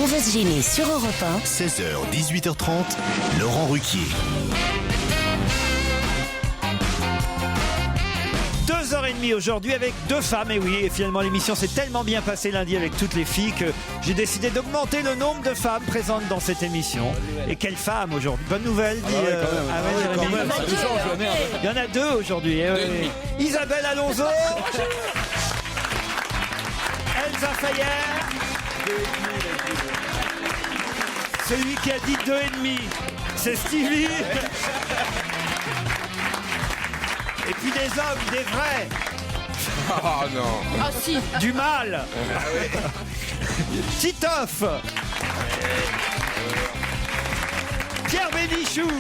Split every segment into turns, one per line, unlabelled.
On va se gêner sur Europe 1.
16h, 18h30, Laurent Ruquier.
2h30 aujourd'hui avec deux femmes, et oui, et finalement l'émission s'est tellement bien passée lundi avec toutes les filles que j'ai décidé d'augmenter le nombre de femmes présentes dans cette émission. Et quelles femmes aujourd'hui? Bonne nouvelle, dit Jérémy. Il y en a deux aujourd'hui. Isabelle Alonso, Elsa Fayer. Celui qui a dit 2,5, c'est Stevie. Et puis des hommes, des vrais.
Oh non.
Ah si.
Du mal. Titoff. Pierre Bénichou.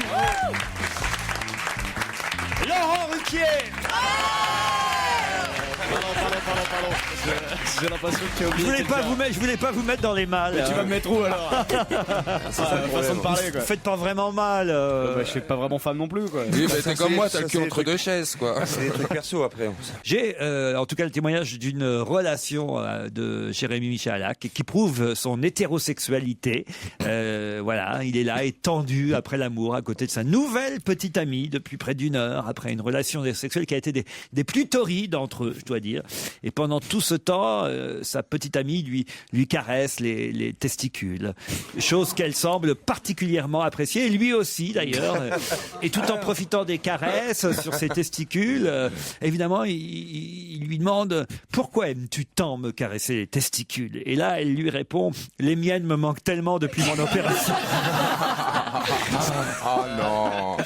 Laurent Ruquier.
Pardon. J'ai l'impression que tu as oublié.
Je voulais pas vous mettre dans les mâles.
Tu vas me mettre où alors? C'est une façon de parler quoi.
Faites pas vraiment mal.
Je suis pas vraiment fan non plus quoi.
Oui, mais t'es comme moi, t'as le cul entre deux chaises quoi.
C'est des trucs perso après.
J'ai en tout cas le témoignage d'une relation de Jérémy Michalak qui prouve son hétérosexualité. Voilà, il est là, étendu après l'amour, à côté de sa nouvelle petite amie depuis près d'une heure, après une relation sexuelle qui a été des plus torrides entre eux, je dois dire. Et pendant tout ce temps, sa petite amie lui caresse les testicules, chose qu'elle semble particulièrement apprécier, et lui aussi d'ailleurs. Et tout en profitant des caresses sur ses testicules, évidemment, il lui demande « Pourquoi aimes-tu tant me caresser les testicules ?» Et là, elle lui répond « Les miennes me manquent tellement depuis mon opération. »
Oh non.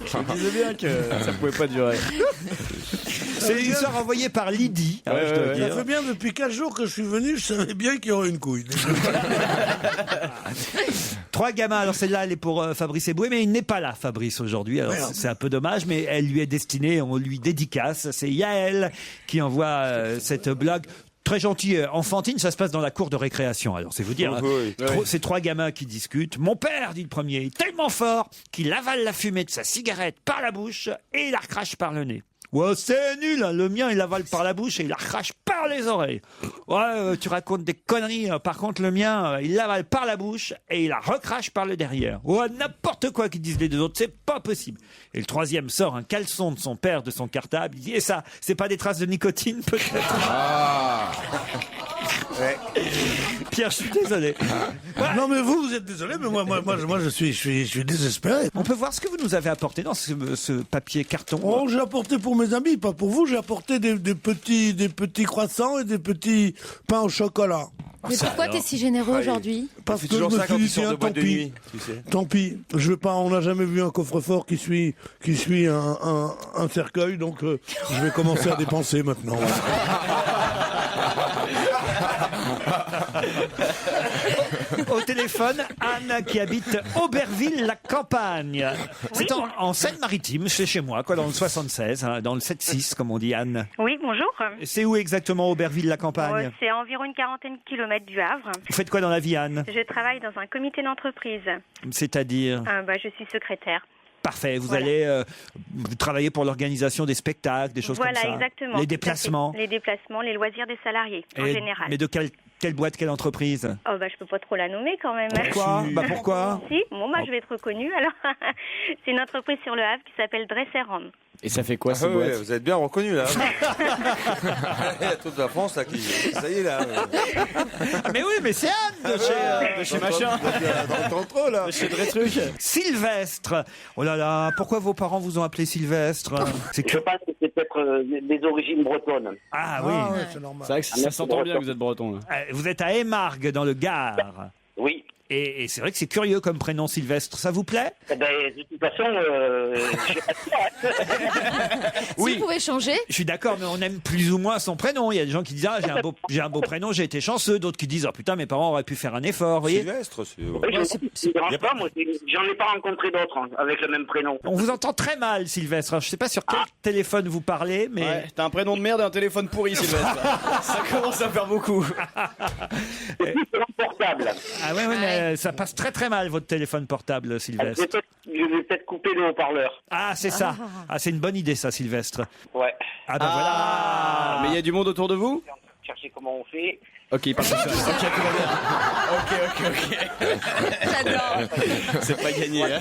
Je me disais bien que ça pouvait pas durer.
C'est une histoire envoyée par Lydie. Je dois dire.
Ça fait bien depuis 4 jours que je suis venu, je savais bien qu'il y aurait une couille.
3 gamins, alors celle-là elle est pour Fabrice Eboué, mais il n'est pas là Fabrice aujourd'hui, alors c'est un peu dommage, mais elle lui est destinée, on lui dédicace, c'est Yael qui envoie cette blague. Très gentil, enfantine, ça se passe dans la cour de récréation. Alors, c'est vous dire, c'est 3 gamins qui discutent. Mon père, dit le premier, est tellement fort qu'il avale la fumée de sa cigarette par la bouche et il la recrache par le nez. Ouais, c'est nul, hein. Le mien, il l'avale par la bouche et il la recrache par les oreilles. Ouais, tu racontes des conneries. Par contre, le mien, il l'avale par la bouche et il la recrache par le derrière. Ouais, n'importe quoi qu'ils disent les deux autres, c'est pas possible. Et le troisième sort un caleçon de son père de son cartable. Il dit, et ça, c'est pas des traces de nicotine, peut-être?
Ah.
Ouais.
Pierre, je suis désolé.
Non mais vous êtes désolé, mais moi je suis désespéré.
On peut voir ce que vous nous avez apporté dans ce papier carton.
Oh, j'ai apporté pour mes amis, pas pour vous. J'ai apporté des petits croissants et des petits pains au chocolat.
Mais pourquoi t'es si généreux aujourd'hui?
Parce que je
toujours
me
ça quand
suis
tu
dit,
sors de
tiens,
boîte de nuit, tu sais.
tant pis. Je vais pas. On n'a jamais vu un coffre-fort qui suit un cercueil, donc je vais commencer à dépenser maintenant.
Au téléphone, Anne qui habite Auberville-la-Campagne. C'est en Seine-Maritime, c'est chez moi, quoi, dans le 76, hein, dans le 7-6, comme on dit, Anne.
Oui, bonjour.
C'est où exactement Auberville-la-Campagne?
C'est à environ une quarantaine de kilomètres du Havre.
Vous faites quoi dans la vie, Anne?
Je travaille dans un comité d'entreprise.
C'est-à-dire?
Je suis secrétaire.
Parfait, vous allez travailler pour l'organisation des spectacles, des choses comme ça.
Voilà, exactement.
Les déplacements.
Les déplacements, les loisirs des salariés, en général.
Mais de quelle boîte, quelle entreprise?
Je peux pas trop la nommer quand même.
Pourquoi? Pourquoi?
Si, je vais être reconnue alors. C'est une entreprise sur le Havre qui s'appelle Dresser-Homme.
Et ça fait quoi cette boîte?
Vous êtes bien reconnu là. Il y a toute la France là qui. Ça y est là.
Mais oui, mais c'est Anne de chez machin.
Dans là.
Chez Dretruc.
Sylvestre. Oh là là, pourquoi vos parents vous ont appelé Sylvestre?
Je pense que c'est peut-être des origines bretonnes.
Ah oui.
Ah ouais, c'est normal.
C'est vrai que ça s'entend bien que vous êtes breton là.
Vous êtes à Aimargues, dans le Gard.
Oui.
Et c'est vrai que c'est curieux comme prénom, Sylvestre. Ça vous plaît?
De toute façon, je sais pas quoi.
Si vous pouvez changer.
Je suis d'accord, mais on aime plus ou moins son prénom. Il y a des gens qui disent j'ai un beau prénom, j'ai été chanceux. D'autres qui disent putain, mes parents auraient pu faire un effort. Vous voyez?
Sylvestre, c'est.
Oui, je ne dérange pas, moi, j'en ai pas rencontré d'autres avec le même prénom.
On vous entend très mal, Sylvestre. Alors, je sais pas sur quel téléphone vous parlez, mais
Ouais, t'as un prénom de merde et un téléphone pourri, Sylvestre. Ça commence à faire beaucoup.
C'est portable.
ah ouais, mais ça passe très très mal votre téléphone portable, Sylvestre.
Je vais peut-être couper le haut-parleur.
Ah, c'est ça. Ah, c'est une bonne idée, ça, Sylvestre.
Ouais.
Ah, bah voilà.
Mais il y a du monde autour de vous?
chercher comment on fait.
Ok, il part tout seul. Ok, tout va bien. Ok.
J'adore.
C'est pas gagné, hein.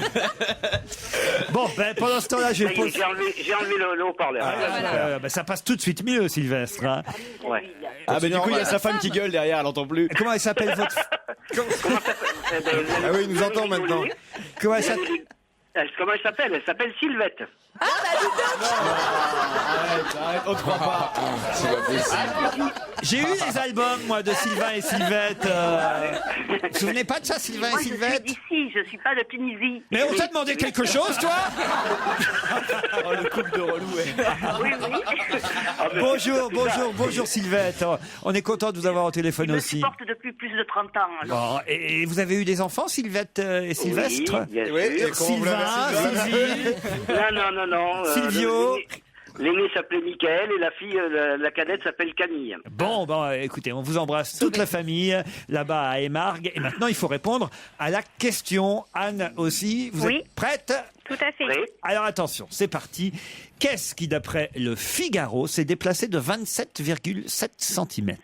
Bon, pendant ce temps-là, je
Ça
vais
y est,
poser...
j'ai enlevé le haut-parleur.
ça passe tout de suite mieux, Sylvestre. Hein.
Ouais.
Ah, bah du coup, il y a sa femme qui gueule derrière, elle entend plus.
Comment elle s'appelle votre...
Ah oui, il nous entend maintenant.
Comment elle s'appelle
Comment elle s'appelle? Elle s'appelle Sylvette.
Arrête, on te croit pas.
C'est pas possible.
J'ai eu les albums, moi, de Sylvain et Sylvette. Vous vous souvenez pas de ça, Sylvain et
Moi, je suis
Sylvette?
d'ici, je suis pas de Tunisie.
Mais on t'a demandé quelque chose, toi?
Oh, le couple de relou, ouais.
Oui, oui.
Bonjour Sylvette. On est content de vous avoir au téléphone
Je me
aussi.
supporte depuis plus de 30 ans. Alors.
Bon, et vous avez eu des enfants, Sylvette et Sylvestre?
Oui, bien
Oui,
sûr.
et comment vous l'avez
Sylvain, Sylvie,
Non.
Silvio.
L'aîné s'appelait Michael et la fille, la cadette s'appelle Camille.
Bon, écoutez, on vous embrasse toute la famille là-bas à Émargues. Et maintenant, il faut répondre à la question. Anne aussi, vous
Oui.
êtes prête?
Tout à fait.
Oui.
Alors attention, c'est parti. Qu'est-ce qui, d'après le Figaro, s'est déplacé de 27,7 cm?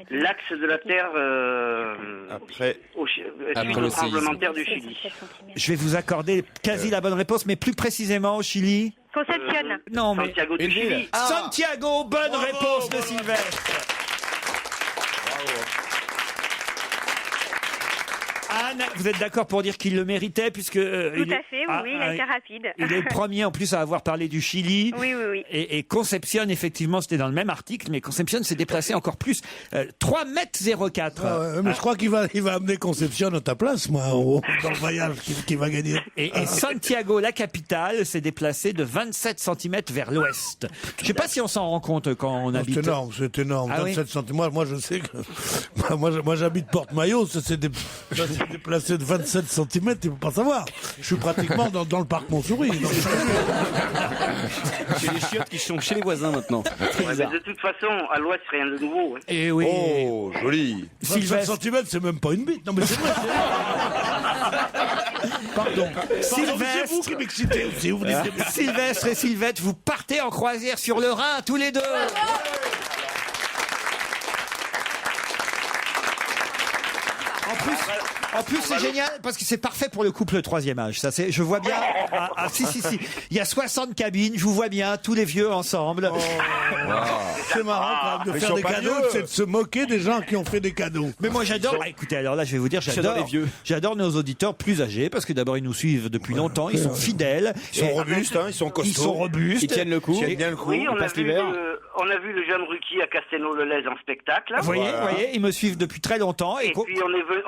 L'axe de la Terre
Après.
suite
Après
au
le
tremblement
séisme.
de terre du Chili.
Je vais vous accorder quasi la bonne réponse, mais plus précisément au Chili.
Conception.
Non, mais
Santiago du
Une ville.
Chili.
Santiago, bonne réponse de Sylvestre. Anne, vous êtes d'accord pour dire qu'il le méritait puisque
Tout à fait, oui, il a été rapide.
Il est le premier en plus à avoir parlé du Chili.
Oui.
Et Concepción, effectivement, c'était dans le même article, mais Concepción s'est déplacé encore plus. 3,04 m.
Ah ouais, mais je crois qu'il va amener Conception à ta place, moi, dans le voyage qui va gagner.
Et Santiago, la capitale, s'est déplacée de 27 cm vers l'ouest. Je ne sais pas si on s'en rend compte quand on
Non,
habite.
c'est énorme.
Ah oui
27 centimes. Moi, je sais que. Moi, j'habite Porte-Maillot, ça s'est déplacé de 27 cm, tu peux pas savoir. Je suis pratiquement dans le parc Montsouris.
J'ai les chiottes qui sont chez les voisins maintenant. Très
Ouais, mais
bizarre.
de toute façon, à l'ouest, rien de nouveau. Hein.
Et oui.
Oh, joli.
27
Sylvestre.
cm, c'est même pas une bite. Non, mais c'est vrai. Pardon. C'est vous qui m'excitez aussi. Vous dites bien.
Sylvestre et Sylvette, vous partez en croisière sur le Rhin, tous les deux. En plus, c'est génial parce que c'est parfait pour le couple troisième âge. Ça, je vois bien. Si. Il y a 60 cabines. Je vous vois bien, tous les vieux ensemble.
C'est marrant quand même de
Ils
faire
sont
des
pas
cadeaux,
vieux.
c'est de se moquer des gens qui ont fait des cadeaux.
Mais moi, j'adore. Écoutez, alors là, je vais vous dire,
J'adore les vieux.
J'adore nos auditeurs plus âgés parce que d'abord, ils nous suivent depuis longtemps. Ils sont fidèles.
Ils sont robustes, hein, ils sont costauds.
Ils sont robustes.
Ils tiennent le coup.
Ils tiennent bien le coup.
Oui, on a,
passe
vu
l'hiver.
on a vu le jeune Ruquier à Castelnau-le-Lez en spectacle.
Vous voyez, ils me suivent depuis très longtemps.
Et puis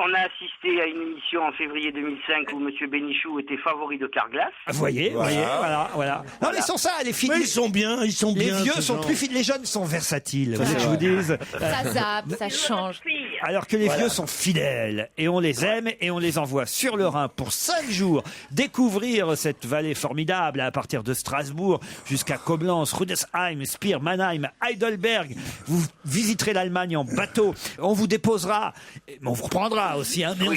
on a assisté à une émission en février 2005 où M. Bénichou était favori de Carglass.
Vous voyez, voilà. Non, mais ils sont ça, les filles.
Mais ils sont bien.
Les vieux
ces
sont
gens.
plus fidèles. Les jeunes sont versatiles. Vous voulez que je vous dise.
Ça zappe, ça change.
Alors que les vieux sont fidèles et on les aime et on les envoie sur le Rhin pour 5 jours découvrir cette vallée formidable à partir de Strasbourg jusqu'à Koblenz, Rudesheim, Speer, Mannheim, Heidelberg. Vous visiterez l'Allemagne en bateau. On vous déposera, on vous reprendra aussi, hein, mais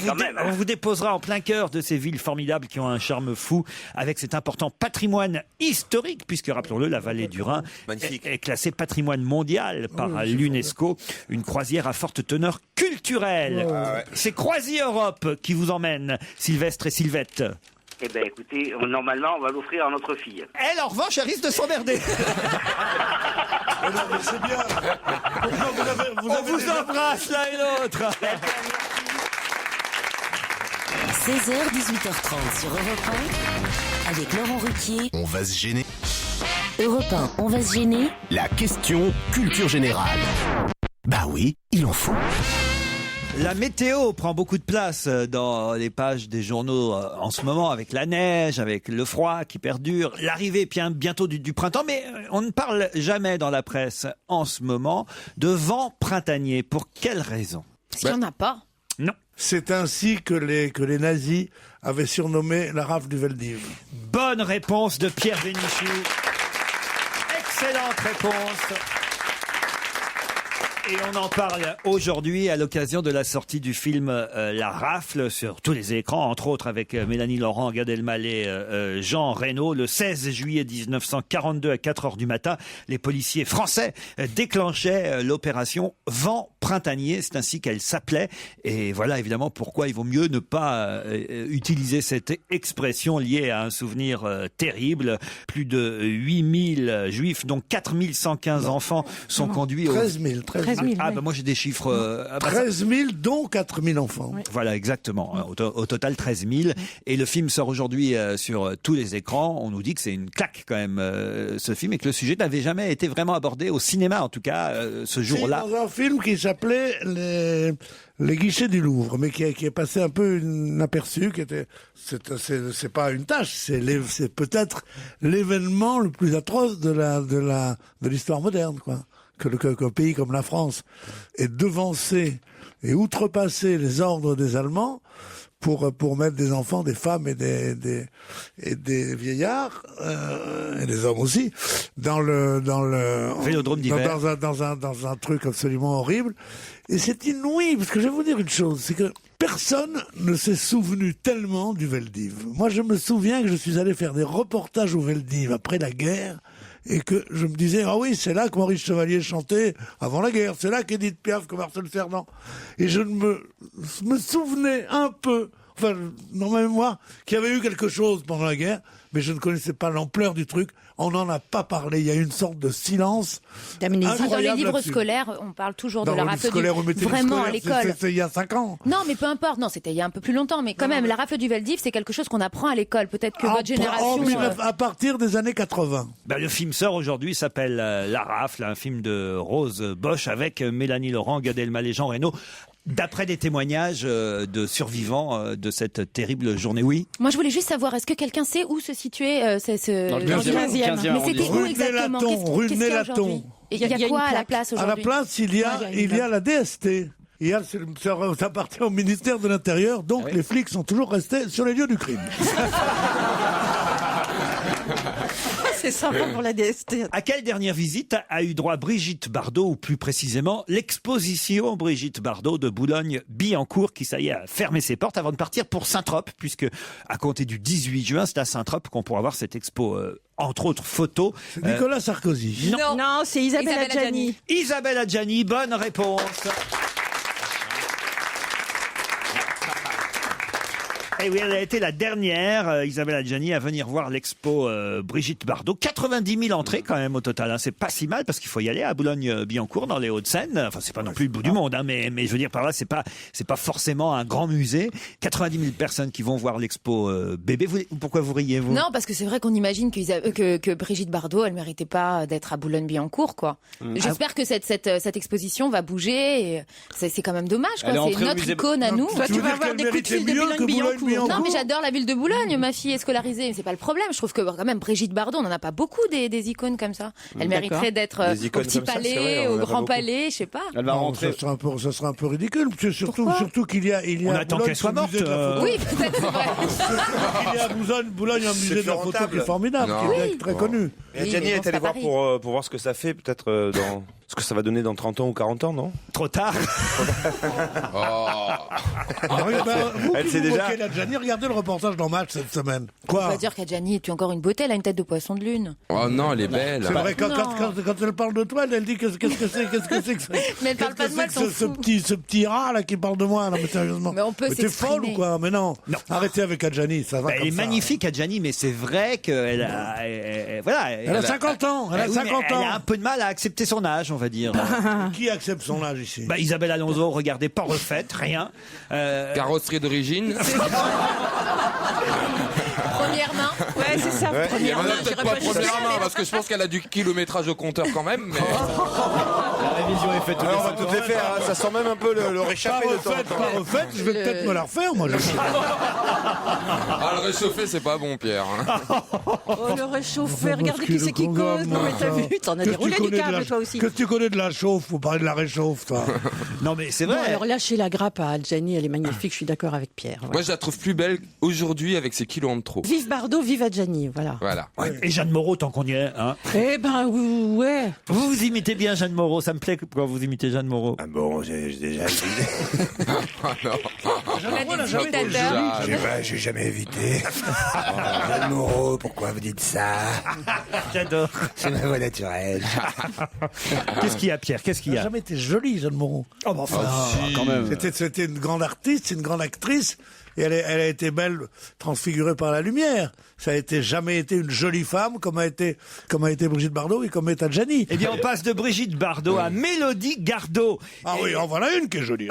on vous déposera en plein cœur de ces villes formidables qui ont un charme fou avec cet important patrimoine historique puisque rappelons-le, la vallée du Rhin est classée patrimoine mondial par l'UNESCO, une croisière à forte teneur culturelle. C'est Croisi Europe qui vous emmène, Sylvestre et Sylvette.
Eh bien, écoutez, normalement, on va l'offrir à notre fille.
Elle, en revanche, elle risque de s'emmerder.
Mais non, mais c'est bien. Pourquoi
On vous embrasse l'un et l'autre.
16h, 18h30 sur Europe 1, avec Laurent Ruquier.
On va se gêner.
Europe 1, on va se gêner.
La question culture générale. Bah oui, il en faut.
La météo prend beaucoup de place dans les pages des journaux en ce moment, avec la neige, avec le froid qui perdure, l'arrivée bientôt du printemps. Mais on ne parle jamais dans la presse en ce moment de vent printanier. Pour quelle raison?
Parce qu'il n'y en a pas.
Non.
C'est ainsi que les nazis avaient surnommé la rafle du Veldiv.
Bonne réponse de Pierre Bénichou. Excellente réponse. Et on en parle aujourd'hui à l'occasion de la sortie du film La Rafle sur tous les écrans, entre autres avec Mélanie Laurent, Gad Elmaleh, Jean Reno. Le 16 juillet 1942 à 4h du matin, les policiers français déclenchaient l'opération Vent printanier, c'est ainsi qu'elle s'appelait. Et voilà évidemment pourquoi il vaut mieux ne pas utiliser cette expression liée à un souvenir terrible. Plus de 8000 juifs, dont 4115 enfants sont conduits
13 000.
13 000, moi j'ai des chiffres...
13 000, dont 4 000 enfants.
Oui. Voilà, exactement. Au total, 13 000. Et le film sort aujourd'hui sur tous les écrans. On nous dit que c'est une claque quand même, ce film, et que le sujet n'avait jamais été vraiment abordé au cinéma, en tout cas, ce jour-là.
C'est dans un film qui s'appelait Les Guichets du Louvre, mais qui est passé un peu inaperçu, c'est pas une tâche, c'est peut-être l'événement le plus atroce de l'histoire moderne, quoi. Qu'un pays comme la France ait devancé et outrepassé les ordres des Allemands pour mettre des enfants, des femmes et des vieillards et des hommes aussi dans le
Vélodrome d'hiver,
dans un truc absolument horrible. Et c'est inouï, parce que je vais vous dire une chose, c'est que personne ne s'est souvenu tellement du Veldiv. Moi, je me souviens que je suis allé faire des reportages au Veldiv après la guerre, et que je me disais, ah oui, c'est là que Maurice Chevalier chantait avant la guerre, c'est là qu'Édith Piaf, que Marcel Fernand. Et je me souvenais un peu, enfin, dans ma mémoire, qu'il y avait eu quelque chose pendant la guerre, mais je ne connaissais pas l'ampleur du truc. On n'en a pas parlé. Il y a une sorte de silence.
Dans les livres scolaires, on parle toujours de la rafle du... Vraiment à l'école.
C'est il y a 5 ans.
Non, mais peu importe. Non, c'était il y a un peu plus longtemps. Mais quand même, la rafle du Veldiv, c'est quelque chose qu'on apprend à l'école. Peut-être que votre génération...
À partir des années 80.
Le film sort aujourd'hui, s'appelle La Rafle, un film de Rose Bosch avec Mélanie Laurent, Gad Elmaleh, Jean Reno. D'après des témoignages de survivants de cette terrible journée, oui.
Moi, je voulais juste savoir, est-ce que quelqu'un sait où se situait
dans le 15e.
Mais c'était où exactement?
Rue de Nélaton.
Et il y a quoi à la place aujourd'hui?
À la place, il y a la DST. Ça appartient au ministère de l'Intérieur, donc les flics sont toujours restés sur les lieux du crime.
C'est sympa pour la DST.
À quelle dernière visite a eu droit Brigitte Bardot, ou plus précisément l'exposition Brigitte Bardot de Boulogne-Billancourt, qui ça y est a fermé ses portes avant de partir pour Saint-Trope, puisque à compter du 18 juin, c'est à Saint-Trope qu'on pourra voir cette expo, entre autres photos.
C'est Nicolas Sarkozy.
Non, c'est Isabelle Adjani.
Isabelle Adjani, bonne réponse. Et oui, elle a été la dernière, Isabelle Adjani, à venir voir l'expo Brigitte Bardot. 90 000 entrées quand même au total. Hein. C'est pas si mal parce qu'il faut y aller à Boulogne-Billancourt dans les Hauts-de-Seine. Enfin, c'est pas non plus le bout du monde, hein, mais je veux dire par là, c'est pas forcément un grand musée. 90 000 personnes qui vont voir l'expo bébé. Pourquoi vous riez, vous?
Non, parce que c'est vrai qu'on imagine que Brigitte Bardot, elle méritait pas d'être à Boulogne-Billancourt, quoi. J'espère que cette exposition va bouger. Et c'est quand même dommage, quoi. C'est notre icône à nous.
Toi, tu vas avoir des coups de fil de Boulogne-Billancourt.
Non, mais j'adore la ville de Boulogne. Ma fille est scolarisée. C'est pas le problème. Je trouve que quand même Brigitte Bardot, on en a pas beaucoup des icônes comme ça. Elle mériterait d'être au Petit Palais, au Grand Palais, je sais pas.
Elle va rentrer.
Ça sera un peu ridicule. Surtout qu'il y a.
On attend qu'elle soit morte.
Oui, peut-être c'est vrai.
Il y a à Boulogne un musée de la photo qui est formidable, qui est très connu.
Mais Adjani est allée voir pour voir ce que ça fait, peut-être dans ce que ça va donner dans 30 ans ou 40 ans, non?
Trop tard.
Elle sait déjà. Adjani, regardez le reportage dans Match cette semaine.
Quoi? On va dire qu'Adjani est encore une beauté, elle a une tête de poisson de lune.
Oh non, elle est belle.
C'est vrai, quand elle parle de toi, elle dit qu'est-ce que c'est que ça.
Mais elle parle pas de moi, elle s'en fout.
Ce petit rat là qui parle de moi, non mais sérieusement.
Mais on peut
t'es folle ou quoi? Mais non. Arrêtez avec Adjani, ça va.
Elle est magnifique, Adjani, mais c'est vrai qu'elle a,
elle a 50 ans. Elle a 50 ans.
Elle a un peu de mal à accepter son âge, on va dire.
Qui accepte son âge ici?
Isabelle Alonso, regardez, pas refaite, rien.
Carrosserie d'origine.
Première main.
Ouais, c'est ça.
Ouais,
Première main.
peut-être pas première main, parce que je pense qu'elle a du kilométrage au compteur quand même. Mais...
La révision est faite. On va toutes les faire. Ça sent même un peu le réchappé de temps en temps.
Pas refaite, je vais peut-être me la refaire, moi.
Le réchauffer, c'est pas bon, Pierre.
Oh, le réchauffer, regardez qui c'est qui cause. Non, mais t'as vu, t'en as déroulé du câble, toi aussi.
Qu'est-ce que tu connais de la chauffe? Faut parler de la réchauffe, toi.
Non, mais c'est vrai.
Bon, alors lâchez la grappe à Adjani, elle est magnifique, je suis d'accord avec Pierre.
Moi, je la trouve plus belle aujourd'hui avec ses kilos en trop.
vive Bardot, vive Adjani, voilà.
Et Jeanne Moreau, tant qu'on y est. Hein.
Eh ben, ouais.
Vous imitez bien Jeanne Moreau, ça me plaît quand vous imitez Jeanne Moreau.
Ah bon, j'ai déjà
J'ai jamais évité. Jeanne Moreau, pourquoi vous dites ça?
J'adore.
C'est ma voix naturelle.
Qu'est-ce qu'il y a, Pierre? Qu'est-ce qu'il y
Elle n'a
a?
jamais été jolie, Jeanne Moreau.
Oh, bah, enfin,
quand même.
C'était une grande artiste, une grande actrice. Et elle a été belle, transfigurée par la lumière. Ça a jamais été une jolie femme comme a été Brigitte Bardot et comme est Adjani.
Eh bien, on passe de Brigitte Bardot à Mélodie Gardot.
Ah oui, en voilà une qui est jolie.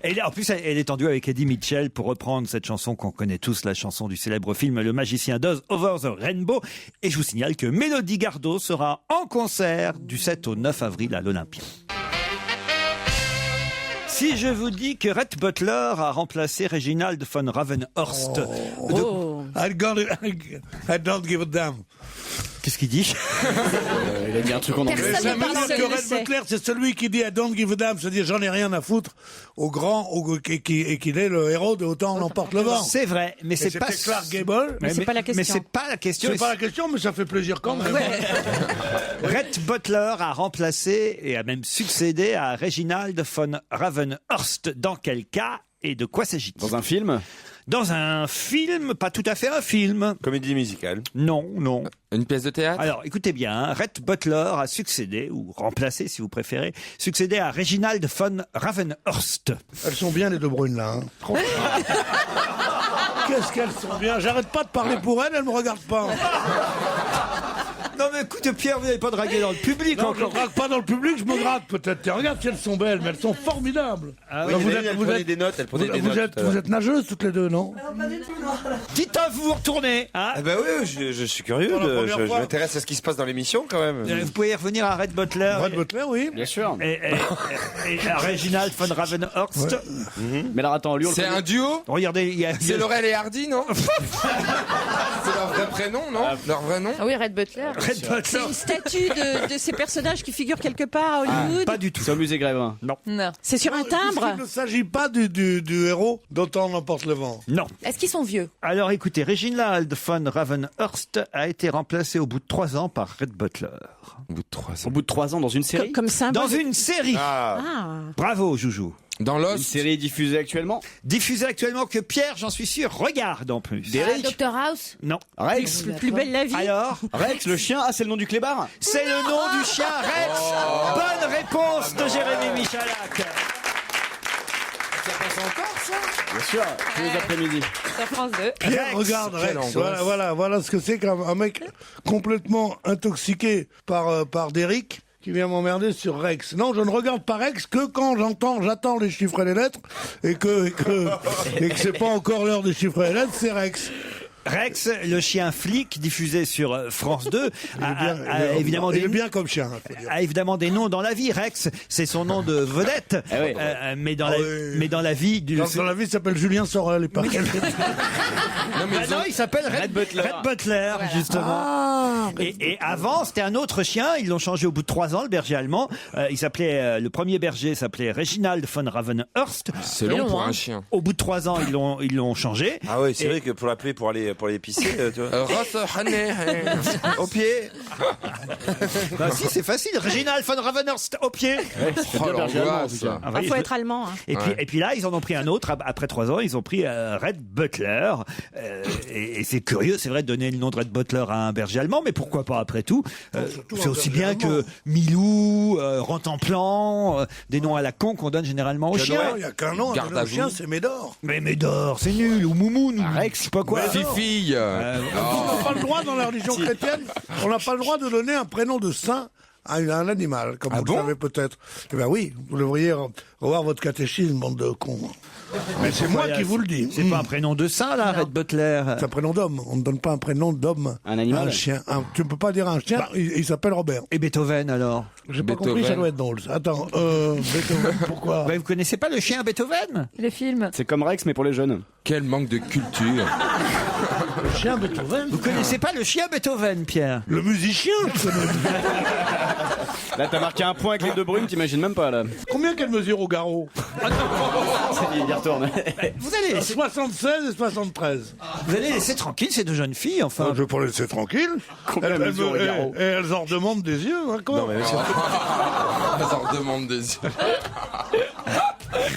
Et là, en plus, elle est tendue avec Eddie Mitchell pour reprendre cette chanson qu'on connaît tous, la chanson du célèbre film Le Magicien d'Oz, Over the Rainbow. Et je vous signale que Mélodie Gardot sera en concert du 7 au 9 avril à l'Olympia. Si je vous dis que Rhett Butler a remplacé Reginald von Ravenhorst...
I don't give a damn.
Qu'est-ce qu'il dit?
Il a dit un truc en anglais.
Personne ne parle
que
anglais.
Red Butler, c'est celui qui dit I don't give a damn, c'est-à-dire j'en ai rien à foutre au grand, et qu'il est le héros de Autant on emporte le vent.
C'est vrai, mais c'est pas...
C'était Clark Gable.
Mais c'est pas la question.
Mais c'est pas la question.
C'est pas la question, mais ça fait plaisir quand même.
Rhett Butler a remplacé et a même succédé à Reginald von Ravenhorst. Dans quel cas et de quoi s'agit-il?
Dans un film?
Dans un film, pas tout à fait un film.
Comédie musicale.
Non, non.
Une pièce de théâtre?
Alors, écoutez bien, hein, Rhett Butler a succédé, ou remplacé si vous préférez, succédé à Reginald von Ravenhorst.
Elles sont bien les deux brunes là. Hein. Qu'est-ce qu'elles sont bien. J'arrête pas de parler pour elles, elles me regardent pas.
Non mais écoute Pierre, vous n'avez pas dragué dans le public.
Non, je ne drague pas dans le public, je me gratte peut-être. Tiens, regarde si elles sont belles, mais elles sont formidables.
Ah oui, elle prenait des notes.
Vous êtes nageuses toutes les deux, non?
Dites-à vous retournez. Hein
Ah bah oui, je suis curieux. Je m'intéresse à ce qui se passe dans l'émission quand même.
Vous pouvez y revenir à Rhett Butler.
Rhett Butler, oui.
Bien sûr.
Et à Reginald von Ravenhorst.
Ouais. Mais alors attends, lui on
C'est un duo?
Regardez, il y a...
C'est Laurel et Hardy, non? C'est leur vrai prénom, non? Leur vrai nom?
Ah oui, Rhett Butler.
C'est une statue de ces personnages qui figurent quelque part à Hollywood.
Pas du tout.
C'est au musée Grévin.
Non.
Non.
C'est sur un timbre.
Il ne s'agit pas du héros d'Autant on emporte le vent.
Non.
Est-ce qu'ils sont vieux?
Alors écoutez, Reginald von Ravenhorst a été remplacé au bout de 3 ans par Rhett Butler.
Au bout de 3 ans.
Au bout de 3 ans dans une série?
Comme symbole.
Dans une série.
Ah.
Bravo, Joujou.
Dans
Une
Lost?
série diffusée actuellement?
Diffusé actuellement que Pierre, j'en suis sûr, regarde en plus.
Dr House?
Non.
Rex?
Plus belle la vie.
Alors,
Rex, le chien? Ah, c'est le nom du clébard?
c'est le nom du chien Rex. Bonne réponse de Jérémy Michalak.
Ça passe encore, ça?
Bien sûr, tous les après-midi.
Sur France 2.
Pierre,
Rex.
regarde
Quelle
Rex.
angoisse.
Voilà ce que c'est qu'un mec complètement intoxiqué par Derrick qui vient m'emmerder sur Rex. Non, je ne regarde pas Rex que quand j'attends les chiffres et les lettres et que c'est pas encore l'heure des chiffres et les lettres, c'est Rex.
Rex, le chien flic, diffusé sur France 2, évidemment
il est
des
bien comme chien. Faut dire.
a évidemment des noms dans la vie. Rex, c'est son nom de vedette,
Ah oui.
mais dans la vie du.
Dans la vie, il s'appelle Julien Sorel.
Non, il s'appelle Rhett Butler, justement. Et avant, c'était un autre chien. Ils l'ont changé au bout de 3 ans, le berger allemand. Il s'appelait le premier berger s'appelait Reginald von Ravenhorst.
C'est long pour un chien.
Au bout de 3 ans, ils l'ont changé.
Ah oui, c'est vrai que pour l'appeler pour aller pisser, tu vois. Au pied.
Bah si, c'est facile. Reginald von Ravenhorst au pied.
Oh, l'angoisse.
Ah,
Il faut être allemand. Hein.
Et puis là, ils en ont pris un autre. Après 3 ans, ils ont pris Rhett Butler. Et c'est curieux, c'est vrai, de donner le nom de Rhett Butler à un berger allemand, mais pourquoi pas après tout? C'est aussi bien que Milou, Rantanplan, des noms à la con qu'on donne généralement aux chiens.
Il n'y a qu'un nom, le chien, c'est Médor.
Mais Médor, c'est nul. Ou Moumoun, ou
Rex,
je sais pas quoi.
Fifi.
On n'a pas le droit dans la religion chrétienne, on n'a pas le droit de donner un prénom de saint à un animal, comme vous le savez peut-être. Eh bien oui, vous devriez revoir votre catéchisme, bande de cons. Mais c'est moi qui vous le dis.
C'est pas un prénom de saint, là, Rhett Butler.
C'est un prénom d'homme. On ne donne pas un prénom d'homme
Un animal.
à un chien. Tu ne peux pas dire à un chien, il s'appelle Robert.
Et Beethoven, alors?
J'ai pas compris, ça doit être drôle. Attends, Beethoven, pourquoi?
Vous connaissez pas le chien Beethoven?
Le film.
C'est comme Rex, mais pour les jeunes.
Quel manque de culture.
Le chien Beethoven?
Vous connaissez pas le chien Beethoven, Pierre?
Le musicien, je connais.
Là, t'as marqué un point avec les deux brunes, t'imagines même pas, là.
Combien qu'elle mesure au garrot?
Il y retourne.
Vous allez laisser,
76 et 73.
vous allez laisser tranquille ces deux jeunes filles, enfin.
Je vais pas les laisser tranquilles.
Combien
Elles
mesure le garrot
elles en redemandent des yeux. Hein, quoi.
Non, mais
Elles en redemandent des yeux.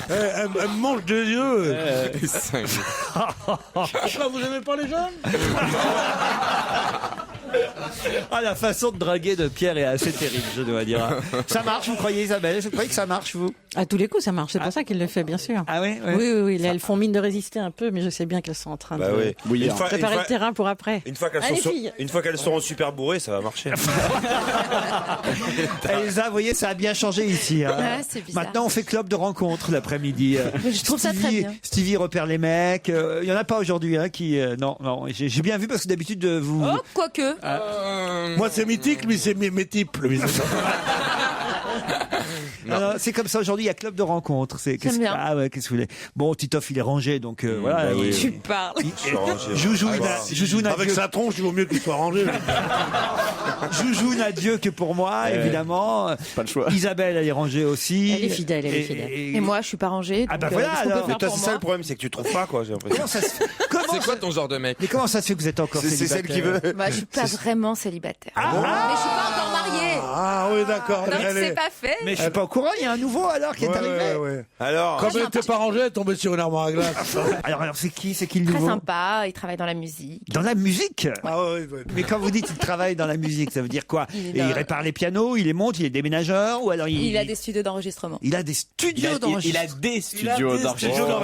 Elles me mangent des yeux.
Pourquoi vous aimez pas les jeunes? Ah, la façon de draguer de Pierre est assez terrible, je dois dire. Ça marche, vous croyez, Isabelle? Vous croyez que ça marche, vous?
À tous les coups, ça marche. C'est pour ça qu'il le fait, bien sûr.
Ah oui,
Oui. Là, elles font mine de résister un peu, mais je sais bien qu'elles sont en train de préparer le terrain pour après.
Une fois qu'elles seront super bourrées, ça va marcher.
Elsa, vous voyez, ça a bien changé ici. Hein.
Ouais, c'est bizarre.
Maintenant, on fait club de rencontre l'après-midi.
Je trouve ça très bien.
Stevie repère les mecs. Il y en a pas aujourd'hui hein, qui. Non. J'ai bien vu parce que d'habitude vous.
Oh, quoique.
Moi, c'est mythique, lui, c'est métiple.
Non, c'est comme ça aujourd'hui, il y a club de rencontre.
J'aime bien.
Ah ouais, qu'est-ce que vous voulez. Bon, Titoff, il est rangé, donc voilà.
Tu parles.
Joujou n'a
Avec
Dieu,
sa tronche, il vaut mieux qu'il soit rangé.
Joujou n'a Dieu que pour moi, évidemment.
Pas le choix.
Isabelle, elle est rangée aussi.
Elle est fidèle, elle est fidèle.
Et moi, je suis pas rangée.
Ah bah
donc,
voilà,
qu'est-ce qu'on peut
alors.
faire
Mais toi,
pour
c'est ça
moi
le problème, c'est que tu trouves pas, quoi, j'ai l'impression.
Comment ça se fait
C'est quoi ton genre de mec?
Mais comment ça se fait que vous êtes encore
C'est
célibataire?
celle qui veut.
Bah, je suis pas vraiment célibataire.
Ah,
mais je suis pas encore mariée.
Ah oui, d'accord.
Donc
Elle
c'est
est-
pas fait.
Mais je suis pas au courant, il y a un nouveau alors qui est arrivé.
Ouais.
Alors,
Comme elle n'était pas rangée, elle est tombée sur une armoire à glace.
Alors c'est qui le
Très
nouveau?
sympa. Il travaille dans la musique.
Dans la musique?
Ah ouais.
Mais quand vous dites qu'il travaille dans la musique, ça veut dire quoi?
Il
Et
est
il
dans-
répare les pianos, il les monte, il est déménageur ou alors
Il a des studios d'enregistrement.
Il a des studios d'enregistrement.
Il a des studios d'enregistrement.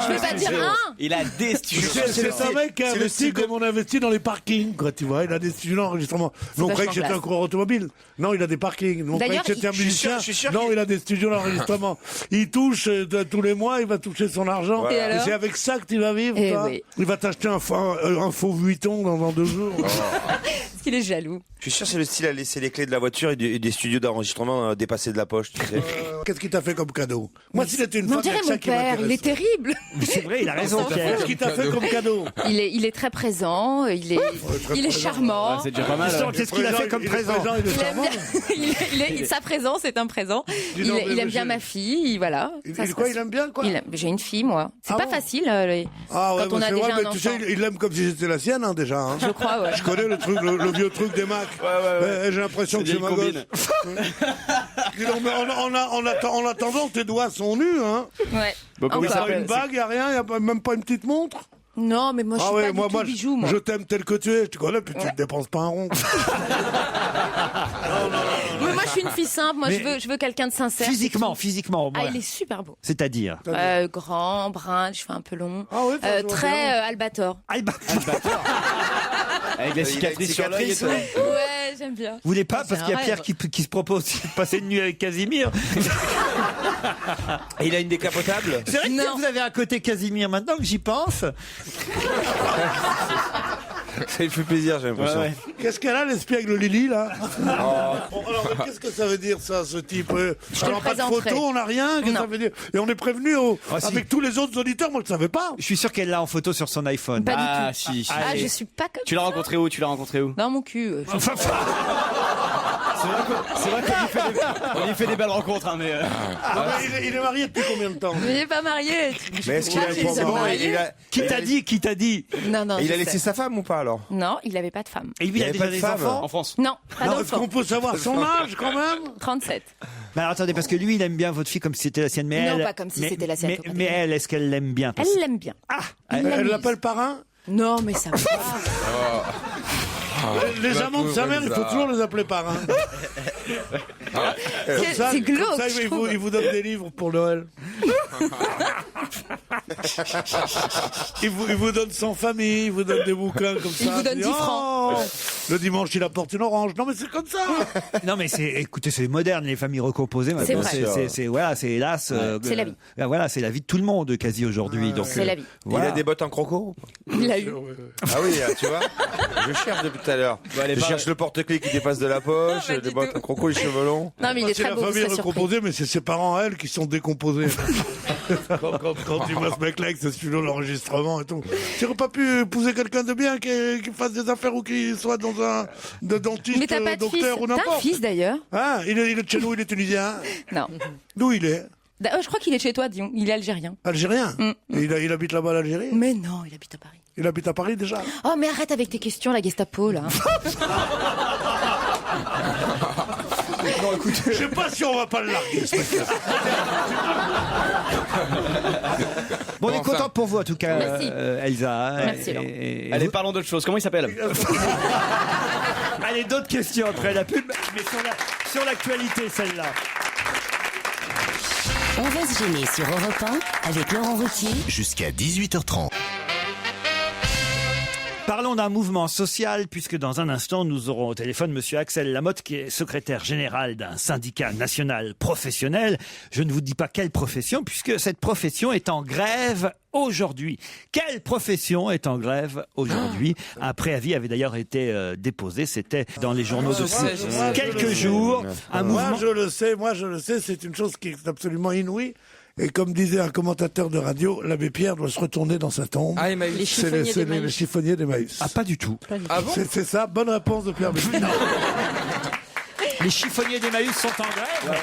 Je vais pas dire un.
Il a des studios.
C'est un mec qui a investi comme on investit dans les parkings, quoi, tu vois. Il a des studios d'enregistrement. Nous, on croyait que c'était
vachement
un coureur automobile. Non, il a des parkings. Nous, on croyait
D'ailleurs,
que c'était un
je suis
musicien.
je suis sûr
Non,
qu'il-
il a des studios d'enregistrement. Il touche tous les mois, il va toucher son argent.
Et alors
c'est avec ça que tu vas vivre,
Eh
toi.
oui.
Il va t'acheter un faux Vuitton dans 2 jours.
Parce qu'il est jaloux.
je suis sûr que c'est le style à laisser les clés de la voiture et des studios d'enregistrement dépassés de la poche, tu sais.
Qu'est-ce qu'il t'a fait comme cadeau? Moi, s'il était une
Mais on
femme,
dirait
c'est ça
mon
qui
père.
m'intéresse.
Il est terrible.
Mais c'est vrai, il a raison, Pierre.
Qu'est-ce qu'il t'a fait comme cadeau?
Il est très présent. Il est charmant.
C'est déjà pas mal.
Justement, qu'est-ce qu'il a fait comme présent?
Il est
Il aime
charmant.
bien. Sa présence est un présent.
Dis donc,
Il aime
mais
bien
je-
ma fille. Voilà. Ça se passe.
Il aime bien, quoi?
J'ai une fille, moi. C'est
Ah
pas
bon
facile.
Ah ouais,
quand on
bah
a
c'est
déjà
vrai,
un
mais tu sais,
enfant.
il l'aime comme si c'était la sienne, hein, déjà. Hein.
Je crois, ouais.
Je connais le truc, le vieux truc des Macs. J'ai l'impression que c'est ma gosse. Dis donc, mais en attendant, tes doigts sont nus, hein.
Ouais.
Bon, comment
Il
il
n'y a pas
s'appelle?
une bague, il n'y a rien, il n'y a même pas une petite montre.
Non, mais moi, je suis pas du tout bijou, moi.
je t'aime tel que tu es, tu connais, puis tu ne dépenses pas un rond.
Mais moi, je suis une fille simple. Moi,
Mais
je veux quelqu'un de sincère.
Physiquement, au
Ah,
moins.
il est super beau.
C'est-à-dire
Grand, brun, les cheveux un peu longs.
Ah ouais, ça, je vois
très
bien.
albator.
Avec la cicatrice sur l'œil et tout.
Ouais, j'aime bien.
Vous voulez pas, parce
un
qu'il y a Pierre
rêve.
qui se propose de passer une nuit avec Casimir.
Et il a une décapotable?
C'est vrai que
Non.
vous avez un côté Casimir, maintenant que j'y pense.
Ça lui fait plaisir, j'ai l'impression.
Ouais.
Qu'est-ce qu'elle a, l'espiègle Lily, là Alors, mais qu'est-ce que ça veut dire, ça, ce type
te
Alors, pas de
présenterai.
photo, on n'a rien, qu'est-ce que
Non.
ça veut dire Et on est prévenu
si.
avec tous les autres auditeurs, moi je ne savais pas.
Je suis sûr qu'elle l'a en photo sur son iPhone.
Pas
Ah,
du tout.
si.
Ah,
Allez.
je suis pas comme
Tu l'as
ça.
rencontré où?
Dans mon cul.
C'est vrai qu'on y fait des belles rencontres, hein, mais.
Non, mais il est marié depuis combien de temps
Mais il est pas marié.
Mais est-ce qu'il a
Moi, je les ai mariés.
Qui t'a dit
Non, non.
Il a
je
laissé
sais.
sa femme ou pas alors?
Non, il avait pas de femme.
Et lui, il a
avait
déjà
pas de
des
femme.
enfants
En France.
Non, pas
Est-ce
d'enfant.
qu'on peut savoir son âge quand même
37.
Mais alors, attendez, parce que lui, il aime bien votre fille comme si c'était la sienne. Mais
Non,
elle,
pas comme si
mais-
c'était la sienne,
Mais,
faut pas
mais
dire.
elle, est-ce qu'elle l'aime bien?
Elle l'aime bien.
Ah,
Il
Elle
l'amuse.
l'appelle parrain
Non, mais ça va.
Les amants de sa mère, il faut toujours les appeler parrains.
C'est glauque.
Comme ça,
je
il
trouve.
vous donne des livres pour Noël. il vous donne sans famille, il vous donne des bouquins comme ça.
Il vous donne
dit,
10 francs.
Le dimanche, il apporte une orange. Non, mais c'est comme ça.
non, mais écoutez, c'est moderne, les familles recomposées.
C'est
Maintenant,
vrai.
voilà, c'est hélas.
C'est la vie.
Voilà, c'est la vie de tout le monde quasi aujourd'hui. Donc,
C'est la vie.
Voilà.
Il a des bottes en croco?
Il l'a eu.
Ah oui, tu vois. Je cherche depuis tout à l'heure. Je cherche le porte-clés qui dépasse de la poche,
pas
les
du
bottes
tout.
en croco, les cheveux longs.
Non, mais il est
C'est
très
la
beau. Vous
famille
serez surpris.
recomposée, mais c'est ses parents, elle, qui sont décomposés. quand tu vois ce mec-là avec ce studio d'enregistrement et tout. Tu n'aurais pas pu épouser quelqu'un de bien qui fasse des affaires ou qui soit dans un dentiste,
Mais t'as pas de fils.
docteur ou
T'as un
n'importe.
fils d'ailleurs.
Ah, il est de chez nous, il est tunisien.
Non.
D'où il est?
Je crois qu'il est chez toi, Dion. Il est algérien.
Algérien. Et il habite là-bas, l'Algérie.
Mais non, il habite à Paris.
Il habite à Paris déjà.
Oh, mais arrête avec tes questions, la Gestapo, là.
Non, écoute, je sais pas si on va pas le larguer, ce mec-là.
Bon, on est content pour vous en tout cas,
Merci.
Elsa.
Merci, Laurent.
Allez, parlons d'autre chose. Comment il s'appelle?
Allez, d'autres questions après la pub, mais sur l'actualité, celle-là.
On va se gêner sur Europe 1 avec Laurent Ruquier.
Jusqu'à 18h30.
Parlons d'un mouvement social, puisque dans un instant, nous aurons au téléphone monsieur Axel Lamotte, qui est secrétaire général d'un syndicat national professionnel. Je ne vous dis pas quelle profession, puisque cette profession est en grève aujourd'hui. Quelle profession est en grève aujourd'hui? Un préavis avait d'ailleurs été déposé, c'était dans les journaux de quelques jours. Un mouvement...
Moi je le sais, c'est une chose qui est absolument inouïe. Et comme disait un commentateur de radio, l'abbé Pierre doit se retourner dans sa tombe.
Ah, Emmaüs.
C'est les chiffonniers d'Emmaüs.
Ah, pas du tout.
Ah bon?
C'est ça, bonne réponse de Pierre Bénichou.
Les chiffonniers d'Emmaüs sont en grève?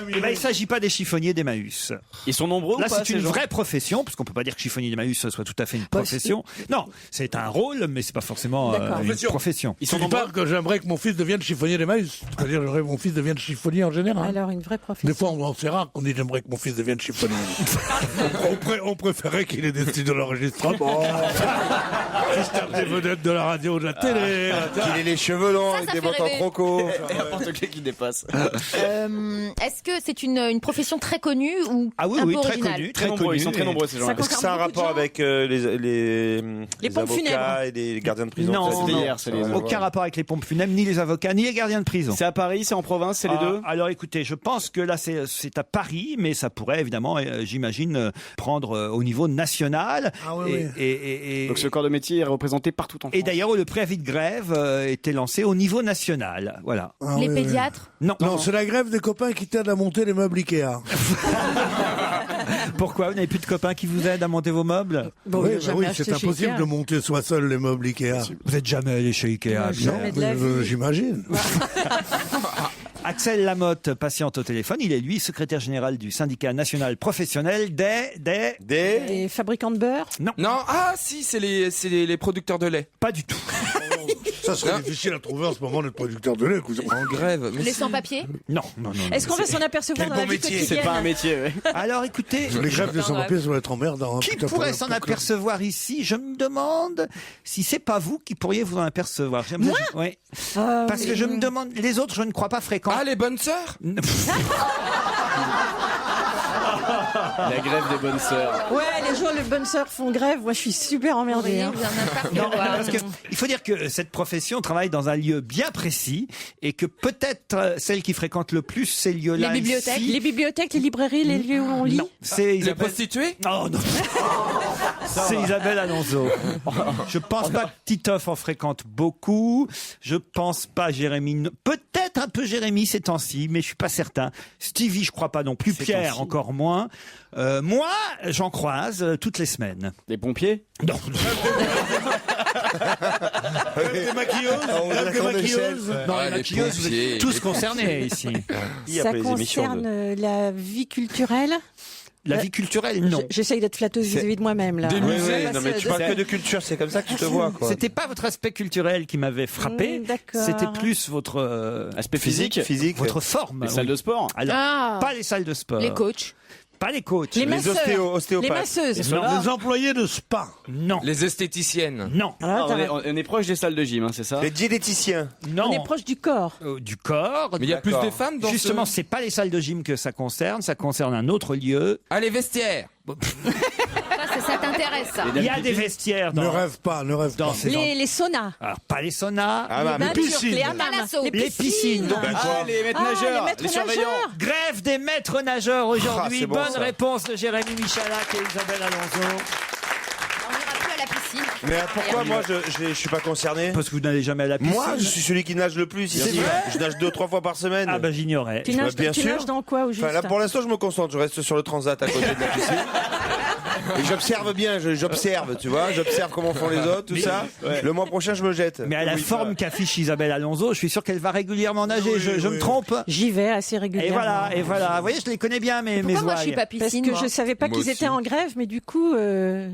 Eh ben, il ne s'agit pas des chiffonniers d'Emmaüs.
Ils sont nombreux
Là,
ou pas,
c'est une
ces gens?
vraie profession, parce qu'on peut pas dire que chiffonnier d'Emmaüs soit tout à fait une profession. Non, c'est un rôle, mais c'est pas forcément une profession.
Ils sont pas que j'aimerais que mon fils devienne chiffonnier d'Emmaüs. C'est-à-dire, j'aimerais que mon fils devienne chiffonnier en général.
Alors, une vraie profession.
Des fois, c'est rare qu'on dit j'aimerais que mon fils devienne chiffonnier. on préférait qu'il ait des studios d'enregistrement. Qu'il se tape des vedettes de la radio ou de la télé.
Qu'il ait les cheveux longs avec des bottes en croco.
Et n'importe qui dépasse.
Est-ce que c'est une profession très connue ou
Ah oui,
un
oui,
peu
très
originale?
connu.
Très nombreux, ils sont très nombreux ces gens-là.
Est-ce que ça a un rapport avec les
pompes
avocats
funèbres.
et les gardiens de prison?
Non,
C'était
non.
hier, c'est les
Aucun rapport avec les pompes funèbres, ni les avocats, ni les gardiens de prison.
C'est à Paris, c'est en province, c'est les deux?
Alors écoutez, je pense que là c'est à Paris, mais ça pourrait évidemment, j'imagine, prendre au niveau national.
Ah oui,
Et
Donc ce corps de métier est représenté partout en France.
et d'ailleurs, le préavis de grève était lancé au niveau national. Voilà.
Ah
Les
oui,
pédiatres?
Non.
Non, c'est la grève des copains qui t'aident à monter les meubles Ikea.
Pourquoi? Vous n'avez plus de copains qui vous aident à monter vos meubles?
Bon,
Oui,
j'ai
bah
jamais
oui,
acheté
c'est
chez
impossible
Ikea.
de monter soi seul les meubles Ikea.
Vous n'êtes jamais allé chez Ikea,
Non,
Pierre.
jamais de la vie.
J'imagine.
Axel Lamotte, patiente au téléphone, il est lui secrétaire général du syndicat national professionnel des...
Les fabricants de beurre?
Non,
Non, ah si, c'est les producteurs de lait.
pas du tout.
Ça serait difficile à trouver en ce moment, notre producteur de lait.
En grève. Mais
Les
si.
sans-papiers?
Non, non, non.
Est-ce qu'on va s'en apercevoir
Quel
dans la
bon
vie
métier.
quotidienne?
C'est pas un métier, ouais.
Alors écoutez,
Les grèves des sans-papiers, ça va être emmerdant.
qui pourrait s'en apercevoir ici? Je me demande si c'est pas vous qui pourriez vous en apercevoir. Moi? Oui. Parce que je me demande, les autres, je ne crois pas fréquents.
Ah, les bonnes sœurs?
La grève des bonnes sœurs.
Ouais, les jours, les bonnes sœurs font grève. Moi, je suis super emmerdée. hein.
Non, parce que il faut dire que cette profession travaille dans un lieu bien précis et que peut-être celle qui fréquente le plus ces lieux-là.
Les bibliothèques?
ici-
Les bibliothèques, les librairies, les lieux où on lit.
Non, c'est
Les
Isabelle.
prostituées?
Oh non. C'est Isabelle Alonso. Je pense pas que Titoff en fréquente beaucoup. Je pense pas Jérémy. Peut-être un peu Jérémy ces temps-ci, mais je suis pas certain. Stevie, je crois pas non plus.
Ces
Pierre,
temps-ci.
encore moins. Moi, j'en croise toutes les semaines.
Les pompiers?
Non.
Des maquilleuses? Des maquilleuses?
Non,
Ouais,
les
les
maquilleuses, vous
pompiers,
êtes tous
les
concernés ici.
Il y a
Ça
pas les émissions de...
concerne la vie culturelle.
La vie culturelle, non.
J'essaye d'être flatteuse vis-à-vis de moi-même, là.
Des
Oui,
musées?
oui, non, mais tu parles que de culture, c'est comme ça que tu te vois, quoi.
C'était pas votre aspect culturel qui m'avait frappé.
D'accord.
C'était plus votre
Aspect physique?
votre forme.
Les salles de sport?
Alors,
Ah.
pas les salles de sport.
Les coachs?
Pas les coachs.
Les masseurs. Les
ostéopathes.
masseuses.
Non.
Les employés de spa.
Non.
Les esthéticiennes?
Non.
Ah,
on est proche des salles de gym, hein, c'est ça?
Les diététiciens.
Non.
On est proche du corps.
Du corps.
Mais il y a plus
D'accord.
de femmes dans
Justement,
ce...
c'est pas les salles de gym que ça concerne un autre lieu.
Ah, les vestiaires?
Ça t'intéresse, ça?
Il y a des vestiaires
Ne
dans,
rêve pas, ne rêve
dans
pas.
ces
Les saunas.
Alors, pas les saunas.
Ah, bah,
les
mais
nature,
piscines.
les hammams,
Thalasso.
Les piscines. Donc,
Ah, les maîtres
Ah,
nageurs,
les maîtres
surveillants.
nageurs.
grève des maîtres nageurs aujourd'hui.
Ah, c'est bon,
Bonne
ça.
réponse de Jérémy Michalak et Isabelle Alonso.
On n'ira plus à la piscine.
Mais pourquoi moi je suis pas concerné?
Parce que vous n'allez jamais à la piscine.
Moi, je suis celui qui nage le plus ici. Je nage 2-3 fois par semaine.
Ah bah j'ignorais.
Tu nages dans quoi au juste?
Enfin, là, pour l'instant, je me concentre. Je reste sur le transat à côté de la piscine. Et j'observe bien, j'observe, tu vois, j'observe comment font les autres, tout ça. Ouais. Le mois prochain, je me jette.
Mais à la forme qu'affiche Isabelle Alonso, je suis sûr qu'elle va régulièrement nager. Je me trompe?
J'y vais assez régulièrement.
Et voilà. Vous voyez, je les connais bien, mes
Pourquoi moi je suis pas
Parce
piscine?
que
moi
je savais pas qu'ils étaient en grève, mais du coup,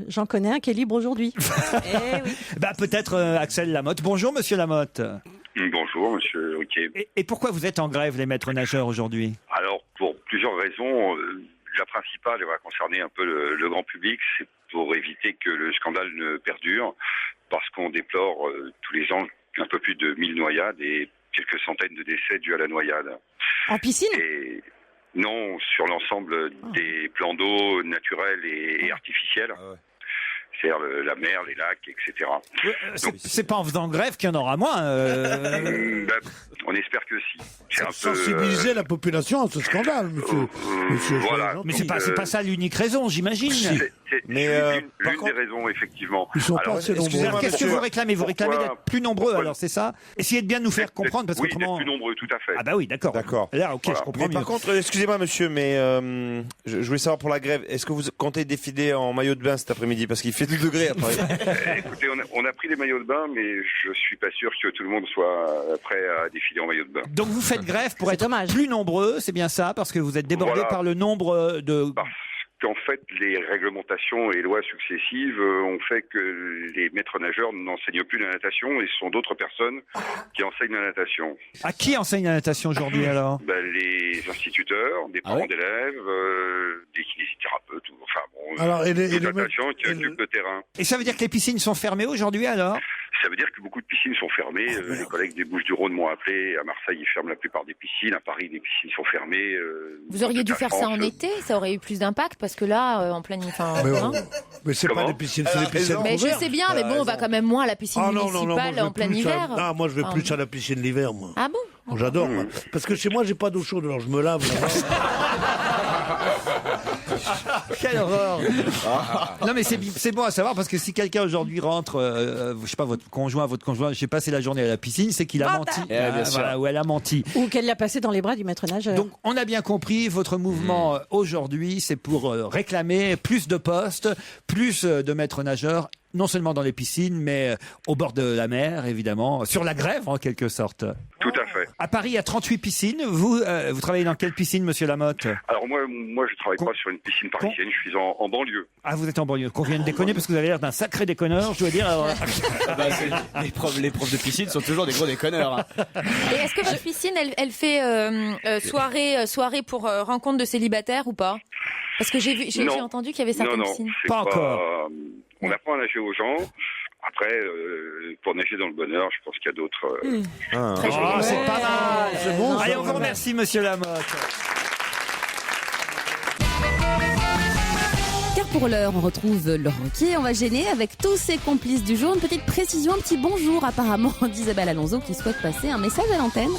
j'en connais un qui est libre aujourd'hui.
Bah peut-être Axel Lamotte. Bonjour, monsieur Lamotte.
Bonjour, monsieur Ruquier.
Et pourquoi vous êtes en grève, les maîtres nageurs, aujourd'hui?
Alors, pour plusieurs raisons. La principale, elle va concerner un peu le grand public, c'est pour éviter que le scandale ne perdure, parce qu'on déplore tous les ans un peu plus de 1000 noyades et quelques centaines de décès dus à la noyade.
En piscine?
Et non, sur l'ensemble des plans d'eau naturels et artificiels. C'est-à-dire la mer, les lacs, etc.
C'est pas en faisant grève qu'il y en aura moins.
On espère que si. C'est
sensibiliser la population à ce scandale, monsieur.
Voilà.
Mais c'est pas ça l'unique raison, j'imagine.
C'est l'une des raisons, effectivement.
Ils sont pas assez nombreux.
Qu'est-ce que vous réclamez? Vous réclamez d'être plus nombreux, alors c'est ça? Essayez de bien nous faire comprendre, parce que
d'être plus nombreux, tout à fait.
Ah bah oui, d'accord. Là, ok, je comprends mieux.
Par contre, excusez-moi, monsieur, mais je voulais savoir pour la grève, est-ce que vous comptez défiler en maillot de bain cet après-midi? Parce qu'il fait 10 degrés à Paris.
Écoutez, on a pris des maillots de bain, mais je suis pas sûr que tout le monde soit prêt à défiler en maillot de bain.
Donc vous faites grève pour être plus nombreux, c'est bien ça? Parce que vous êtes débordé par le nombre de...
Qu'en fait, les réglementations et lois successives ont fait que les maîtres nageurs n'enseignent plus la natation et ce sont d'autres personnes qui enseignent la natation.
À qui enseigne la natation aujourd'hui alors?
Les instituteurs, des parents d'élèves, des kinésithérapeutes, enfin bon,
alors,
des nations qui occupent le terrain.
Et ça veut dire que les piscines sont fermées aujourd'hui alors?
Ça veut dire que beaucoup de piscines sont fermées. Les collègues des Bouches-du-Rhône m'ont appelé. À Marseille, ils ferment la plupart des piscines. À Paris, les piscines sont fermées.
Vous auriez dû faire ça en été, ça aurait eu plus d'impact parce que là, en pleine.
Mais c'est pas des piscines, c'est des piscines
couvertes. Mais je sais bien, mais bon, on va quand même moins à la piscine municipale en plein hiver.
Ah, moi je vais plus à la piscine l'hiver, moi.
Ah bon?
J'adore, moi. Parce que chez moi, j'ai pas d'eau chaude, alors je me lave là-bas.
Quelle horreur! Non mais c'est bon à savoir parce que si quelqu'un aujourd'hui rentre, je sais pas, votre conjoint, j'ai passé la journée à la piscine, c'est qu'il a menti. Voilà, ou elle a menti.
Ou qu'elle l'a passé dans les bras du maître nageur.
Donc on a bien compris, votre mouvement aujourd'hui, c'est pour réclamer plus de postes, plus de maîtres nageurs. Non seulement dans les piscines, mais au bord de la mer, évidemment, sur la grève en quelque sorte.
Tout à fait.
À Paris, il y a 38 piscines. Vous travaillez dans quelle piscine, monsieur Lamotte?
Alors moi, je travaille pas sur une piscine parisienne, je suis en banlieue.
Ah, vous êtes en banlieue. Qu'on vienne déconner parce que vous avez l'air d'un sacré déconneur, je dois dire. Alors...
les profs de piscine sont toujours des gros déconneurs. Hein.
Et est-ce que votre piscine, elle fait soirée pour rencontre de célibataires ou pas? Parce que j'ai entendu qu'il y avait certaines piscines.
Pas encore.
On apprend à nager aux gens. Après, pour nager dans le bonheur, je pense qu'il y a d'autres...
c'est pas mal. C'est bon. Allez, on vous remercie, monsieur Lamotte.
Car pour l'heure, on retrouve Laurent Ruquier. On va gêner avec tous ses complices du jour. Une petite précision, un petit bonjour apparemment d'Isabelle Alonso qui souhaite passer un message à l'antenne.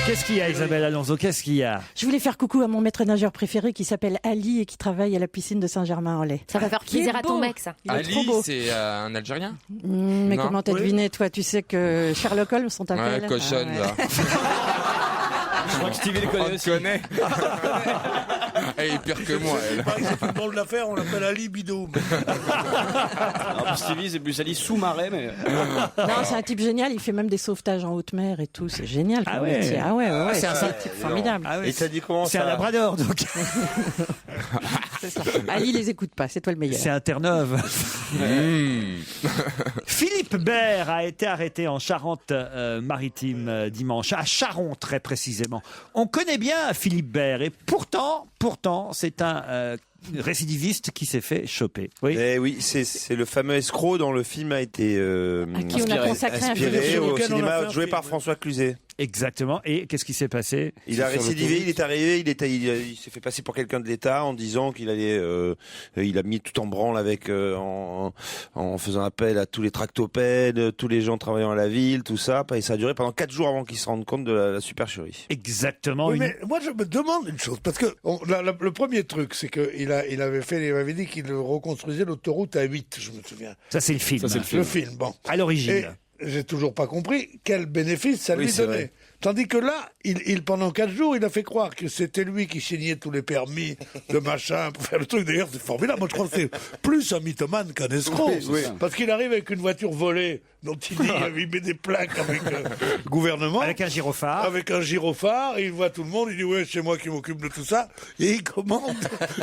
Qu'est-ce qu'il y a, Isabelle Alonso? Qu'est-ce qu'il y a?
Je voulais faire coucou à mon maître nageur préféré qui s'appelle Ali et qui travaille à la piscine de Saint-Germain-en-Laye.
Ça va faire plaisir à ton mec, ça.
Ali, c'est un Algérien?
Mais comment t'as deviné, toi? Tu sais que Sherlock Holmes sont appelés.
Ouais, cochonne, là.
Je crois que Stevie le connaît aussi.
Elle est pire que moi, elle.
Il s'est fait le bon de l'affaire, on l'appelle Ali Bidou.
Alors, Stevie, c'est plus Ali sous-marin, mais...
Non, c'est un type génial, il fait même des sauvetages en haute mer et tout, c'est génial.
Ah ouais.
Métier. Ah ouais, c'est un type formidable.
Ah ouais,
Et t'as dit comment
c'est un labrador, donc.
C'est ça. Ali les écoute pas, c'est toi le meilleur.
C'est un Terre-Neuve. Philippe Bert a été arrêté en Charente-Maritime dimanche, à Charon très précisément. On connaît bien Philippe Bert et pourtant, c'est un récidiviste qui s'est fait choper. Oui,
oui, c'est le fameux escroc dont le film a été
à qui on a consacré
inspiré
un
au cinéma, joué par François Cluzet.
Exactement. Et qu'est-ce qui s'est passé?
Il a récidivé, il est arrivé, il s'est fait passer pour quelqu'un de l'État en disant qu'il allait, il a mis tout en branle avec, en faisant appel à tous les tractopèdes, tous les gens travaillant à la ville, tout ça. Et ça a duré pendant 4 jours avant qu'il se rende compte de la supercherie.
Exactement.
Oui, mais moi je me demande une chose, parce que le premier truc, c'est qu'il avait dit qu'il reconstruisait l'autoroute A8, je me souviens.
Ça c'est le film.
Le film, bon.
À l'origine.
Et j'ai toujours pas compris quel bénéfice ça lui donnait. Vrai. Tandis que là, pendant 4 jours, il a fait croire que c'était lui qui signait tous les permis de machin pour faire le truc. D'ailleurs, c'est formidable. Moi, je crois que c'est plus un mythomane qu'un escroc. Oui. Parce qu'il arrive avec une voiture volée dont il dit il met des plaques avec le gouvernement.
Avec un gyrophare.
Avec un gyrophare. Il voit tout le monde. Il dit ouais, c'est moi qui m'occupe de tout ça. Et il commande.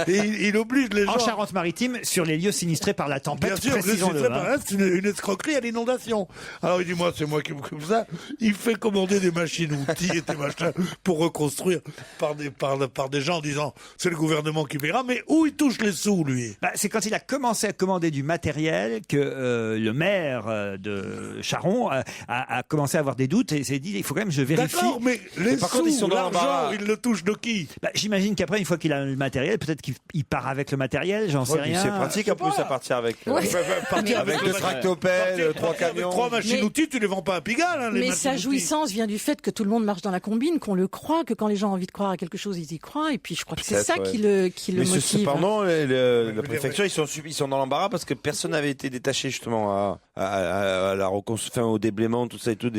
Et il oblige les gens.
En Charente-Maritime, sur les lieux sinistrés par la tempête.
Bien sûr, c'est une escroquerie à l'inondation. Alors il dit moi, c'est moi qui m'occupe de ça. Il fait commander des machines outils et des machins pour reconstruire par des gens en disant c'est le gouvernement qui paiera, mais où il touche les sous, lui?
C'est quand il a commencé à commander du matériel que le maire de Charon a commencé à avoir des doutes et s'est dit il faut quand même que je vérifie.
D'accord, mais les sous, l'argent, il le touche de qui?
J'imagine qu'après, une fois qu'il a le matériel, peut-être qu'il part avec le matériel, j'en sais rien.
C'est pratique en plus à partir avec avec 2 tractopelles, 3 camions.
3 machines outils, tu les vends pas à Pigalle.
Mais sa jouissance vient du fait que tout le monde marche dans la combine, qu'on le croit, que quand les gens ont envie de croire à quelque chose, ils y croient. Et puis je crois que c'est ça qui le motive.
Cependant, la préfecture, ils sont dans l'embarras parce que personne n'avait été détaché justement à la reconstruction, au déblaiement, tout ça et tout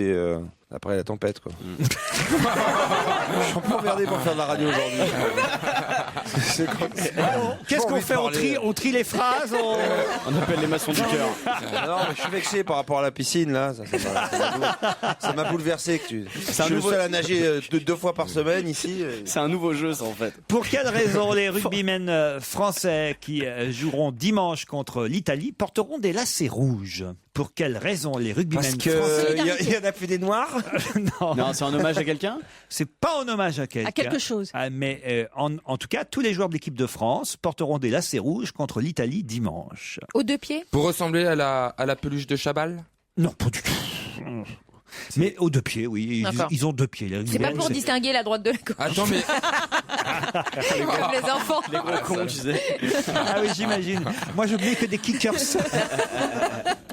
après la tempête, quoi. Je suis un peu emmerdé pour faire de la radio aujourd'hui.
Qu'est-ce qu'on fait? On trie les phrases.
On appelle les maçons du cœur.
Non, mais je suis vexé par rapport à la piscine, là. Ça m'a bouleversé. Je suis le seul à nager 2 fois par semaine ici.
C'est un nouveau jeu, ça, en fait.
Pour quelle raison les rugbymen français qui joueront dimanche contre l'Italie porteront des lacets rouges? Pour quelle raison les rugbymen français?
Parce qu'il y en a plus des noirs?
Non, c'est un hommage à quelqu'un?
C'est pas un hommage à quelqu'un.
À quelque chose.
Mais en tout cas, tous les joueurs de l'équipe de France porteront des lacets rouges contre l'Italie dimanche.
Aux 2 pieds?
Pour ressembler à la peluche de Chabal?
Non, pas du tout. Mais aux 2 pieds, oui. Ils ont 2 pieds.
C'est pas pour distinguer la droite de la gauche.
Attends, mais...
Comme les enfants.
Les gros cons, tu sais.
Ah oui, j'imagine. Moi, j'oublie que des kickers.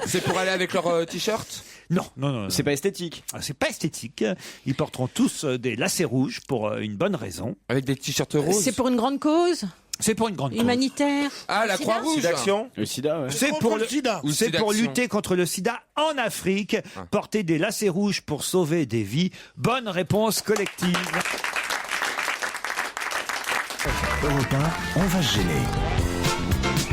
C'est pour aller avec leur t-shirt?
Non.
C'est pas esthétique.
C'est pas esthétique. Ils porteront tous des lacets rouges pour une bonne raison.
Avec des t-shirts roses?
C'est pour une grande cause?
C'est pour une grande cause.
Humanitaire?
Ah, la Croix-Rouge.
Le
sida, ouais.
C'est pour le sida. C'est pour lutter contre le sida en Afrique. Porter des lacets rouges pour sauver des vies. Bonne réponse collective.
Europe 1, on va se gêner.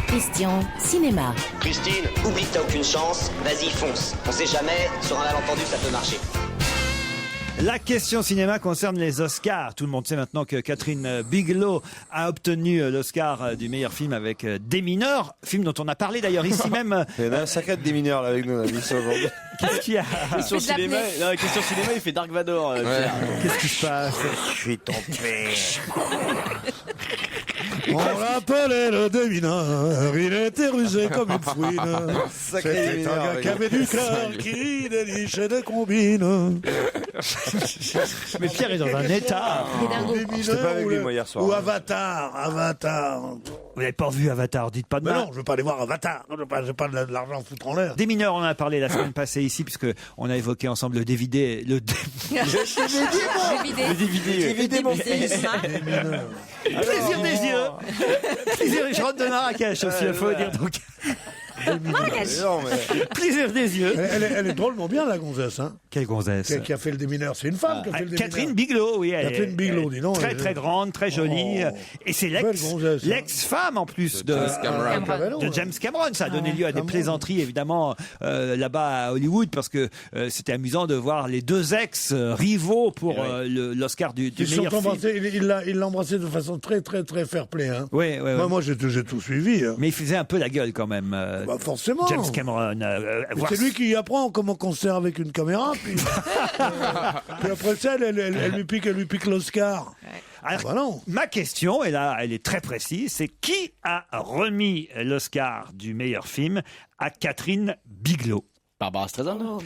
Question cinéma.
Christine, oublie que t'as aucune chance, vas-y fonce. On sait jamais, sur un malentendu ça peut marcher.
La question cinéma concerne les Oscars. Tout le monde sait maintenant que Catherine Bigelow a obtenu l'Oscar du meilleur film avec Des mineurs, film dont on a parlé d'ailleurs ici même.
Il y en a un sacré de Des mineurs là avec nous, on a vu ça aujourd'hui.
Qu'est-ce qu'il y a?
Question cinéma, il fait Dark Vador.
Qu'est-ce qui se passe?
Je suis ton père.
On l'appelait le démineur, il était rusé comme une fouine. C'était un gars qui avait du cœur, qui dénichait des combines.
Mais Pierre est dans un état.
J'étais pas avec lui moi hier soir.
Ou Avatar.
Vous n'avez pas vu Avatar, dites pas de
Mais
mal.
non, je veux pas aller voir Avatar. Je veux pas de l'argent foutre en l'air.
Des mineurs, on en a parlé la semaine passée ici, puisque on a évoqué ensemble le DVD. Le
DVD, mon fils.
Plaisir des yeux. Plaisir, je rentre de Marrakech aussi, il faut dire donc. Plaisir des yeux.
Elle est drôlement bien, la gonzesse. Hein.
Quelle gonzesse?
Qui a fait le démineur? C'est une femme qui a fait le démineur.
Catherine Bigelow, oui.
Catherine Bigelow, dis donc.
Très, très grande, très jolie. Et c'est l'ex-femme, en plus, de James Cameron. Ça a donné lieu à des plaisanteries, évidemment, là-bas à Hollywood, parce que c'était amusant de voir les 2 ex-rivaux pour l'Oscar du meilleur film.
Il l'a embrassé de façon très, très, très fair-play. Hein.
Oui.
Moi, j'ai tout suivi. Hein.
Mais il faisait un peu la gueule, quand même.
Forcément.
James Cameron.
C'est lui qui apprend comment on sert avec une caméra. Puis, puis après ça, elle lui pique l'Oscar.
Alors, ma question, et là, elle est très précise, c'est qui a remis l'Oscar du meilleur film à Catherine Bigelow?
Barbara Streisand.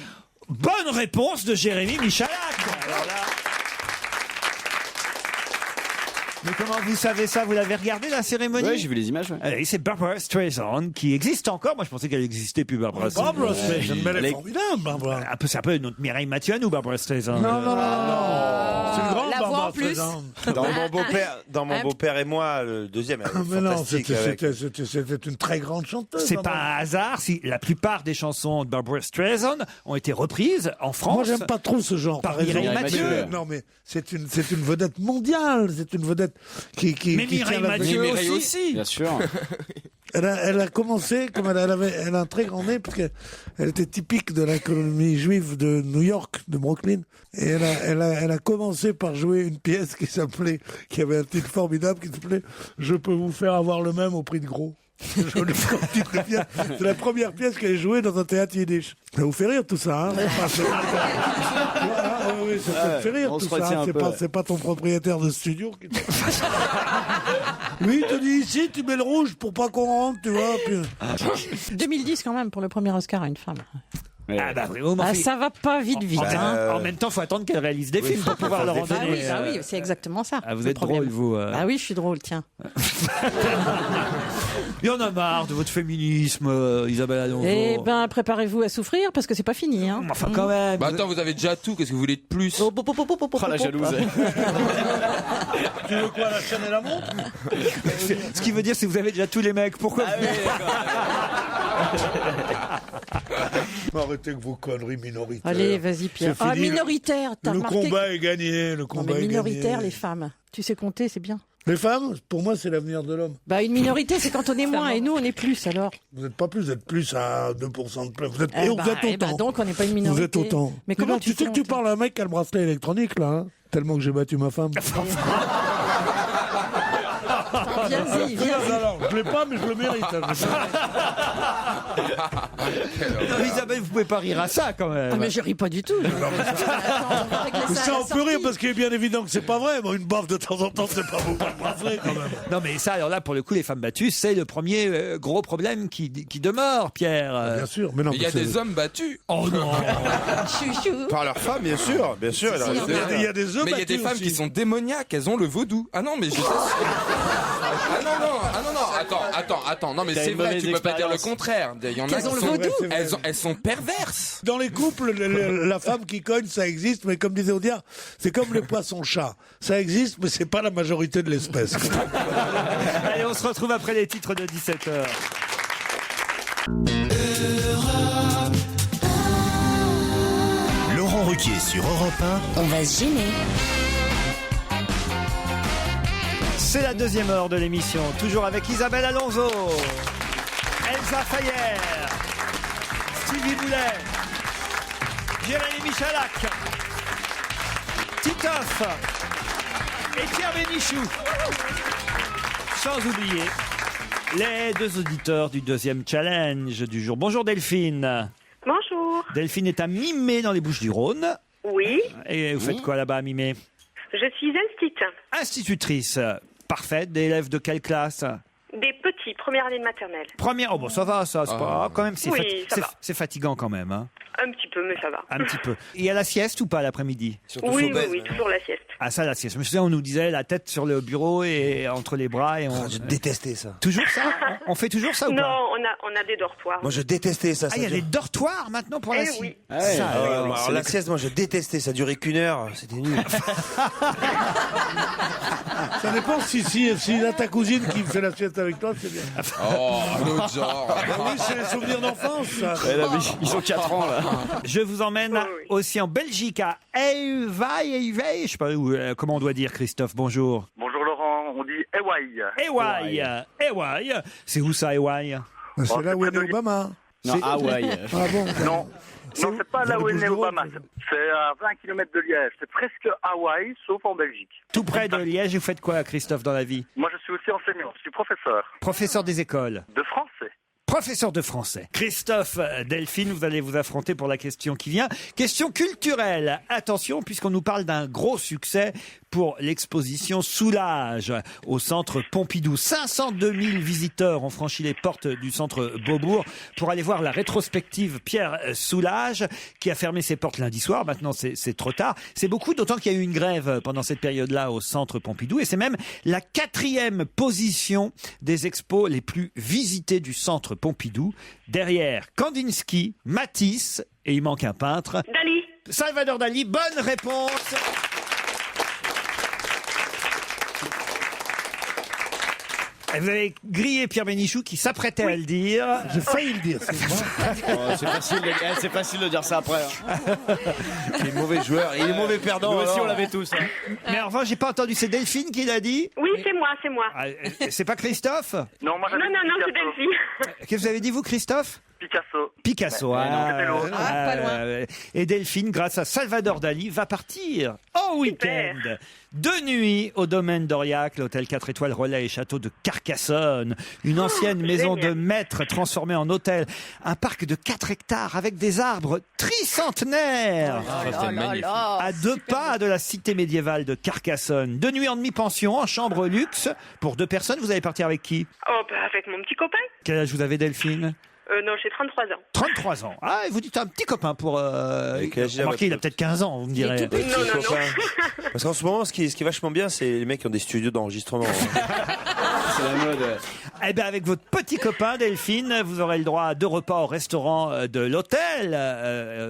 Bonne réponse de Jérémy Michalak. Alors là... Mais comment vous savez ça? Vous l'avez regardé, la cérémonie?
Oui, j'ai vu les images. Ouais.
C'est Barbara Streisand qui existe encore. Moi, je pensais qu'elle existait plus, Barbara Streisand.
Barbara Streisand, mais elle est formidable, Barbara.
C'est un peu notre Mireille Mathieu ou Barbara Streisand?
Non. C'est une grande
La voix
Barbara
en plus.
Streisand.
Dans mon beau-père et moi, le deuxième. Elle est
Mais non,
fantastique
c'était une très grande chanteuse.
C'est pas un hasard si la plupart des chansons de Barbara Streisand ont été reprises en France.
Moi, j'aime pas trop ce genre.
Par Mireille Mathieu.
Non, mais c'est une vedette mondiale. C'est une vedette qui
Mais Mireille Mathieu aussi.
Bien sûr.
Elle a commencé, comme elle a un très grand nez, parce qu'elle était typique de la colonie juive de New York, de Brooklyn. Et elle a commencé par jouer une pièce qui avait un titre formidable, qui s'appelait « Je peux vous faire avoir le même au prix de gros ». C'est la première pièce qu'elle a jouée dans un théâtre yiddish. Ça vous fait rire tout ça, hein? Oui, ça te fait rire tout ça. C'est pas ton propriétaire de studio qui Oui, il te dit ici, tu mets le rouge pour pas qu'on rentre, tu vois. Puis...
2010 quand même pour le premier Oscar à une femme.
Ah bah oui,
ça va pas vite.
En même temps, il faut attendre qu'elle réalise des films pour pouvoir leur en donner.
Oui, c'est exactement ça.
Vous êtes drôle, vous.
Ah oui, je suis drôle, tiens.
Il y en a marre de votre féminisme, Isabelle Alonso.
Eh ben, préparez-vous à souffrir parce que c'est pas fini. Hein.
Enfin, quand même.
Bah attends, vous avez déjà tout. Qu'est-ce que vous voulez de plus?
Oh, la jalouse.
Tu veux quoi, la chaîne et la montre?
Ce qui veut dire, c'est que vous avez déjà tous les mecs. Pourquoi
Arrêtez que vos conneries minoritaires.
Allez, vas-y, Pierre.
C'est fini,
minoritaire, t'as
le
remarqué.
combat est gagné. Le combat est
minoritaire,
gagné.
les femmes. Tu sais compter, c'est bien.
Les femmes, pour moi, c'est l'avenir de l'homme.
Bah, une minorité, c'est quand on est moins, et nous, on est plus, alors.
Vous n'êtes pas plus, vous êtes plus à 2% de plus. Vous êtes,
Eh
vous
bah,
êtes
eh bah,
autant.
donc, on n'est pas une minorité.
Vous êtes autant.
Mais comment
tu sais que tu parles à un mec qui a le bracelet électronique, là, hein? Tellement que j'ai battu ma femme.
Viens-y, viens-y.
Alors, je l'ai pas, mais je le mérite.
Non, Isabelle, vous pouvez pas rire à ça, quand même.
Ah, mais je ris pas du tout.
Ça, on peut rire parce qu'il est bien évident que c'est pas vrai. Bon, une baffe de temps en temps, c'est pas beau pour le bracelet, quand même.
Non, mais ça, alors là, pour le coup, les femmes battues, c'est le premier gros problème qui demeure, Pierre.
Bien sûr, mais non.
Il y a des hommes battus.
Oh non.
Chouchou.
Par leurs femmes, bien sûr. Bien sûr.
Il y a des hommes
Mais il y a des femmes qui sont démoniaques. Elles ont le vaudou. Ah non, mais je Ah non, attends. Non, mais c'est vrai, tu peux pas dire le contraire. Il y en a qui sont elles sont perverses.
Dans les couples, la femme qui cogne, ça existe, mais comme disait Audiard, c'est comme les poissons-chats. Ça existe, mais c'est pas la majorité de l'espèce.
Allez, on se retrouve après les titres de 17h.
Laurent Ruquier sur Europe 1.
On va se gêner.
C'est la deuxième heure de l'émission, toujours avec Isabelle Alonso, Elsa Fayer, Stevie Boulet, Jérémy Michalak, Titoff et Pierre Bénichou. Sans oublier les deux auditeurs du deuxième challenge du jour. Bonjour Delphine.
Bonjour.
Delphine est à Mimé dans les Bouches-du-Rhône.
Oui,
Et vous faites quoi là-bas à Mimé?
je suis
Institutrice. Parfait. Des élèves de quelle classe?
Des petits, première année de maternelle.
Première. Oh bon, ça va, ça. C'est pas quand même. C'est
Oui, ça va.
c'est fatigant quand même. Hein.
Un petit peu, mais ça va.
Un petit peu. Il y a la sieste ou pas l'après-midi?
Oui, toujours la sieste.
Ah ça, la sieste. Je me souviens, on nous disait la tête sur le bureau et entre les bras et on.
Je détestais ça.
Toujours ça? On fait toujours ça ou
Non,
pas?
on a des dortoirs.
Moi, je détestais ça.
Ah, il y a des dortoirs maintenant pour la sieste.
Oui.
Alors, la sieste, moi, je détestais. Ça durait qu'une heure. C'était nul.
Ça dépend si là ta cousine qui fait la sieste avec toi, c'est bien.
Oh, l'autre genre.
Oui, c'est les souvenirs d'enfance, ça.
Ils ont 4 ans, là.
Je vous emmène aussi en Belgique à Ewai, je sais pas comment on doit dire, Christophe. Bonjour.
Bonjour Laurent, on dit Ewai.
Ewai. C'est où ça, Ewai?
C'est là où est né Obama.
Non, Hawaï.
Ah bon?
Non, c'est pas là où est né Obama. C'est à 20 km de Liège. C'est presque Hawaï, sauf en Belgique.
Tout près de Liège. Vous faites quoi, Christophe, dans la vie?
Moi, je suis aussi enseignant. Je suis professeur.
Professeur des écoles.
De français.
professeur de français. Christophe, Delphine, vous allez vous affronter pour la question qui vient. Question culturelle. Attention, puisqu'on nous parle d'un gros succès pour l'exposition Soulage au centre Pompidou. 502 000 visiteurs ont franchi les portes du centre Beaubourg pour aller voir la rétrospective Pierre Soulages, qui a fermé ses portes lundi soir. Maintenant, c'est trop tard. C'est beaucoup, d'autant qu'il y a eu une grève pendant cette période-là au centre Pompidou. Et c'est même la 4e position des expos les plus visitées du centre Pompidou. Derrière Kandinsky, Matisse, et il manque un peintre.
Dali.
Salvador Dali, bonne réponse. Vous avez grillé Pierre Bénichou qui s'apprêtait à le dire.
J'ai failli le dire, c'est moi.
C'est facile de dire ça après.
Il est mauvais joueur, il est mauvais perdant.
Nous aussi,
alors.
on l'avait tous.
Mais en revanche, j'ai pas entendu, c'est Delphine qui l'a dit.
Oui, c'est moi.
Ah, c'est pas Christophe?
Non, moi j'avais
Non,
dit
c'est
Picasso.
Delphine.
Qu'est-ce que vous avez dit, vous, Christophe?
Picasso.
Ah,
pas
loin. Et Delphine, grâce à Salvador Dali, va partir en week-end. 2 nuits au domaine d'Aurillac, l'hôtel 4 étoiles Relais et Château de Carcassonne. Une ancienne maison de maître transformée en hôtel. Un parc de 4 hectares avec des arbres tricentenaires. À 2 pas de la cité médiévale de Carcassonne. 2 nuits en demi-pension, en chambre luxe. Pour 2 personnes, vous allez partir avec qui?
Oh, bah, avec mon petit copain.
Quel âge vous avez, Delphine?
Non, j'ai 33 ans.
33 ans. Ah, et vous dites un petit copain pour... remarquez, il a peut-être 15 ans, vous me direz.
Non.
Parce qu'en ce moment, ce qui est vachement bien, c'est les mecs qui ont des studios d'enregistrement.
C'est la mode.
Eh bien, avec votre petit copain, Delphine, vous aurez le droit à 2 repas au restaurant de l'hôtel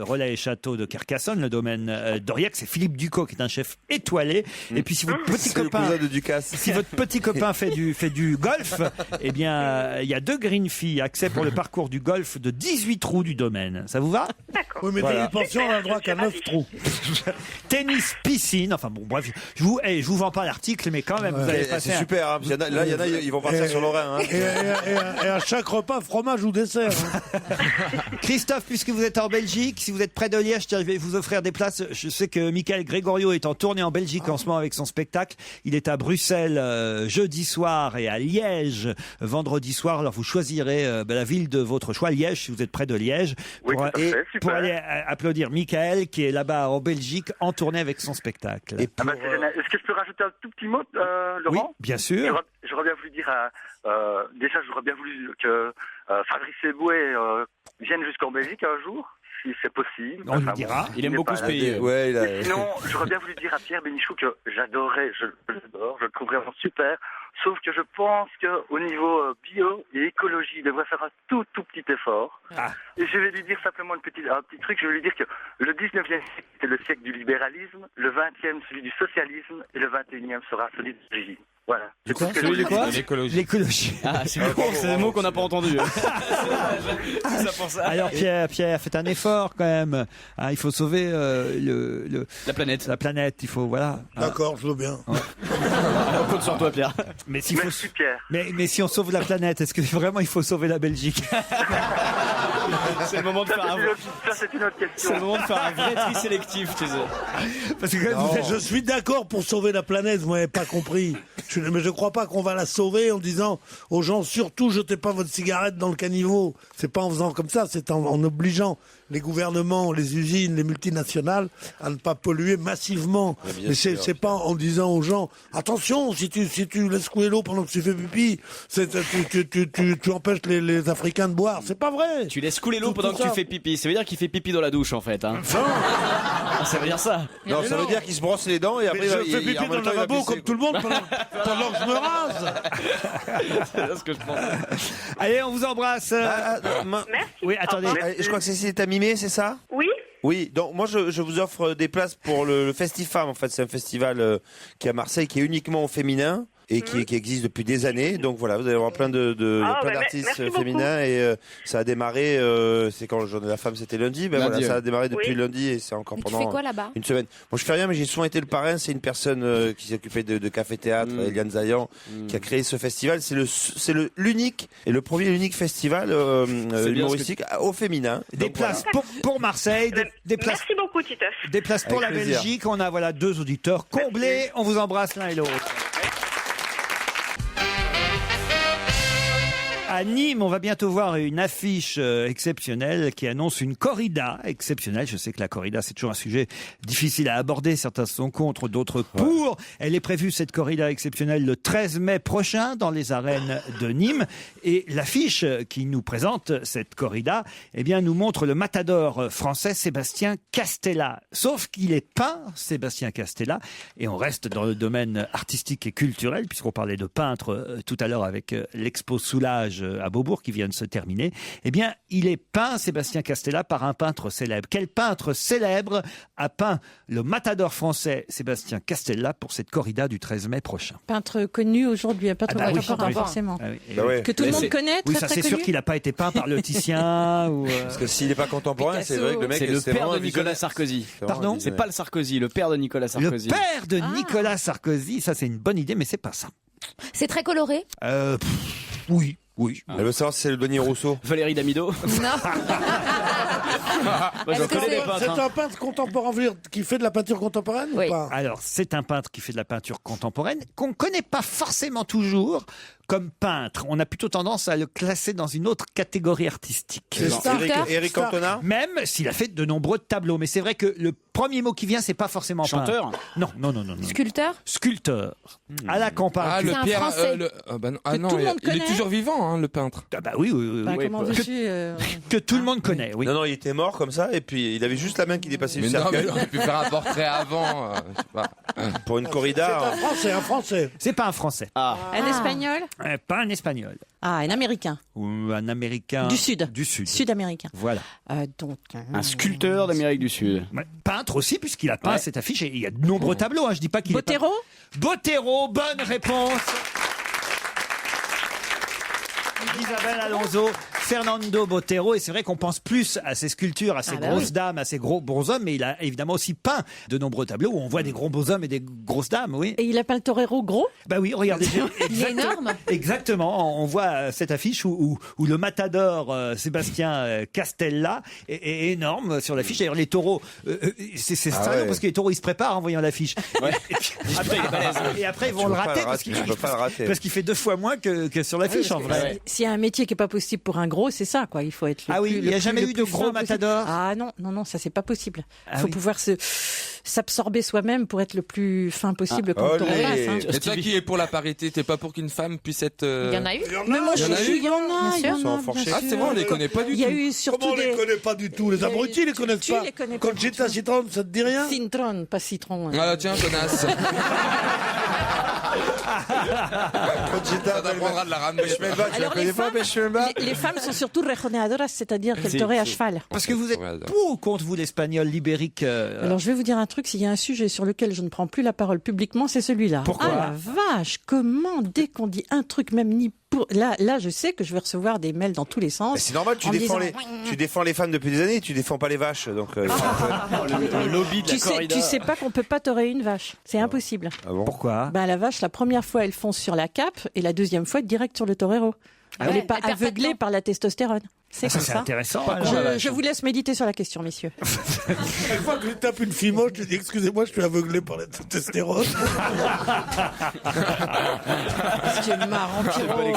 Relais et Château de Carcassonne, le domaine d'Aurillac. C'est Philippe Ducot qui est un chef étoilé. Et puis, si votre petit copain...
Le cousin de Ducasse.
Si votre petit copain fait du golf, eh bien, il y a 2 green fees, accès pour le parcours du golf de 18 trous du domaine. Ça vous va?
D'accord.
Oui, mais
Voilà.
t'as une pension, on a le droit qu'à 9 trous.
Tennis, piscine, enfin bon, bref, je vous vends pas l'article, mais quand même, vous allez passer
C'est super, hein, parce qu'il y en a, ils vont partir sur l'oreille. Hein.
Et à chaque repas, fromage ou dessert.
Christophe, puisque vous êtes en Belgique, si vous êtes près de Liège, je vais vous offrir des places. Je sais que Michael Gregorio est en tournée en Belgique en ce moment avec son spectacle. Il est à Bruxelles jeudi soir et à Liège vendredi soir. Alors vous choisirez la ville de votre choix, Liège, si vous êtes près de Liège,
Oui, tout à fait, super.
pour aller applaudir Michael qui est là-bas en Belgique en tournée avec son spectacle.
Et
Ah bah, c'est génial. Est-ce que je peux rajouter un tout petit mot, Laurent?
Oui, bien sûr.
J'aurais bien voulu dire déjà, j'aurais bien voulu que Fabrice Eboué vienne jusqu'en Belgique un jour, si c'est possible.
On lui dira.
Il aime beaucoup ce pays.
Ouais,
Mais sinon, j'aurais bien voulu dire à Pierre Bénichou que j'adorais, je l'adore, je le trouve vraiment super. Sauf que je pense qu'au niveau bio et écologie, il devrait faire un tout petit effort.
Ah.
Et je vais lui dire simplement un petit truc. Je vais lui dire que le 19e siècle était le siècle du libéralisme, le 20e celui du socialisme et le 21e sera celui de l'écologie. Voilà.
De quoi?
Celui de quoi?
L'écologie.
Ah, c'est des mots qu'on n'a pas entendus. C'est ça pour ça.
Alors Pierre, faites un effort quand même. Hein, il faut sauver
La planète.
La planète. Il faut voilà.
D'accord, je veux bien.
On compte sur toi, Pierre.
Mais s'il faut,
Merci Pierre.
mais si on sauve la planète, est-ce que vraiment il faut sauver la Belgique?
C'est le moment de faire
Ça, c'est une autre question.
C'est le moment de faire un vrai tri sélectif, tu sais.
Parce que quand même, vous êtes-
Je suis d'accord pour sauver la planète, vous m'avez pas compris. Mais je crois pas qu'on va la sauver en disant aux gens, surtout, jetez pas votre cigarette dans le caniveau. C'est pas en faisant comme ça, c'est en obligeant les gouvernements, les usines, les multinationales à ne pas polluer massivement. Mais c'est pas en disant aux gens, attention, si tu laisses couler l'eau pendant que tu fais pipi, tu empêches les Africains de boire. C'est pas vrai.
Tu laisses couler l'eau pendant que tu fais pipi. Ça veut dire qu'il fait pipi dans la douche, en fait. Hein. Ça veut dire ça.
Non, ça veut dire qu'il se brosse les dents et après
Mais je fais pipi dans le lavabo comme tout le monde pendant que je me rase.
C'est ce que je pense.
Allez, on vous embrasse. Oui, attendez.
Je crois que c'est à mimer, c'est ça?
Oui.
Oui, donc moi je vous offre des places pour le Festifam. En fait, c'est un festival qui est à Marseille, qui est uniquement au féminin et qui existe depuis des années. Donc voilà, vous allez avoir plein d'artistes féminins et ça a démarré. C'est quand le jour de la femme, c'était lundi. Ben
lundi,
voilà, ça a
ouais.
démarré depuis lundi et c'est encore
Mais tu
pendant
fais quoi là-bas?
une semaine. Moi, je fais rien, mais j'ai souvent été le parrain. C'est une personne qui s'est occupée de café-théâtre, Eliane Zayan, qui a créé ce festival. C'est l'unique et le premier et l'unique festival humoristique au féminin.
Des
Donc,
places pour Marseille, des places,
Merci beaucoup, Titeuf.
des places pour
Avec
la
plaisir.
Belgique. On a 2 auditeurs comblés. On vous embrasse l'un et l'autre. À Nîmes, on va bientôt voir une affiche exceptionnelle qui annonce une corrida exceptionnelle. Je sais que la corrida, c'est toujours un sujet difficile à aborder. Certains sont contre, d'autres pour. Elle est prévue, cette corrida exceptionnelle, le 13 mai prochain dans les arènes de Nîmes. Et l'affiche qui nous présente cette corrida, eh bien, nous montre le matador français Sébastien Castella. Sauf qu'il est peint, Sébastien Castella, et on reste dans le domaine artistique et culturel, puisqu'on parlait de peintre tout à l'heure avec l'expo Soulage à Beaubourg qui vient de se terminer. Eh bien, il est peint, Sébastien Castella, par un peintre célèbre. Quel peintre célèbre a peint le matador français Sébastien Castella pour cette corrida du 13 mai prochain?
Peintre connu aujourd'hui, un peintre contemporain, forcément. Que tout le monde connaît,
oui,
très,
ça
très
c'est
connu.
sûr qu'il n'a pas été peint par le Titien. Ou
Parce que s'il n'est pas contemporain,
Picasso.
c'est vrai que le mec,
c'est le
c'était
père
vraiment
de Nicolas Sarkozy.
Pardon?
C'est pas le Sarkozy, le père de Nicolas Sarkozy.
Le père de Nicolas Sarkozy, ça c'est une bonne idée, mais c'est pas ça.
C'est très coloré.
Oui. Oui.
Elle veut savoir si c'est le Denis Rousseau.
Valérie Damido.
Non.
C'est un peintre contemporain, veut dire, qui fait de la peinture contemporaine ou pas?
Alors, c'est un peintre qui fait de la peinture contemporaine qu'on ne connaît pas forcément toujours comme peintre. On a plutôt tendance à le classer dans une autre catégorie artistique.
Éric Cantona.
Même s'il a fait de nombreux tableaux. Mais c'est vrai que le premier mot qui vient, c'est pas forcément
chanteur.
Peintre. Non.
Sculpteur.
Sculpteur. À la campagne.
Ah, le
C'est un
Pierre.
Français.
Non, il est toujours vivant, hein, le peintre.
Ah bah oui.
Comment veux-tu,
que tout le monde connaît. Oui.
Non, il était mort comme ça, et puis il avait juste la main qui dépassait du
Mais non, mais
cercueil.
il aurait pu faire un portrait avant.
Pour une corrida.
C'est un Français.
C'est pas un Français.
Un Espagnol?
Pas un Espagnol.
Ah, un Américain.
Ou un Américain.
Du Sud.
Du Sud.
Sud-américain.
Voilà.
Donc.
Un sculpteur d'Amérique du Sud.
Ouais. Peintre aussi, puisqu'il a peint cette affiche. Et il y a de nombreux tableaux. Hein. Je dis pas qu'il
Botero?
est pas... Botero, bonne réponse. Isabelle Alonso, Fernando Botero, et c'est vrai qu'on pense plus à ses sculptures, à ses grosses dames, à ses gros bonshommes, mais il a évidemment aussi peint de nombreux tableaux où on voit des gros bonshommes et des grosses dames, oui.
Et il a peint le torero gros?
Bah oui, regardez.
Il est énorme.
Exactement, on voit cette affiche où le matador Sébastien Castella est énorme sur l'affiche. D'ailleurs, les taureaux, c'est extraordinaire parce que les taureaux ils se préparent en voyant l'affiche.
Ouais.
Et après ils vont le rater parce qu'il fait 2 fois moins que sur l'affiche en vrai.
S'il y a un métier qui est pas possible pour un gros, c'est ça, quoi. Il faut être.
Il n'y a jamais eu de gros matador.
Ah non, ça c'est pas possible. Il faut pouvoir s'absorber soi-même pour être le plus fin possible quand on passe.
Et toi qui es pour la parité, t'es pas pour qu'une femme puisse être.
Il y en a eu.
Mais moi, il y en a.
Ah, c'est vrai, on les connaît pas du tout.
Il y a eu surtout
Comment on les connaît pas du tout? Les abrutis les connaissent pas. Conchita Citron, ça te dit rien?
Citron, pas citron.
Ah tiens, connasse. Ça t'apprendra de la ramener.
Alors les femmes sont surtout rejoneadoras, c'est-à-dire qu'elles toraient à cheval.
Parce que vous êtes pour ou contre vous l'espagnol libérique
Alors je vais vous dire un truc, s'il y a un sujet sur lequel je ne prends plus la parole publiquement, c'est celui-là.
Pourquoi?
Ah la vache, comment dès qu'on dit un truc même ni pour... Là je sais que je vais recevoir des mails dans tous les sens.
Mais c'est normal, tu défends les femmes depuis des années, tu défends pas les vaches, donc.
Le lobby de la corrida.
Tu sais pas qu'on peut pas torer une vache, c'est impossible.
Ah bon?
Pourquoi?
La vache, la première fois elle fonce sur la cape et la deuxième fois direct sur le torero. Elle n'est pas aveuglée par la testostérone. C'est comme ça.
C'est intéressant.
Je vous laisse méditer sur la question, messieurs.
Chaque fois que je tape une fille moche, je dis excusez-moi, je suis aveuglé par la testostérone.
C'est marrant, Pierrot.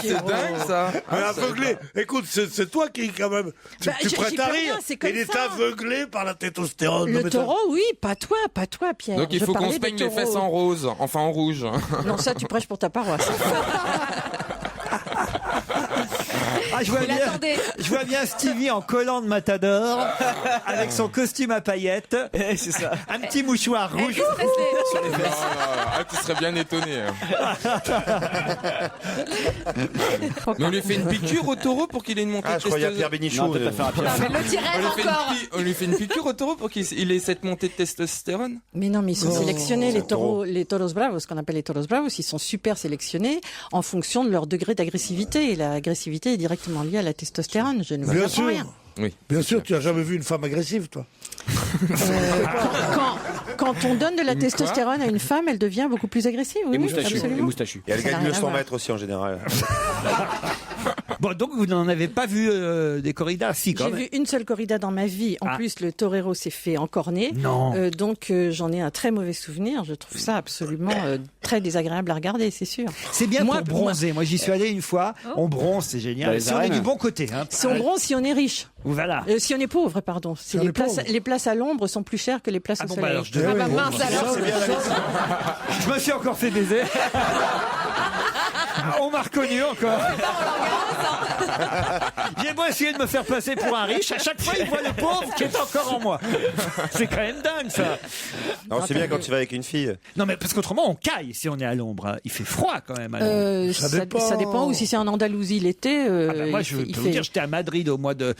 C'est dingue ça.
Mais aveuglé, écoute, c'est toi qui quand même. Tu prêtes à rire. Il est aveuglé par la testostérone.
Le taureau, oui, pas toi, Pierre.
Donc il faut qu'on se peigne les fesses en rose, enfin en rouge.
Non, ça tu prêches pour ta paroisse.
Je vois bien Stevie en collant de matador avec son costume à paillettes.
C'est ça.
Un petit mouchoir rouge sur les fesses.
Ah, tu serais bien étonné. Mais on lui fait une piqûre au taureau pour qu'il ait une montée de
testostérone. Je crois qu'il y a Pierre Bénichou.
Le tirage encore.
On lui fait une piqûre au taureau pour qu'il ait cette montée de testostérone.
Mais non, mais ils sont sélectionnés, les taureaux, les toros bravos, ce qu'on appelle les toros bravos, ils sont super sélectionnés en fonction de leur degré d'agressivité. Et l'agressivité est directement liée à la testostérone. Je ne vois pas rien.
Oui.
Bien sûr, tu as jamais vu une femme agressive, toi.
Quand on donne de la testostérone à une femme, elle devient beaucoup plus agressive. Oui,
et moustachue.
absolument.
Et moustachue.
Et elle gagne le 100 mètres aussi en général.
Bon, donc vous n'en avez pas vu des corridas, si quand
J'ai
même.
vu une seule corrida dans ma vie. En plus, le torero s'est fait encorner.
Non.
Donc, j'en ai un très mauvais souvenir. Je trouve ça absolument très désagréable à regarder, c'est sûr.
C'est bien pour bronzer. Moi, j'y suis allé une fois. On bronze, c'est génial. Si on est du bon côté. Hein.
Si on bronze, si on est riche.
Voilà.
Si on est pauvre, pardon.
Si
les places à l'ombre sont plus chères que les places au
bon,
soleil.
bah alors,
mince alors.
Je me suis encore fait baiser. On m'a reconnu encore. J'ai beau essayer de me faire passer pour un riche, à chaque fois il voit le pauvre qui est encore en moi. C'est quand même dingue ça.
Non, c'est bien quand tu vas avec une fille.
Non mais parce qu'autrement on caille si on est à l'ombre. Il fait froid quand même à l'ombre.
Ça dépend. Ou si c'est en Andalousie l'été.
Moi je peux vous dire, j'étais à Madrid au moment de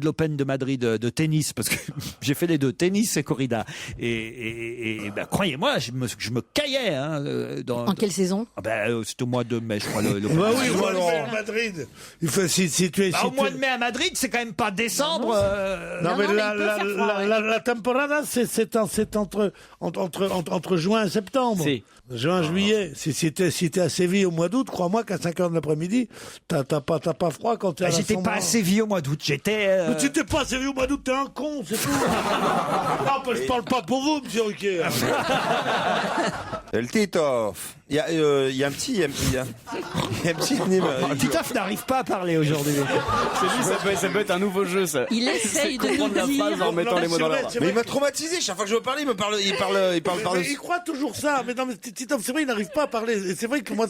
l'Open de Madrid de tennis, parce que j'ai fait les deux, tennis et corrida. Et croyez-moi, je me caillais. Hein,
en quelle saison?
C'était au mois de mai, je crois.
Oui, au mois de mai à Madrid. Il faut
au mois de mai à Madrid, c'est quand même pas décembre.
Non, mais la temporada, c'est entre juin et septembre.
Si.
Juin, juillet. Si t'es à Séville au mois d'août, crois-moi qu'à 5h de l'après-midi, t'as pas froid quand t'es à la
J'étais pas à Séville au mois d'août, j'étais...
Mais tu t'es pas à Séville au mois d'août, t'es un con, c'est tout. Non, je parle pas pour vous, monsieur Ruquier.
Le Titoff. Il y a un petit
Titoff n'arrive pas à parler aujourd'hui.
C'est lui, ça peut être un nouveau jeu, ça.
Il essaye de
comprendre la phrase en mettant les mots dans l'ordre.
Mais il m'a traumatisé. Chaque fois que je veux parler, il parle par
Il croit toujours ça. Mais non, mais Titoff, c'est vrai, il n'arrive pas à parler. Et c'est vrai que moi,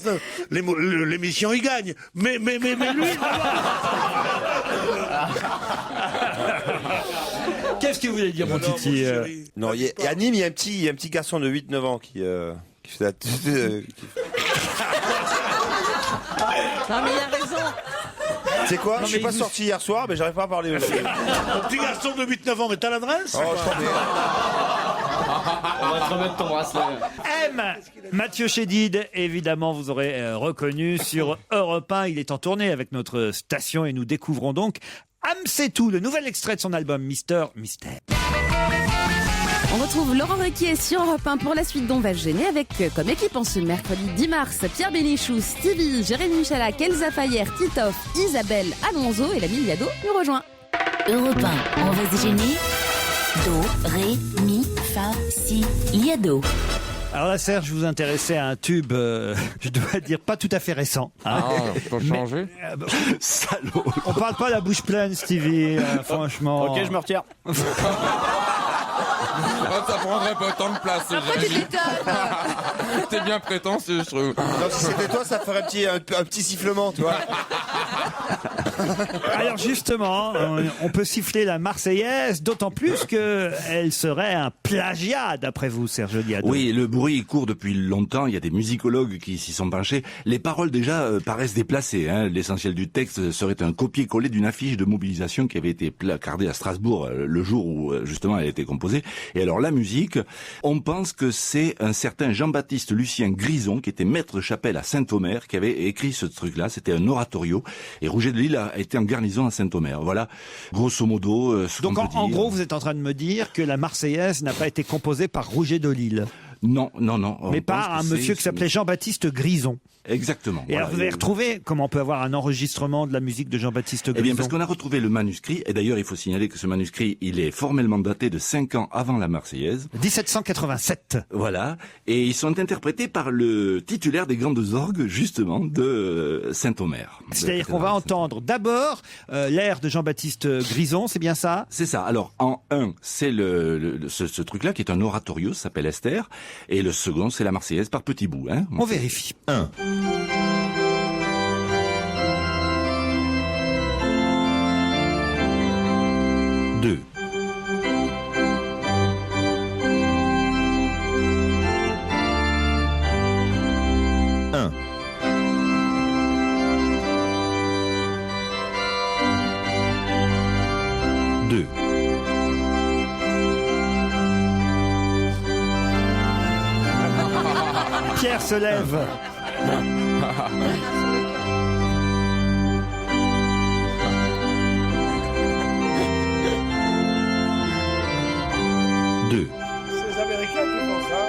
l'émission, il gagne. Mais lui,
Qu'est-ce que vous voulez dire, mon Titi?
Non, à Nîmes, il y a un petit garçon de 8-9 ans qui fait la...
Non, mais il a raison.
C'est quoi? Je suis pas sorti hier soir, mais j'arrive pas à parler aussi.
Un petit garçon de 8-9 ans, mais t'as l'adresse?
Oh, je t'en prie.
On va te remettre ton bracelet.
M. Mathieu Chédid, évidemment, vous aurez reconnu sur Europe 1. Il est en tournée avec notre station et nous découvrons donc Amsetou, le nouvel extrait de son album Mister Mystère.
On retrouve Laurent Ruquier sur Europe 1 pour la suite d'On va se gêner avec comme équipe en ce mercredi 10 mars Pierre Bénichou, Stevie, Jérémy Michalak, Elsa Fayer, Titoff, Isabelle Alonso et la Miliado nous rejoint.
Europe 1, on va se gêner. Do, ré, mi, fa, si, liado.
Alors là, Serge, vous intéressez à un tube, je dois dire, pas tout à fait récent. Hein.
Faut changer.
Salaud. On parle pas la bouche pleine, Stevie, franchement.
Ok, je me retire.
Ça prendrait pas autant de place. T'es bien prétentieux, je trouve.
Non, si c'était toi, ça te ferait un petit sifflement, tu vois.
Alors justement, on peut siffler la Marseillaise, d'autant plus qu'elle serait un plagiat, d'après vous, Serge Liado.
Oui, le bruit court depuis longtemps, il y a des musicologues qui s'y sont penchés. Les paroles déjà paraissent déplacées. Hein. L'essentiel du texte serait un copier-coller d'une affiche de mobilisation qui avait été placardée à Strasbourg le jour où justement elle a été composée. Et alors la musique, on pense que c'est un certain Jean-Baptiste Lucien Grison, qui était maître de chapelle à Saint-Omer, qui avait écrit ce truc-là. C'était un oratorio. Et Rouget de Lille a été en garnison à Saint-Omer. Voilà, grosso modo, ce qu'on peut dire.
Donc en gros, vous êtes en train de me dire que la Marseillaise n'a pas été composée par Rouget de Lille.
Non.
Mais par un monsieur qui s'appelait Jean-Baptiste Grison.
Exactement.
Et alors vous avez retrouvé comment on peut avoir un enregistrement de la musique de Jean-Baptiste Grison?
Eh bien, parce qu'on a retrouvé le manuscrit, et d'ailleurs il faut signaler que ce manuscrit, il est formellement daté de 5 ans avant la Marseillaise.
1787.
Voilà. Et ils sont interprétés par le titulaire des grandes orgues, justement, de Saint-Omer.
C'est-à-dire qu'on va entendre d'abord l'air de Jean-Baptiste Grison, c'est bien ça?
C'est ça. Alors, en 1, c'est ce truc-là qui est un oratorio, ça s'appelle Esther, et le second, c'est la Marseillaise par petits bouts. Hein.
On vérifie.
1. Deux. Un. Deux.
Pierre se lève.
Deux.
C'est les Américains qui font ça.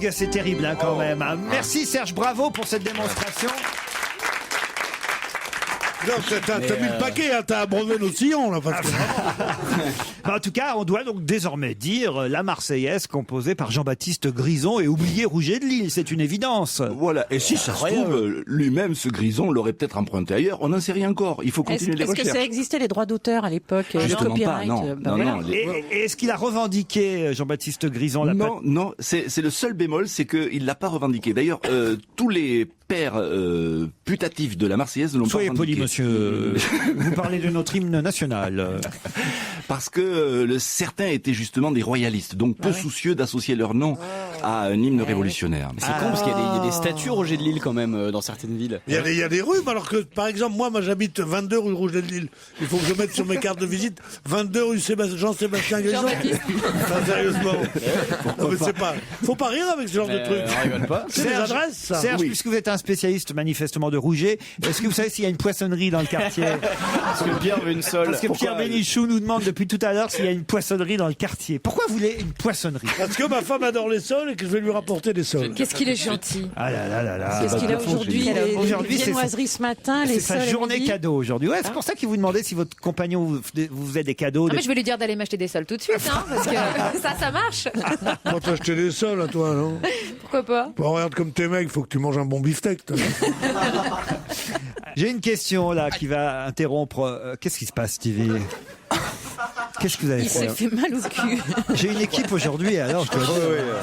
blague, c'est terrible hein, quand même. Hein. Merci Serge, bravo pour cette démonstration.
Non, t'as mis le paquet, hein, t'as abreuvé nos sillons, là, parce que...
En tout cas, on doit donc désormais dire la Marseillaise composée par Jean-Baptiste Grison et oublier Rouget de Lille, c'est une évidence.
Voilà, et si ça se trouve, lui-même, ce Grison, l'aurait peut-être emprunté ailleurs, on n'en sait rien encore, il faut continuer les recherches.
Est-ce que ça existait les droits d'auteur à l'époque, le copyright?
Non.
Et est-ce qu'il a revendiqué Jean-Baptiste Grison
Non, c'est le seul bémol, c'est qu'il l'a pas revendiqué. D'ailleurs, tous les pères putatifs de la Marseillaise ne l'ont pas revendiqué.
Soyez poli, monsieur. Vous parlez de notre hymne national.
Parce que certains étaient justement des royalistes, donc peu soucieux d'associer leur nom à un hymne révolutionnaire.
C'est con parce qu'il y a des statues Roger de Lille quand même dans certaines villes.
Il y a des rues, alors que par exemple moi j'habite 22 rue Roger de Lille. Il faut que je mette sur mes cartes de visite 22 rue Jean-Sébastien Grison. Sérieusement. Non, mais c'est pas. Faut pas rire avec ce genre de truc. C'est des adresses. Ça.
Serge, puisque vous êtes un spécialiste manifestement de Rouget, est-ce que vous savez s'il y a une poissonnerie dans le quartier?
Parce que Pierre veut une sole.
Parce que Pierre Bénichou nous demande depuis tout à l'heure s'il y a une poissonnerie dans le quartier. Pourquoi vous voulez une poissonnerie?
Parce que ma femme adore les sols et que je vais lui rapporter des sols.
Qu'est-ce qu'il est gentil.
Ah là là là là.
Qu'est-ce qu'il a aujourd'hui?
Aujourd'hui,
les viennoiseries ce matin, les
c'est sa journée cadeau aujourd'hui. Ouais, c'est pour ça qu'il vous demandait si votre compagnon vous faisait des cadeaux.
Mais je vais lui dire d'aller m'acheter des sols tout de suite, hein, parce que ça marche.
Pour t'acheter des sols à toi, non?
Pourquoi pas?
Bon, regarde comme t'es mec, il faut que tu manges un bon beefsteak. Toi.
J'ai une question là qui va interrompre. Qu'est-ce qui se passe, Stevie? Qu'est-ce que vous avez fait?
Il s'est fait mal au cul.
J'ai une équipe aujourd'hui, alors je dois dire.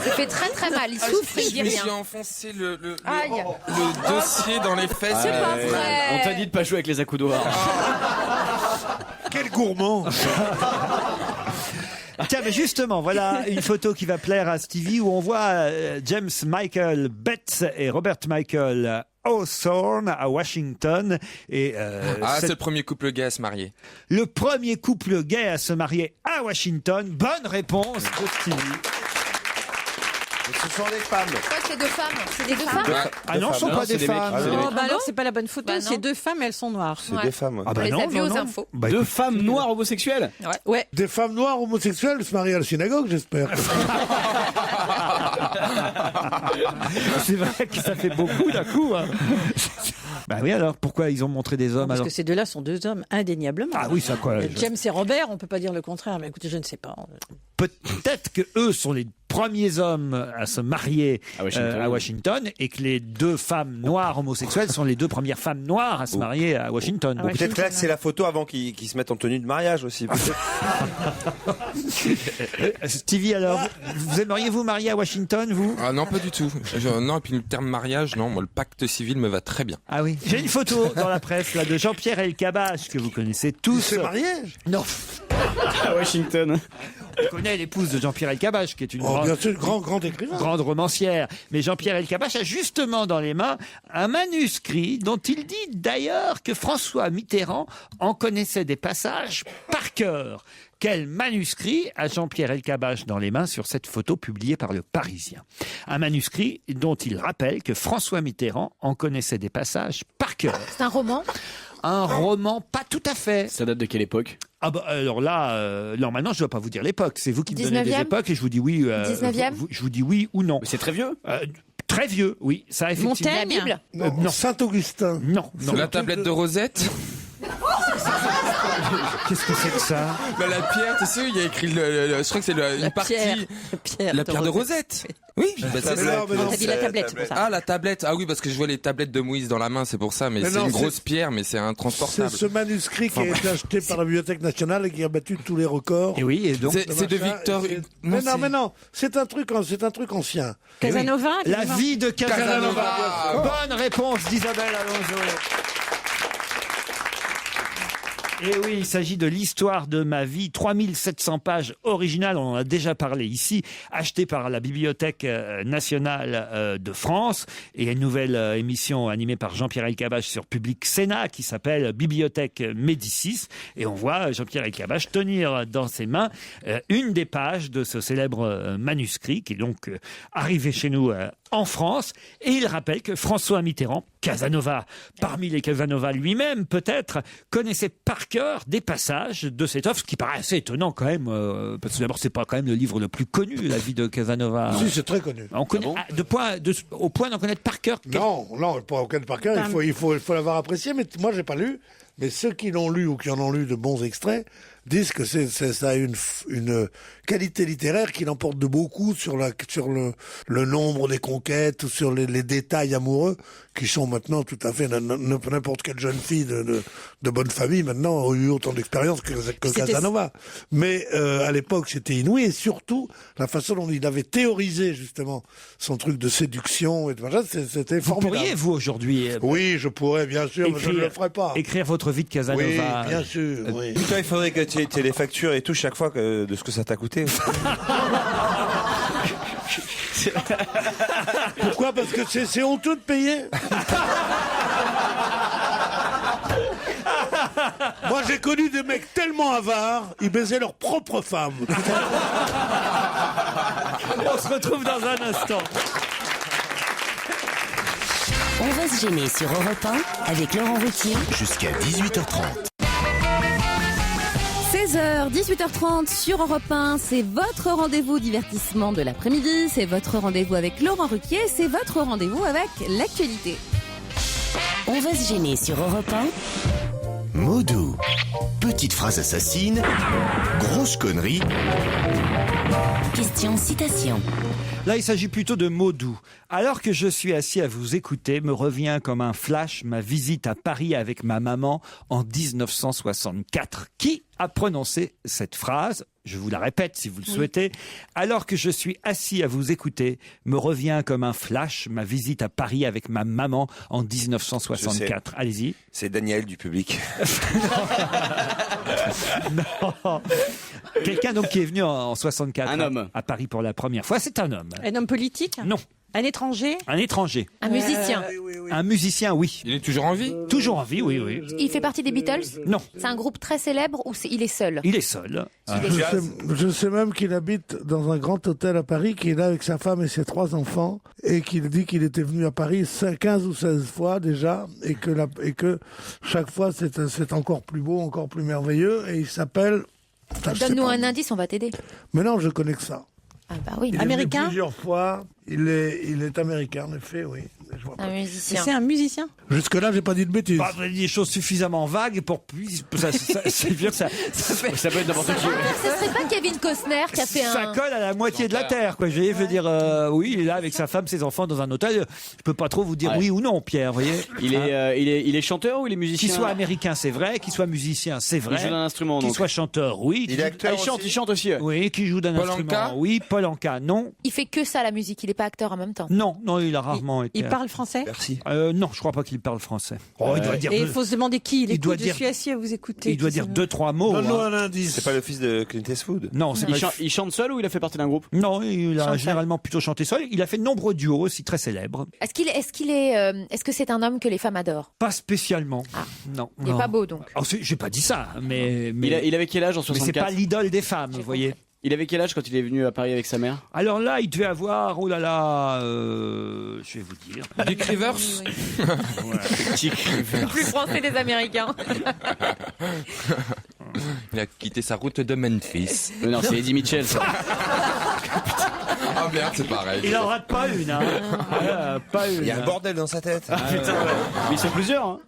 Ça fait très très mal. Il souffre, il dit
Je me
rien.
suis enfoncé le
Aïe.
dossier dans les fesses.
C'est pas vrai.
On t'a dit de pas jouer avec les accoudoirs.
Quel gourmand.
Tiens, mais justement, voilà une photo qui va plaire à Stevie où on voit James Michael Betts et Robert Michael Hawthorne à Washington. Et,
c'est le premier couple gay à se marier.
Le premier couple gay à se marier à Washington. Bonne réponse de Stevie.
Ce sont des femmes.
Quoi, c'est deux femmes? C'est des deux femmes?
Ah non, ce ne sont pas des femmes.
Alors c'est pas la bonne photo, c'est deux femmes, elles sont noires.
C'est des femmes.
Ah bah
On les
non,
a vues
non,
aux
non.
infos.
Bah,
Deux femmes noires homosexuelles?
Ouais.
Des femmes noires homosexuelles se marient à la synagogue, j'espère.
c'est vrai que ça fait beaucoup d'un coup. Hein. Bah oui, alors pourquoi ils ont montré des hommes?
Parce
alors
que ces deux-là sont deux hommes indéniablement.
Ah oui, ça quoi.
James et Robert, on peut pas dire le contraire, mais écoutez, je ne sais pas.
Peut-être que eux sont les premiers hommes à se marier à Washington et que les deux femmes noires homosexuelles sont les deux premières femmes noires à se marier à Washington.
Ou peut-être que là c'est la photo avant qu'ils se mettent en tenue de mariage aussi.
Stevie, alors, vous aimeriez vous marier à Washington, vous?
Ah non, pas du tout. Non, et puis le terme mariage, non, moi le pacte civil me va très bien.
Ah oui. J'ai une photo dans la presse là de Jean-Pierre Elkabbach que vous connaissez tous.
C'est marié?
Non.
À Washington.
On connaît l'épouse de Jean-Pierre Elkabbach qui est une
bien sûr, grand écrivain.
grande romancière. Mais Jean-Pierre Elkabbach a justement dans les mains un manuscrit dont il dit d'ailleurs que François Mitterrand en connaissait des passages par cœur. Quel manuscrit a Jean-Pierre Elkabbach dans les mains sur cette photo publiée par Le Parisien? Un manuscrit dont il rappelle que François Mitterrand en connaissait des passages par cœur.
C'est un roman?
Un roman, pas tout à fait.
Ça date de quelle époque?
Ah bah alors là, non maintenant je ne dois pas vous dire l'époque. C'est vous qui me donnez des
19e?
époques et je vous dis oui.
19e?
Je vous dis oui ou non.
Mais c'est très vieux.
Très vieux, oui. Ça effectivement.
Montaigne? La Bible?
Non.
Saint-Augustin.
Non.
La tablette de Rosette.
Qu'est-ce que c'est que ça?
Bah, la pierre, tu sais, il y a écrit je crois que c'est une partie. La pierre de Rosette. Oui, bah, c'est ça.
T'as dit la tablette, c'est pour ça.
Ah, la tablette. Ah oui, parce que je vois les tablettes de Moïse dans la main, c'est pour ça. Mais c'est une grosse pierre, mais c'est un transportable.
C'est ce manuscrit qui a été acheté par la Bibliothèque nationale et qui a battu tous les records.
Et oui, et donc
c'est de Victor.
Mais non, c'est un truc ancien.
Casanova?
La vie de Casanova. Bonne réponse d'Isabelle Alonso. Et oui, il s'agit de l'histoire de ma vie, 3700 pages originales, on en a déjà parlé ici, achetées par la Bibliothèque nationale de France, et une nouvelle émission animée par Jean-Pierre Elkabbach sur Public Sénat qui s'appelle Bibliothèque Médicis, et on voit Jean-Pierre Elkabbach tenir dans ses mains une des pages de ce célèbre manuscrit qui est donc arrivé chez nous en France. Et il rappelle que François Mitterrand, Casanova, parmi les Casanova lui-même peut-être, connaissait par cœur des passages de cette œuvre, ce qui paraît assez étonnant quand même, parce que d'abord c'est pas quand même le livre le plus connu, la vie de Casanova.
Si, c'est très connu.
On connaît, au point d'en connaître par cœur.
Non, pas en connaître par cœur, il faut l'avoir apprécié, mais moi j'ai pas lu. Mais ceux qui l'ont lu ou qui en ont lu de bons extraits disent que ça a une qualité littéraire qui l'emporte de beaucoup sur le nombre des conquêtes ou sur les détails amoureux qui sont maintenant tout à fait n'importe quelle jeune fille de bonne famille maintenant a eu autant d'expérience que Casanova. Mais à l'époque c'était inouï, et surtout la façon dont il avait théorisé justement son truc de séduction et de machin, c'était formidable.
Vous pourriez, vous, aujourd'hui
Oui, je pourrais, bien sûr, mais je ne le ferai pas.
Écrire votre vie de Casanova.
Oui, bien sûr. Oui.
Toi, il faudrait que tu aies les factures et tout chaque fois de ce que ça t'a coûté.
Pourquoi? Parce que c'est honteux de payer. Moi, j'ai connu des mecs tellement avares, ils baisaient leur propre femme.
On se retrouve dans un instant.
On va se gêner sur Europe 1 avec Laurent Ruquier.
Jusqu'à 18h30.
16h, 18h30 sur Europe 1, c'est votre rendez-vous divertissement de l'après-midi, c'est votre rendez-vous avec Laurent Ruquier, c'est votre rendez-vous avec l'actualité.
On va se gêner sur Europe 1.
Mots doux. Petite phrase assassine. Grosse connerie.
Question citation.
Là, il s'agit plutôt de mots doux. Alors que je suis assis à vous écouter, me revient comme un flash ma visite à Paris avec ma maman en 1964. Qui a prononcé cette phrase? Je vous la répète si vous le souhaitez. Alors que je suis assis à vous écouter, me revient comme un flash ma visite à Paris avec ma maman en 1964. Allez-y.
C'est Daniel du public.
Non. Quelqu'un donc qui est venu en 64
un homme.
À Paris pour la première fois. C'est un homme.
Un homme politique?
Non.
Un étranger?
Un étranger.
Un musicien.
Un musicien, oui.
Il est toujours en vie?
Toujours en vie, oui, oui.
Il fait partie des Beatles?
Non.
C'est un groupe très célèbre ou il est seul?
Il est seul.
Je sais même qu'il habite dans un grand hôtel à Paris, qu'il est là avec sa femme et ses 3 enfants, et qu'il dit qu'il était venu à Paris 15 ou 16 fois déjà, et que chaque fois c'est encore plus beau, encore plus merveilleux, et il s'appelle...
Donne-nous un indice, on va t'aider.
Mais non, je connais que ça.
Ah bah oui.
Il est
Américain?
venu plusieurs fois. Il est américain, en effet, oui. Je vois pas.
Un musicien.
C'est un musicien?
Jusque-là, j'ai pas dit de bêtises.
Bah, vous avez dit des choses suffisamment vagues pour c'est bien que ça
peut être n'importe qui.
Ce serait pas Kevin Costner qui a fait
ça
un...
colle à la moitié de la terre, quoi. Je veux dire, oui, il est là avec sa femme, ses enfants dans un hôtel. Je peux pas trop vous dire oui ou non, Pierre. Vous voyez.
Il est chanteur ou il est musicien?
Qu'il soit américain, c'est vrai. Qu'il soit musicien, c'est vrai.
Il joue d'un instrument.
Qu'il soit chanteur, oui.
Il est acteur.
Il chante aussi.
Oui, qui joue d'un instrument. Oui, Paul Anka, non.
Il fait que ça, la musique. Il est pas acteur en même temps.
Non, il a rarement été.
Il parle français?
Merci.
Non, je crois pas qu'il parle français. Oh, il doit dire.
Et il faut se demander qui il écoute.
doit dire-
Je suis assis à vous écouter.
Il doit dire 2-3 mots.
Donne-nous
hein.
un indice.
C'est pas le fils de Clint Eastwood?
Non, c'est pas.
Il chante seul ou il a fait partie d'un groupe?
Non, il a
Chante
généralement plutôt chanté seul. Il a fait de nombreux duos aussi très célèbres.
Est-ce que c'est un homme que les femmes adorent?
Pas spécialement. Non.
Il est pas beau donc.
Alors, j'ai pas dit ça, mais
Il avait quel âge en
mais c'est
64?
pas l'idole des femmes, vous voyez.
Il avait quel âge quand il est venu à Paris avec sa mère?
Alors là, il devait avoir, oh là là, je vais vous dire.
Dick Rivers?
Dick Rivers.
Plus français des Américains.
Il a quitté sa route de Memphis.
Non, c'est Eddie Mitchell, ça.
Ah merde, c'est pareil.
Il en rate pas une, hein. Pas une.
Il y a un bordel dans sa tête.
Putain, mais ils sont plusieurs, hein.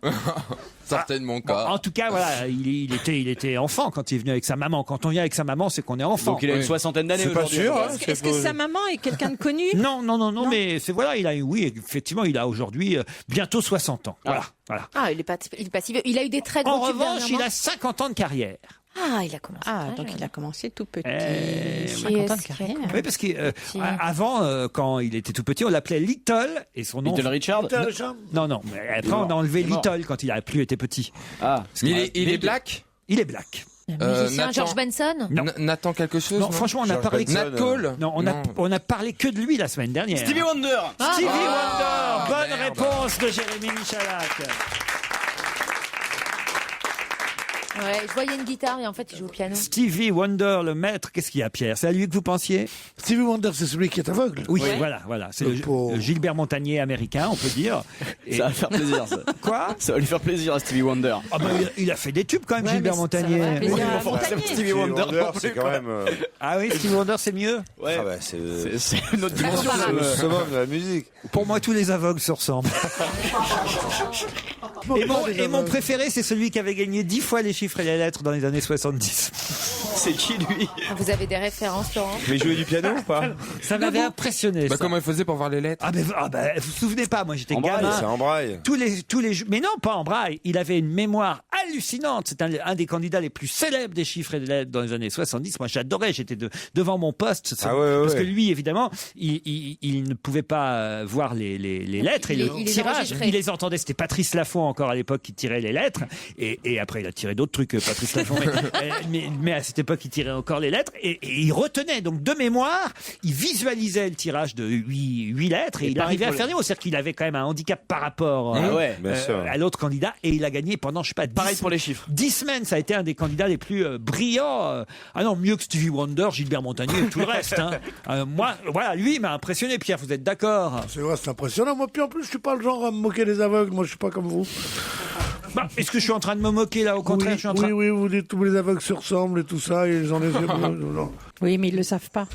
Sortez de mon cas.
En tout cas, voilà, il était enfant quand il est venu avec sa maman. Quand on vient avec sa maman, c'est qu'on est enfant.
Donc il a une soixantaine d'années
C'est pas
aujourd'hui.
sûr, hein.
Est-ce que sa maman est quelqu'un de connu?
Non, mais c'est voilà, oui, effectivement, il a aujourd'hui bientôt 60 ans. Voilà.
Ah, il est pas si vieux. Il a eu des très gros
En
tubes
revanche, il
dernièrement.
a 50 ans de carrière.
Ah, il a commencé.
Ah, donc il a commencé tout petit.
Eh,
50 ans de carrière.
Oui, parce qu'avant, quand il était tout petit, on l'appelait Little et son nom.
Little Richard?
Non. Mais après, on a enlevé Little quand il a plus été petit.
Ah.
Mais il est black?
Il est black.
Musicien,
Nathan.
George Benson?
Non.
Nathan quelque chose?
Non, franchement, on a
George
parlé.
Benson,
Nat Cole?
Non, on a parlé que de lui la semaine dernière.
Stevie Wonder!
Stevie Wonder. Bonne
merde.
réponse de Jérémy Michalak.
Ouais, je voyais une guitare et en fait, il joue au piano.
Stevie Wonder, le maître, qu'est-ce qu'il y a, Pierre? C'est à lui que vous pensiez?
Stevie Wonder, c'est celui qui est aveugle.
Oui, voilà. C'est le Gilbert Montagnier américain, on peut dire. Et...
Ça va faire plaisir, ça.
Quoi?
Ça va lui faire plaisir à Stevie Wonder.
Ah bah, il a fait des tubes quand même, Gilbert Montagnier.
Stevie Wonder,
c'est quand même.
Ah oui, Stevie Wonder, c'est mieux?
Ouais.
Ah bah, c'est
une autre dimension.
C'est le summum de la musique.
Pour moi, tous les aveugles se ressemblent. Et mon préféré, c'est celui qui avait gagné 10 fois les chiffres et les lettres dans les années 70.
C'est qui, lui?
Vous avez des références, Laurent?
Mais jouer du piano ou pas?
Ça m'avait impressionné.
Bah,
ça.
comment il faisait pour voir les lettres?
Vous vous souvenez pas, moi j'étais
En braille,
gamin.
c'est en braille.
Tous les mais non, pas en braille. Il avait une mémoire hallucinante. C'est un des candidats les plus célèbres des chiffres et des lettres dans les années 70. Moi j'adorais. J'étais devant mon poste. Parce que lui, évidemment, il ne pouvait pas voir les lettres et le tirage. Il les entendait. C'était Patrice Laffont encore à l'époque qui tirait les lettres. Et après, il a tiré d'autres trucs, Patrice Laffont. mais à cette époque, il tirait encore les lettres. Et il retenait. Donc, de mémoire, il visualisait le tirage de 8 lettres. Et il arrivait à faire des mots. C'est-à-dire qu'il avait quand même un handicap par rapport à l'autre candidat. Et il a gagné pendant, je sais pas,
pareil pour les chiffres.
10 semaines. Ça a été un des candidats les plus brillants. Ah non, mieux que Stevie Wonder, Gilbert Montagnier et tout le reste. Moi, voilà, lui, il m'a impressionné, Pierre. Vous êtes d'accord?
C'est vrai, c'est impressionnant. Moi, puis en plus, je suis pas le genre à me moquer des aveugles. Moi, je suis pas comme vous.
Est-ce que je suis en train de me moquer là? Au contraire, je suis en train.
Oui, vous dites tous les aveugles se ressemblent et tout ça, et ils ont les yeux bleus.
Oui, mais ils le savent pas.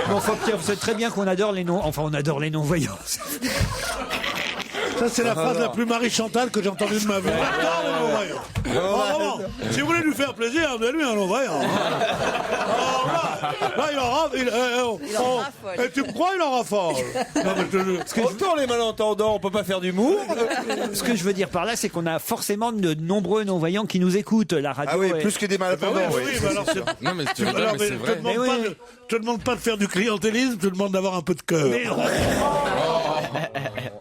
Bon, enfin, Pierre, vous savez très bien qu'on adore les noms. Enfin, on adore les non-voyants.
Ça, c'est la phrase la plus Marie Chantal que j'ai entendue de ma vie. Si vous voulez lui faire plaisir, donnez-lui un non-voyant. Là, il en raffole. Et tu me crois, il en raffole.
Autant les malentendants, on peut pas faire d'humour.
Ce que je veux dire par là, c'est qu'on a forcément de nombreux non-voyants qui nous écoutent. La radio.
Ah oui, plus que des malentendants.
Non, mais c'est vrai.
Je te demande pas de faire du clientélisme, je te demande d'avoir un peu de cœur.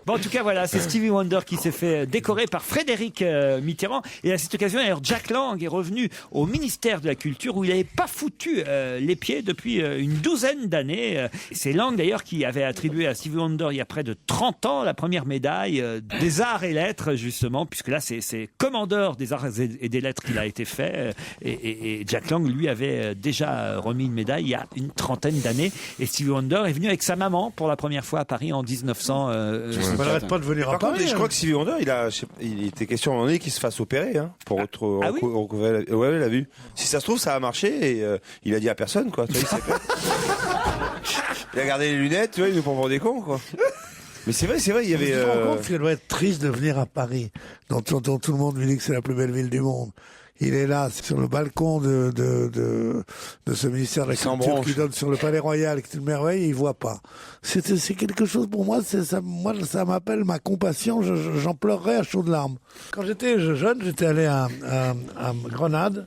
Bon, en tout cas, voilà, c'est Stevie Wonder qui s'est fait décorer par Frédéric Mitterrand. Et à cette occasion, d'ailleurs, Jack Lang est revenu au ministère de la Culture où il n'avait pas foutu les pieds depuis une douzaine d'années. C'est Lang, d'ailleurs, qui avait attribué à Stevie Wonder il y a près de 30 ans la première médaille des arts et lettres, justement, puisque là, c'est commandeur des arts et des lettres qu'il a été fait. Et Jack Lang, lui, avait déjà remis une médaille il y a une trentaine d'années. Et Stevie Wonder est venu avec sa maman pour la première fois à Paris en 1900.
On n'arrête pas de venir à Paris.
Je crois que Stevie Wonder, il était question à un moment donné qu'il se fasse opérer pour recouvrer la vue. Si ça se trouve, ça a marché et il a dit à personne, quoi. Tu vois, il a gardé les lunettes, tu vois, il nous prend pour des cons, quoi. Mais c'est vrai, il y avait.
Tu te rends compte qu'il doit être triste de venir à Paris, dont tout le monde lui dit que c'est la plus belle ville du monde. Il est là, sur le balcon de ce ministère de la Culture qui donne sur le Palais Royal, qui est une merveille, et il voit pas. C'est quelque chose pour moi, ça m'appelle ma compassion, j'en pleurerais à chaudes larmes. Quand j'étais jeune, j'étais allé à Grenade,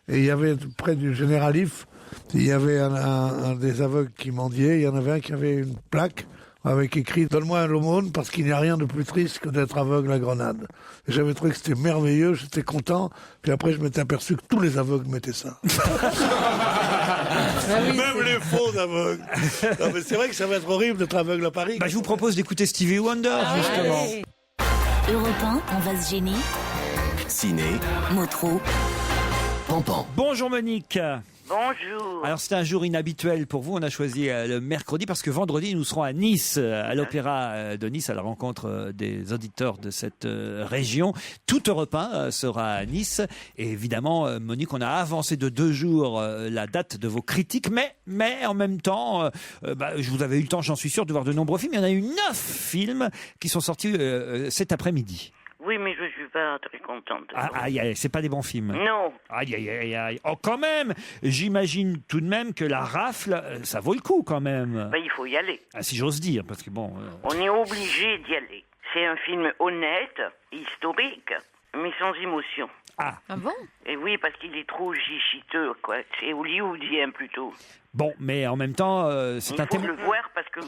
et il y avait, près du Généralif, il y avait un des aveugles qui mendiait, il y en avait un qui avait une plaque, avec écrit « Donne-moi un l'aumône parce qu'il n'y a rien de plus triste que d'être aveugle à Grenade ». J'avais trouvé que c'était merveilleux, j'étais content, puis après je m'étais aperçu que tous les aveugles mettaient ça. Même les faux aveugles. Non, mais c'est vrai que ça va être horrible d'être aveugle à Paris.
Je vous propose d'écouter Stevie Wonder, justement.
Europe 1, on va se gêner.
Ciné.
Motro.
Pampan.
Bonjour Monique.
Bonjour.
Alors c'est un jour inhabituel pour vous, on a choisi le mercredi parce que vendredi nous serons à Nice, à l'Opéra de Nice, à la rencontre des auditeurs de cette région. Tout Europe 1 sera à Nice et évidemment Monique, on a avancé de 2 jours la date de vos critiques, mais en même temps, je vous avais eu le temps, j'en suis sûr, de voir de nombreux films. Il y en a eu 9 films qui sont sortis cet après-midi.
Oui, mais je suis pas très contente.
C'est pas des bons films.
Non.
Aïe. Oh, quand même. J'imagine tout de même que la rafle, ça vaut le coup quand même.
Il faut y aller.
Si j'ose dire, parce que bon.
On est obligé d'y aller. C'est un film honnête, historique, mais sans émotion.
Ah bon?
Et oui, parce qu'il est trop gichiteux, quoi. C'est hollywoodien plutôt.
Bon, mais en même temps, c'est un thème.
Il faut le voir parce que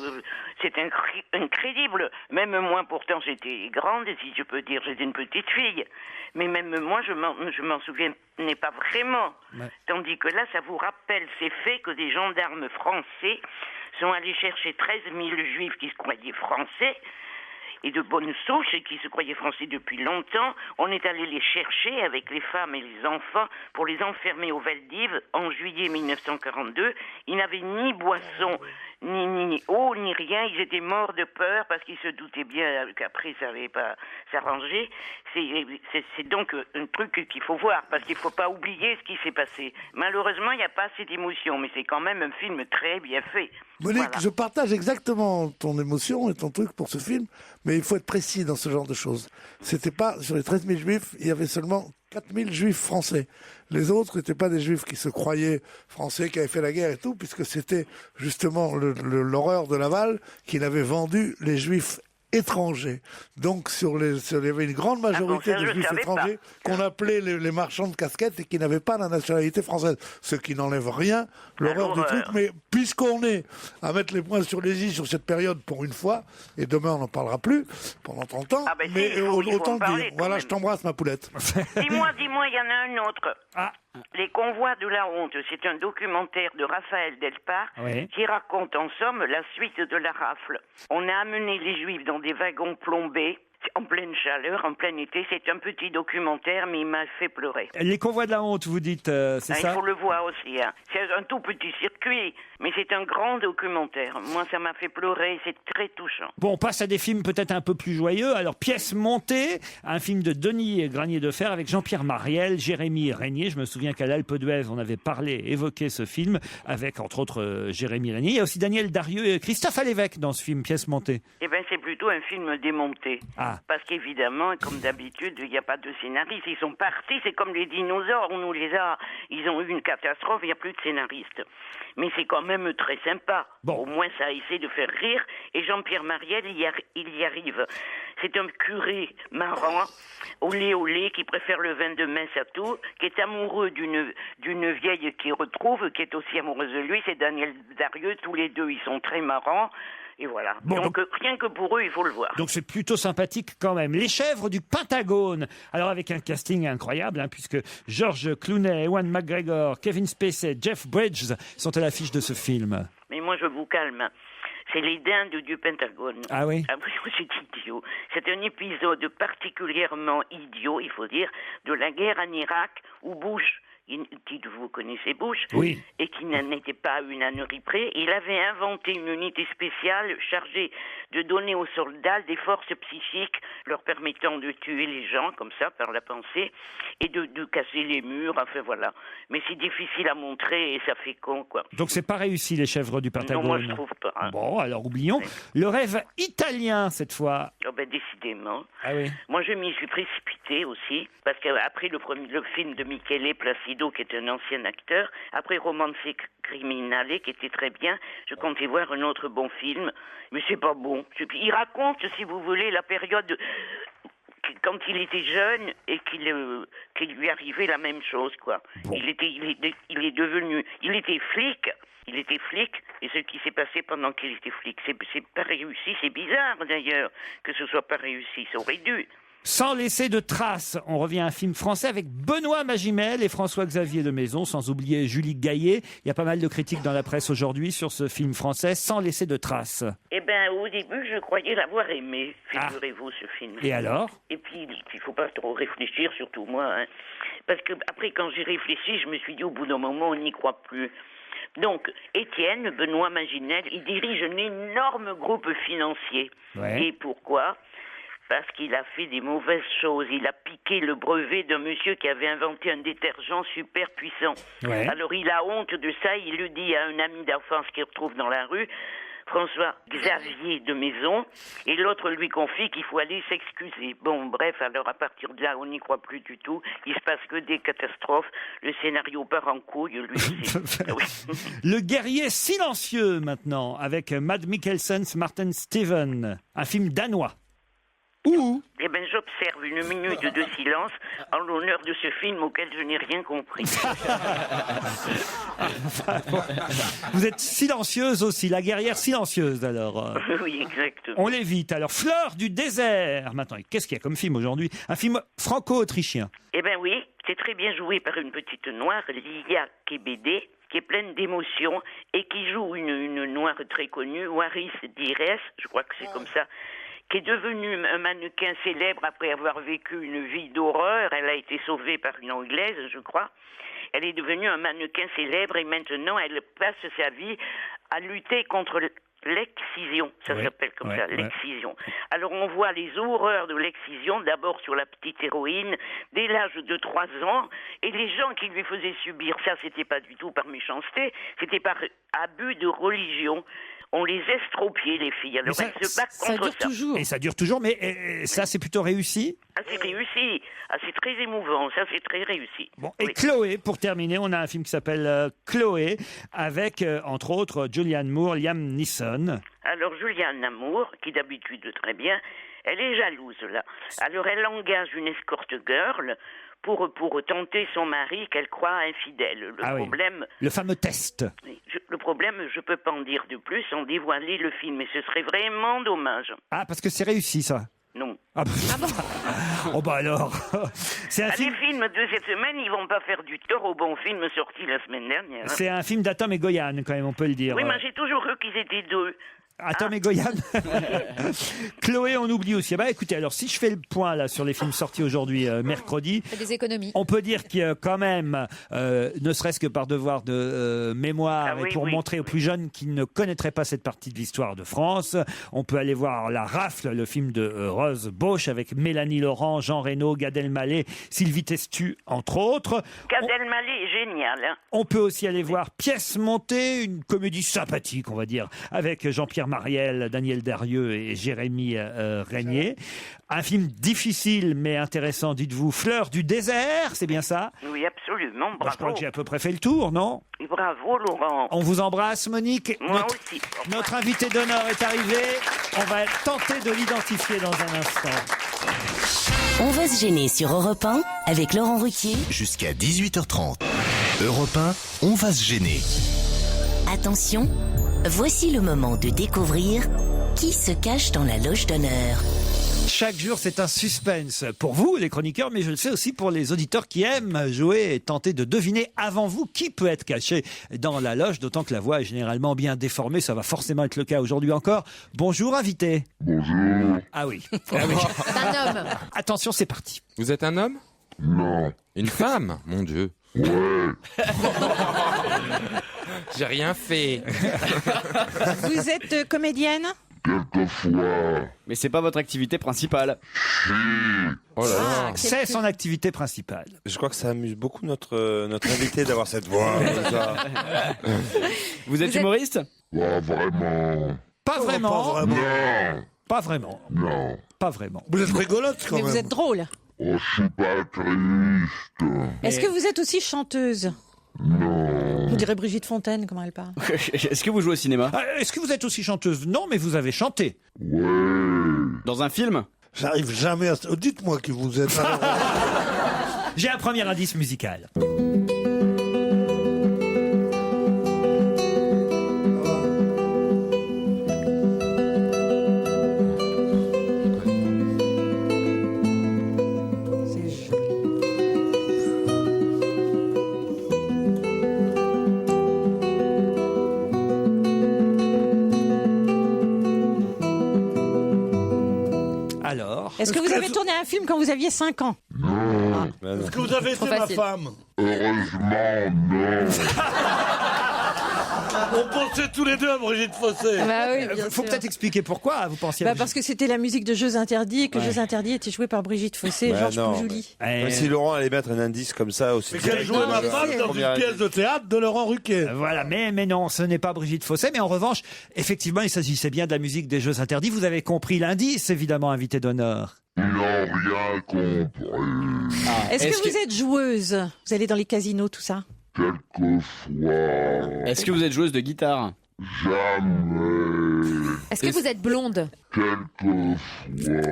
c'est incrédible. Même moi, pourtant, j'étais grande, si je peux dire, j'étais une petite fille. Mais même moi, je m'en souvenais pas vraiment. Ouais. Tandis que là, ça vous rappelle ces faits que des gendarmes français sont allés chercher 13 000 juifs qui se croyaient français et de bonne souche et qui se croyaient français depuis longtemps. On est allé les chercher avec les femmes et les enfants pour les enfermer au Veldiv en juillet 1942. Ils n'avaient ni boisson, ni eau, ni rien. Ils étaient morts de peur parce qu'ils se doutaient bien qu'après ça n'allait pas s'arranger. C'est donc un truc qu'il faut voir parce qu'il ne faut pas oublier ce qui s'est passé. Malheureusement, il n'y a pas assez d'émotion, mais c'est quand même un film très bien fait.
Monique,
Voilà.
je partage exactement ton émotion et ton truc pour ce film, mais il faut être précis dans ce genre de choses. C'était pas, sur les 13 000 juifs, il y avait seulement 4 000 juifs français. Les autres n'étaient pas des juifs qui se croyaient français, qui avaient fait la guerre et tout, puisque c'était justement l'horreur de Laval qui avait vendu les juifs étrangers. Donc il y avait une grande majorité de juifs étrangers qu'on appelait les marchands de casquettes et qui n'avaient pas la nationalité française. Ce qui n'enlève rien l'horreur du truc. Mais puisqu'on est à mettre les points sur les i sur cette période pour une fois, et demain on n'en parlera plus pendant 30 ans, mais autant le dire. Voilà, je t'embrasse ma poulette.
Dis-moi, il y en a un autre. Les convois de la honte, c'est un documentaire de Raphaël Delpar qui raconte en somme la suite de la rafle. On a amené les Juifs dans des wagons plombés, en pleine chaleur, en plein été. C'est un petit documentaire, mais il m'a fait pleurer.
Les convois de la honte, vous dites, c'est ça?
Il faut le voir aussi. Hein. C'est un tout petit circuit, mais c'est un grand documentaire. Moi, ça m'a fait pleurer, c'est très touchant.
Bon, on passe à des films peut-être un peu plus joyeux. Alors, Pièce montée, un film de Denis Granier de Fer avec Jean-Pierre Mariel, Jérémy Régnier. Je me souviens qu'à l'Alpe d'Huez, on avait évoqué ce film avec, entre autres, Jérémy Régnier. Il y a aussi Daniel Darieux et Christophe Alévèque dans ce film, Pièce montée.
Eh bien, c'est plutôt un film démonté.
Ah.
Parce qu'évidemment, comme d'habitude, il n'y a pas de scénariste. Ils sont partis, c'est comme les dinosaures. On nous les a. Ils ont eu une catastrophe, il n'y a plus de scénariste. Mais c'est quand même très sympa. Bon. Au moins, ça essaie de faire rire. Et Jean-Pierre Mariel, il y arrive. C'est un curé marrant, olé, qui préfère le vin de messe à tout, qui est amoureux d'une vieille qu'il retrouve, qui est aussi amoureuse de lui. C'est Daniel Darieux. Tous les deux, ils sont très marrants. Et voilà.
Bon,
donc rien que pour eux, il faut le voir.
Donc c'est plutôt sympathique quand même. Les chèvres du Pentagone. Alors avec un casting incroyable, puisque George Clooney, Ewan McGregor, Kevin Spacey, Jeff Bridges sont à l'affiche de ce film.
Mais moi, je vous calme. C'est les dindes du Pentagone.
Ah oui?
C'est idiot. C'est un épisode particulièrement idiot, il faut dire, de la guerre en Irak où Bush, vous connaissez Bush,
oui.
Et qui n'était pas à une ânerie près, il avait inventé une unité spéciale chargée de donner aux soldats des forces psychiques leur permettant de tuer les gens, comme ça, par la pensée, et de casser les murs, enfin voilà. Mais c'est difficile à montrer et ça fait con, quoi.
Donc c'est pas réussi, les chèvres du Pentagone?
Non, moi je trouve pas. Hein.
Bon, alors oublions. Le rêve italien, cette fois.
Oh ben décidément.
Ah oui.
Moi je m'y suis précipité aussi, parce qu'après le film de Michele Placido, qui est un ancien acteur, après Romance Criminale, qui était très bien, je comptais voir un autre bon film, mais c'est pas bon. Il raconte, si vous voulez, la période quand il était jeune et qu'il lui arrivait la même chose, quoi. Bon. Il était flic, et ce qui s'est passé pendant qu'il était flic, c'est pas réussi, c'est bizarre d'ailleurs que ce soit pas réussi, ça aurait dû.
Sans laisser de traces, on revient à un film français avec Benoît Magimel et François-Xavier de Maison, sans oublier Julie Gaillet. Il y a pas mal de critiques dans la presse aujourd'hui sur ce film français, Sans laisser de traces.
Eh bien, au début, je croyais l'avoir aimé, figurez-vous, ce film.
Et alors?
Et puis, il faut pas trop réfléchir, surtout moi, hein. Parce que après, quand j'ai réfléchi, je me suis dit, au bout d'un moment, on n'y croit plus. Donc, Étienne, Benoît Magimel, il dirige un énorme groupe financier.
Ouais.
Et pourquoi? Parce qu'il a fait des mauvaises choses. Il a piqué le brevet d'un monsieur qui avait inventé un détergent super puissant.
Ouais.
Alors il a honte de ça, il le dit à un ami d'enfance qu'il retrouve dans la rue, François-Xavier de Maison, et l'autre lui confie qu'il faut aller s'excuser. Bon, bref, alors à partir de là, on n'y croit plus du tout. Il se passe que des catastrophes. Le scénario part en couille, lui aussi.
Le guerrier silencieux, maintenant, avec Mads Mikkelsen, Martin Steven, un film danois.
Eh bien, j'observe une minute de silence en l'honneur de ce film auquel je n'ai rien compris.
Vous êtes silencieuse aussi, la guerrière silencieuse, alors.
Oui, exactement.
On l'évite. Alors, Fleur du désert. Maintenant, qu'est-ce qu'il y a comme film aujourd'hui? Un film franco-autrichien.
Eh bien oui, c'est très bien joué par une petite noire, Lia Kebede, qui est pleine d'émotions et qui joue une noire noire très connue, Waris Dires, je crois que c'est comme ça, qui est devenue un mannequin célèbre après avoir vécu une vie d'horreur. Elle a été sauvée par une Anglaise, je crois. Elle est devenue un mannequin célèbre et maintenant elle passe sa vie à lutter contre l'excision, ça s'appelle comme ça, l'excision. Alors on voit les horreurs de l'excision, d'abord sur la petite héroïne, dès l'âge de 3 ans, et les gens qui lui faisaient subir ça, c'était pas du tout par méchanceté, c'était par abus de religion. On les estropiait, les filles. Alors elles se battent contre ça.
Et ça dure toujours, mais ça, c'est plutôt réussi.
Ah, c'est réussi. Ah, c'est très émouvant. Ça, c'est très réussi.
Bon, et Chloé, pour terminer, on a un film qui s'appelle Chloé, avec, entre autres, Julianne Moore, Liam Neeson.
Alors, Julianne Moore, qui d'habitude très bien, elle est jalouse, là. Alors, elle engage une escort girl pour tenter son mari qu'elle croit infidèle. Le problème...
Le fameux test.
Le problème, je peux pas en dire de plus sans dévoiler le film, et ce serait vraiment dommage.
Ah, parce que c'est réussi, ça.
Non.
Ah, bon. Oh bah alors. C'est un film...
Les films de cette semaine, ils vont pas faire du tort aux bons films sortis la semaine dernière.
C'est un film d'Atom et Goyan, quand même, on peut le dire.
Oui, mais j'ai toujours cru qu'ils étaient deux.
Atom et Goyan. Chloé, on oublie aussi. Bah écoutez, alors si je fais le point là sur les films sortis aujourd'hui, mercredi,
des économies.
On peut dire qu'il y a quand même, ne serait-ce que par devoir de mémoire et pour montrer aux plus jeunes qui ne connaîtraient pas cette partie de l'histoire de France, on peut aller voir La Rafle, le film de Rose Bosch avec Mélanie Laurent, Jean Reno, Gad Elmaleh, Sylvie Testu, entre autres.
Gad Elmaleh est génial. Hein.
On peut aussi aller voir Pièce montée, une comédie sympathique, on va dire, avec Jean-Pierre Mariel, Daniel Darieux et Jérémy Régnier. Un film difficile mais intéressant, dites-vous, Fleurs du désert, c'est bien ça?
Oui, absolument, bravo.
Je crois que j'ai à peu près fait le tour, non?
Bravo, Laurent.
On vous embrasse, Monique.
Moi aussi.
Notre invité d'honneur est arrivé. On va tenter de l'identifier dans un instant.
On va se gêner sur Europe 1 avec Laurent Ruquier.
Jusqu'à 18h30. Europe 1, on va se gêner.
Attention, voici le moment de découvrir qui se cache dans la loge d'honneur.
Chaque jour, c'est un suspense pour vous, les chroniqueurs, mais je le sais aussi pour les auditeurs qui aiment jouer et tenter de deviner avant vous qui peut être caché dans la loge, d'autant que la voix est généralement bien déformée. Ça va forcément être le cas aujourd'hui encore. Bonjour, invité.
Bonjour.
Ah oui.
Un homme.
Attention, c'est parti.
Vous êtes un homme?
Non.
Une femme? Mon Dieu.
Ouais.
J'ai rien fait.
Vous êtes comédienne?
Quelquefois.
Mais c'est pas votre activité principale.
Oh là là.
C'est son activité principale.
Je crois que ça amuse beaucoup notre invité d'avoir cette voix.
Vous êtes humoriste?
Pas vraiment.
Pas vraiment.
Pas vraiment.
Non.
Pas vraiment.
Non.
Pas vraiment.
Vous êtes rigolote quand
Mais
même.
vous êtes drôle.
Oh, je suis pas triste.
Est-ce que vous êtes aussi chanteuse?
Non.
Vous direz Brigitte Fontaine, comment elle parle.
Est-ce que vous jouez au cinéma?
Est-ce que vous êtes aussi chanteuse? Non, mais vous avez chanté.
Ouais.
Dans un film?
J'arrive jamais à... Dites-moi qui vous êtes.
J'ai un premier indice musical. Alors,
Est-ce que vous avez tourné un film quand vous aviez 5 ans?
Non.
Est-ce que vous avez été ma femme?
Heureusement, non.
On pensait tous les deux à Brigitte Fossé.
Bah oui, bien
faut
sûr.
peut-être expliquer pourquoi vous pensiez à
Parce que c'était la musique de Jeux Interdits et que Jeux Interdits était joué par Brigitte Fossé et
Bah
Georges
non,
Poujouli.
Si Laurent allait mettre un indice comme ça aussi.
Mais qu'elle jouait ma femme dans une pièce de théâtre de Laurent Ruquier.
Voilà, mais non, ce n'est pas Brigitte Fossé. Mais en revanche, effectivement, il s'agissait bien de la musique des Jeux Interdits. Vous avez compris l'indice, évidemment, invité d'honneur.
Ils n'ont rien compris.
Est-ce que vous êtes joueuse? Vous allez dans les casinos, tout ça?
Quelquefois.
Est-ce que vous êtes joueuse de guitare?
Jamais.
Est-ce que vous êtes blonde?
Quelquefois.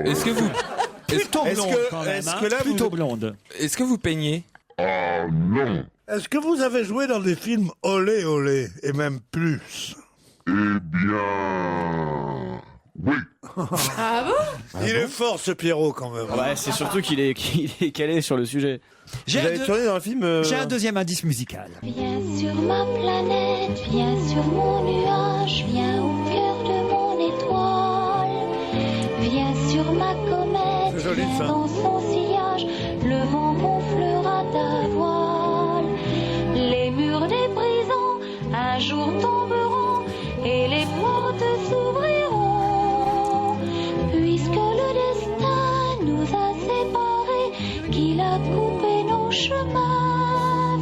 Est-ce que vous...
Plutôt
Est-ce
blonde,
que-
quand même.
est-ce
hein.
que là, vous-
Plutôt blonde.
Est-ce que vous peignez?
Ah non.
Est-ce que vous avez joué dans des films olé olé et même plus?
Eh bien... Oui.
Ah bon?
Il est fort ce Pierrot quand même.
Ouais, c'est surtout qu'il est calé sur le sujet.
J'ai
Vous
un,
avez tourné dans un film
j'ai un deuxième indice musical.
Viens sur ma planète, viens sur mon nuage, viens
joli ça.
Dans son sillage, le vent gonflera ta voile. Les murs des prisons un jour tomberont et les portes s'ouvriront. Puisque le destin nous a séparés, qu'il a coupé nos chemins,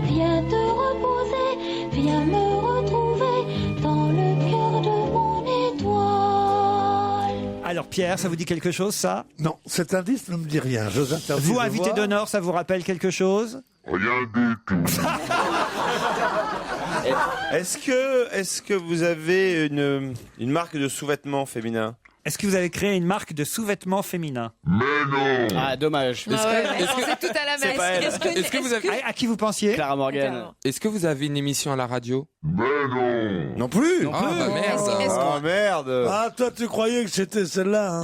viens te reposer, viens me retrouver dans le cœur de mon étoile.
Alors Pierre, ça vous dit quelque chose ça?
Non, cet indice ne me dit rien. Je vous interdis
Vous,
de
invité
voir.
d'honneur, ça vous rappelle quelque chose?
Rien du tout.
Est-ce que vous avez une marque de sous-vêtements féminins?
Est-ce que vous avez créé une marque de sous-vêtements féminins?
Mais non.
Ah, dommage.
C'est tout à la messe.
Est-ce que vous avez...
À qui vous pensiez?
Clara Morgan.
Est-ce que vous avez une émission à la radio?
Mais non.
Non plus.
Ah bah merde.
Ah merde.
Ah, toi, tu croyais que c'était celle-là, hein.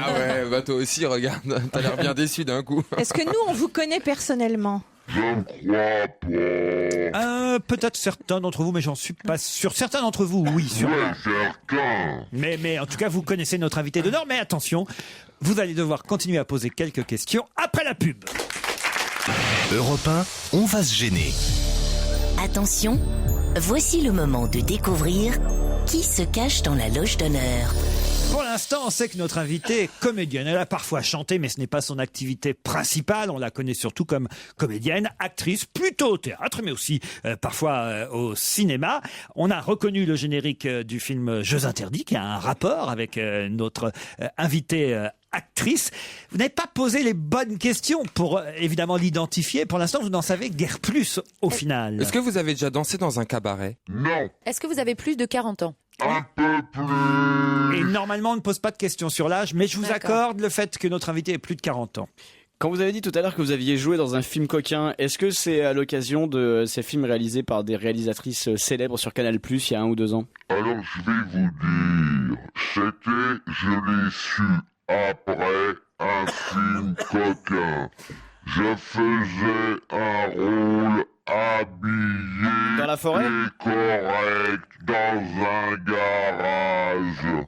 Ah ouais, bah toi aussi, regarde, t'as l'air bien déçu d'un coup.
Est-ce que nous, on vous connaît personnellement?
Je ne crois pas.
Peut-être certains d'entre vous, mais j'en suis pas sûr. Certains d'entre vous, oui, sûrement.
Ouais, certain.
Mais en tout cas, vous connaissez notre invité d'honneur. Mais attention, vous allez devoir continuer à poser quelques questions après la pub.
Europe 1, on va se gêner.
Attention, voici le moment de découvrir qui se cache dans la loge d'honneur.
Pour l'instant, on sait que notre invitée est comédienne. Elle a parfois chanté, mais ce n'est pas son activité principale. On la connaît surtout comme comédienne, actrice, plutôt au théâtre, mais aussi parfois au cinéma. On a reconnu le générique du film Jeux interdits, qui a un rapport avec notre invitée actrice. Vous n'avez pas posé les bonnes questions pour évidemment l'identifier. Pour l'instant, vous n'en savez guère plus au final.
Est-ce que vous avez déjà dansé dans un cabaret?
Non.
Est-ce que vous avez plus de 40 ans?
Un peu plus.
Et normalement, on ne pose pas de questions sur l'âge, mais je vous accorde le fait que notre invité ait plus de 40 ans.
Quand vous avez dit tout à l'heure que vous aviez joué dans un film coquin, est-ce que c'est à l'occasion de ces films réalisés par des réalisatrices célèbres sur Canal+, il y a 1 ou 2 ans?
Alors je vais vous dire, c'était, je l'ai su après un film coquin. Je faisais un rôle habillé
dans la forêt
et correct dans un garage.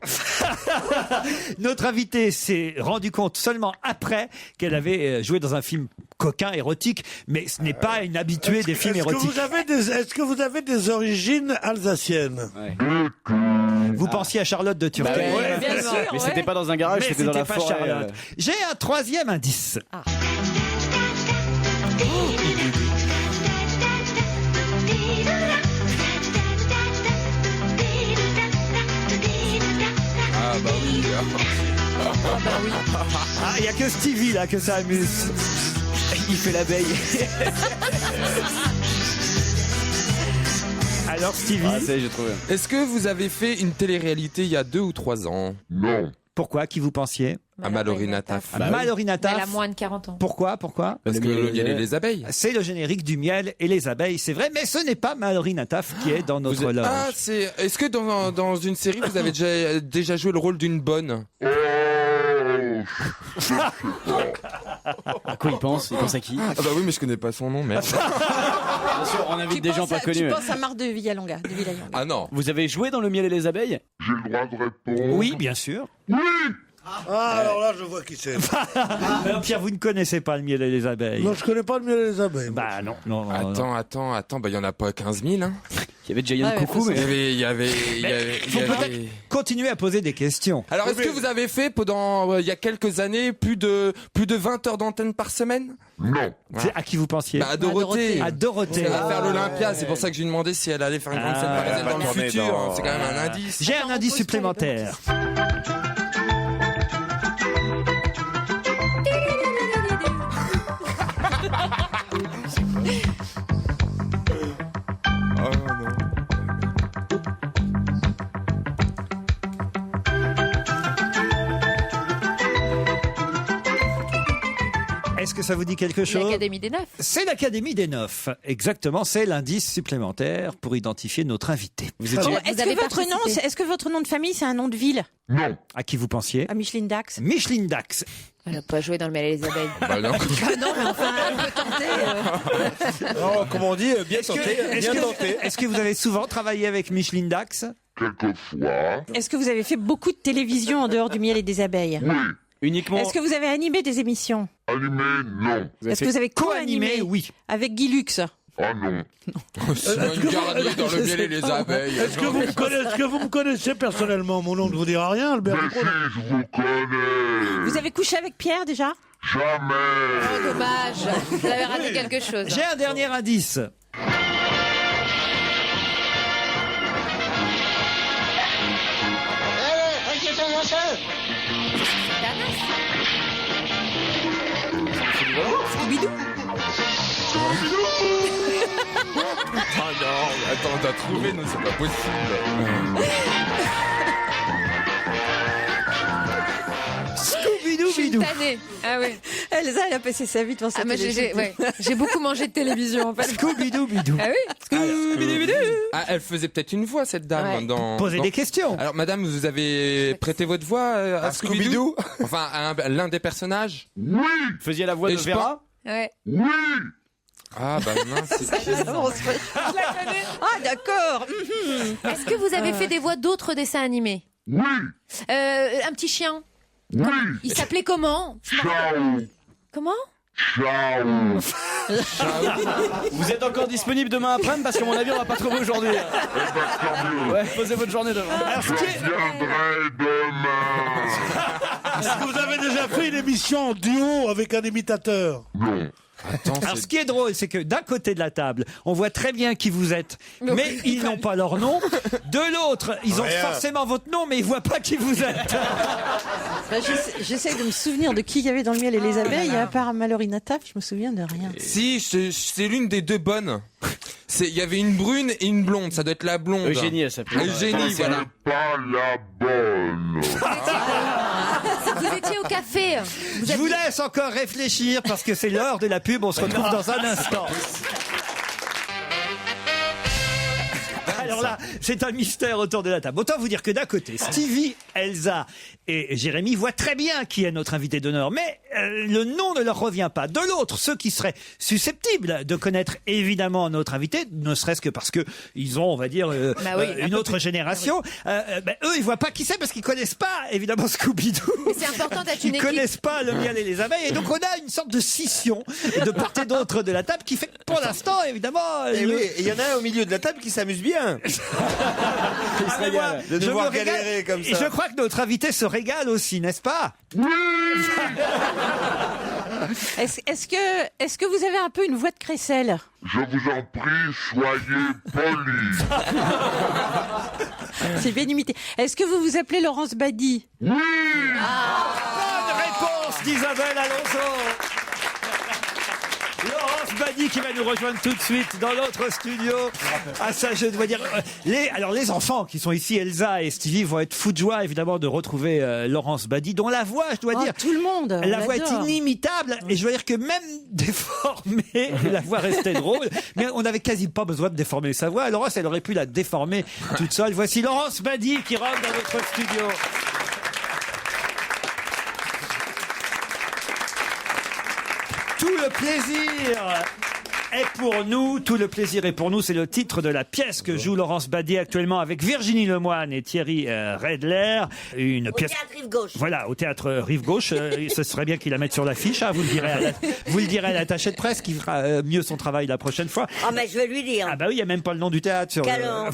Notre invitée s'est rendu compte seulement après qu'elle avait joué dans un film coquin érotique, mais ce n'est pas une habituée des films érotiques.
Est-ce que vous avez des origines alsaciennes?
Vous pensiez à Charlotte de Turquie.
Ouais, bien sûr, mais c'était pas dans un garage,
Mais
c'était dans la
pas
forêt.
Charlotte. J'ai un troisième indice.
Ah bah oui.
Ah, il n'y a que Stevie là que ça amuse. Il fait l'abeille. Alors Stevie,
Ah, ça y est, j'ai trouvé.
Est-ce que vous avez fait une télé-réalité il y a 2 ou 3 ans?
Non.
pourquoi? Qui vous pensiez?
À Mallory Nataf.
Mallory Nataf.
Elle a moins de 40 ans.
Pourquoi?
Parce que le miel et les abeilles.
C'est le générique du miel et les abeilles, c'est vrai, mais ce n'est pas Mallory Nataf qui est dans notre loge.
Ah, c'est. Est-ce que dans une série vous avez déjà joué le rôle d'une bonne?
À quoi il pense? Il pense à qui?
Ah bah oui, mais je connais pas son nom, merde.
Bien sûr, on invite des gens pas connus.
Tu penses à Marc de Villalonga.
Ah non.
Vous avez joué dans le miel et les abeilles?
J'ai le droit de répondre.
Oui, bien sûr.
Oui.
Ah, alors là, je vois qui c'est.
Alors, Pierre, vous ne connaissez pas le miel et les abeilles?
Non, je connais pas le miel et les abeilles.
Bah non.
Attends, bah il y en a pas 15 000, hein.
Il y avait déjà Yann Coucou, mais...
Il y avait...
Faut peut-être continuer à poser des questions.
Alors, est-ce que vous avez fait, pendant, il y a quelques années, plus de 20 heures d'antenne par semaine?
Non.
C'est à qui vous pensiez?
Bah, à Dorothée.
À Dorothée.
Elle va faire l'Olympia, c'est pour ça que je lui ai demandé si elle allait faire une grande scène parisienne dans le futur. C'est quand même un indice.
J'ai un indice supplémentaire. Est-ce que ça vous dit quelque chose?
L'Académie des Neufs.
C'est l'Académie des Neufs. Exactement, c'est l'indice supplémentaire pour identifier notre invité.
Est-ce que votre nom de famille, c'est un nom de ville?
Non.
À qui vous pensiez?
À Micheline Dax.
Micheline Dax.
Elle n'a pas joué dans le miel et les abeilles.
Bah non.
Non, mais enfin, elle peut tenter.
Non, comme on dit, bien tenté.
Est-ce que vous avez souvent travaillé avec Micheline Dax?
Quelquefois.
Est-ce que vous avez fait beaucoup de télévision en dehors du miel et des abeilles?
Oui.
Uniquement.
Est-ce que vous avez animé des émissions?
Animé, non.
Est-ce que vous avez co-animé?
Oui.
Avec Guy Lux?
Ah non.
C'est une garnie dans le miel et les abeilles.
Est-ce que vous me connaissez personnellement? Mon nom ne vous dira rien, Albert?
Mais si, je vous connais.
Vous avez couché avec Pierre déjà?
Jamais.
Oh, dommage. Vous avez raté quelque chose.
J'ai un dernier indice.
Scooby-Doo.
Ah non, attends, t'as trouvé, non, c'est pas possible.
Scooby-Doo-bidou.
Ah oui.
Elsa, elle a passé sa vie devant sa télé.
J'ai beaucoup mangé de télévision en fait.
Scooby-Doo-bidou.
Ah oui. Scooby-Doo-bidou.
Ah, elle faisait peut-être une voix, cette dame.
Ouais.
Posez des questions.
Alors, madame, vous avez prêté votre voix à Scooby-Doo? Enfin, à l'un des personnages?
Oui.
Vous faisiez la voix de Vera?
Ouais.
Oui.
Ah, bah mince, c'est qui?
Je la connais. Ah, d'accord.
Est-ce que vous avez fait des voix d'autres dessins animés?
Oui.
Un petit chien.
Oui.
Il s'appelait comment?
Ciao.
Comment?
Ciao.
Vous êtes encore disponible demain après-midi parce qu'à mon avis on va pas trouver aujourd'hui. Ouais, posez votre journée demain.
Je viendrai demain.
Est-ce que vous avez déjà fait une émission en duo avec un imitateur?
Non.
Attends,
Alors, ce qui est drôle, c'est que d'un côté de la table, on voit très bien qui vous êtes, mais ils n'ont pas leur nom. De l'autre, ils ont forcément votre nom, mais ils voient pas qui vous êtes.
J'essaie de me souvenir de qui il y avait dans le miel et les abeilles. À part Mallory Nataf, je me souviens de rien.
Si, c'est l'une des deux bonnes. Il y avait une brune et une blonde, ça doit être la blonde.
Eugénie, elle s'appelle.
Eugénie, voilà.
Pas la bonne.
Vous étiez au café.
Je vous laisse encore réfléchir parce que c'est l'heure de la pub. On se retrouve dans un instant. Alors là, c'est un mystère autour de la table. Autant vous dire que d'un côté, Stevie, Elsa et Jérémy voient très bien qui est notre invité d'honneur, mais le nom ne leur revient pas. De l'autre, ceux qui seraient susceptibles de connaître évidemment notre invité, ne serait-ce que parce que ils ont, on va dire, une autre génération, eux, ils voient pas qui c'est parce qu'ils connaissent pas évidemment Scooby-Doo.
Mais c'est important d'être une
Ils
équipe.
connaissent pas le miel et les abeilles, et donc on a une sorte de scission de part et d'autre de la table qui fait que pour l'instant, évidemment,
Et oui, il y en a un au milieu de la table qui s'amuse bien.
de
devoir
me régale.
galérer comme ça.
Et je crois que notre invité se régale aussi, n'est-ce pas?
Est-ce que vous avez un peu une voix de crécelle?
Je vous en prie, soyez polis.
C'est bien imité. Est-ce que vous vous appelez Laurence Badi?
Oui.
Bonne réponse d'Isabelle Alonso. Laurence Badi qui va nous rejoindre tout de suite dans notre studio. Ah ça, je dois dire, les enfants qui sont ici, Elsa et Stevie, vont être fous de joie évidemment de retrouver Laurence Badi, dont la voix, je dois dire,
tout le monde.
la voix est inimitable. Et je dois dire que même déformée, la voix restait drôle. Mais on n'avait quasi pas besoin de déformer sa voix. Laurence, elle aurait pu la déformer toute seule. Voici Laurence Badi qui rentre dans notre studio. Tout le plaisir est pour nous, tout le plaisir est pour nous, c'est le titre de la pièce que joue Laurence Badi actuellement avec Virginie Lemoine et Thierry Redler. Une pièce.
Théâtre Rive Gauche.
Voilà, au théâtre Rive Gauche. Ce serait bien qu'il la mette sur l'affiche, hein, vous le direz à l'attaché de presse qui fera mieux son travail la prochaine fois.
Ah, mais je vais lui dire.
Ah bah oui, il n'y a même pas le nom du théâtre sur
Calon.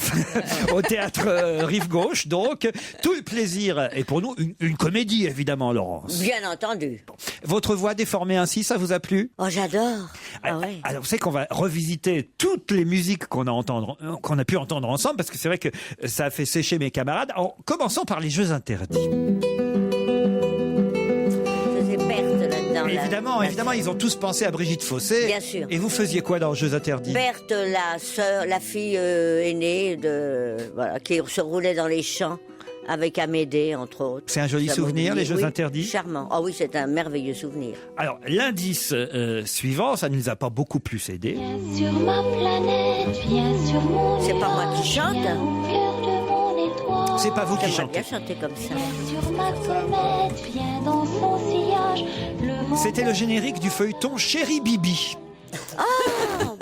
au théâtre Rive Gauche. Donc, tout le plaisir est pour nous. Une comédie, évidemment, Laurence.
Bien entendu.
Votre voix déformée ainsi, ça vous a plu?
Oh, j'adore. Ah ouais.
Alors, vous savez qu'on va revisiter toutes les musiques qu'on a pu entendre ensemble, parce que c'est vrai que ça a fait sécher mes camarades. En commençant par les jeux interdits.
Je faisais Berthe là-dedans.
Évidemment, ils ont tous pensé à Brigitte Fossé.
Bien sûr.
Et vous faisiez quoi dans Jeux interdits?
Berthe, la sœur, la fille aînée qui se roulait dans les champs. Avec Amédée, entre autres.
C'est un joli souvenir, les Jeux interdits?
Charmant. Ah oui, c'est un merveilleux souvenir.
Alors, l'indice suivant, ça ne nous a pas beaucoup plus aidé.
Sur ma planète, viens sur mon
C'est pas moi qui chante.
au cœur de mon étoile.
C'est pas vous qui
J'aimerais
chantez.
bien chanter comme ça.
Sur ma comète, viens dans son sillage. Le monde
C'était le générique du feuilleton Chéri Bibi.
Ah,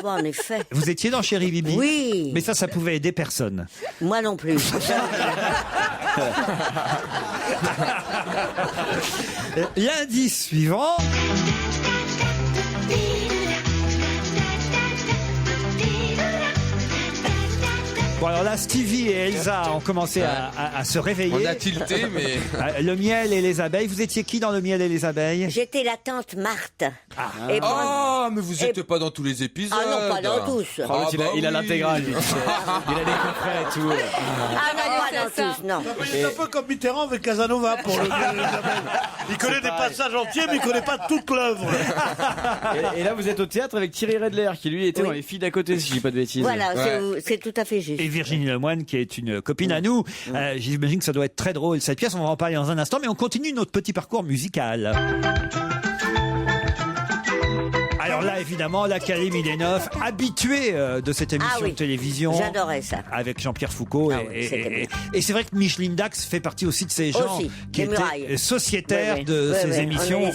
bon, en effet.
Vous étiez dans Chéri Bibi?
Oui.
Mais ça pouvait aider personne.
Moi non plus.
L'indice suivant. Bon, alors là, Stevie et Elsa ont commencé à se réveiller.
On a tilté, mais...
Le miel et les abeilles. Vous étiez qui dans le miel et les abeilles?
J'étais la tante Marthe. Et
mais vous n'êtes pas dans tous les épisodes.
Ah non, pas dans tous.
Il a l'intégrale. Il a les coffrets et tout.
Ah non, pas dans tous, non.
C'est un peu comme Mitterrand avec Casanova pour le miel et les abeilles. Il connaît des passages entiers, mais il connaît pas toute l'œuvre.
Et là, vous êtes au théâtre avec Thierry Redler, qui lui était dans Les Filles d'à côté, si je dis pas de bêtises.
Voilà, c'est tout à fait juste.
Et Virginie Lemoine, qui est une copine à nous. J'imagine que ça doit être très drôle, cette pièce. On va en parler dans un instant, mais on continue notre petit parcours musical. Alors là, évidemment, la Kylie Minogue, habituée de cette émission de télévision.
J'adorais ça.
Avec Jean-Pierre Foucault. Et c'est vrai que Micheline Dax fait partie aussi de ces gens qui étaient sociétaires de ces émissions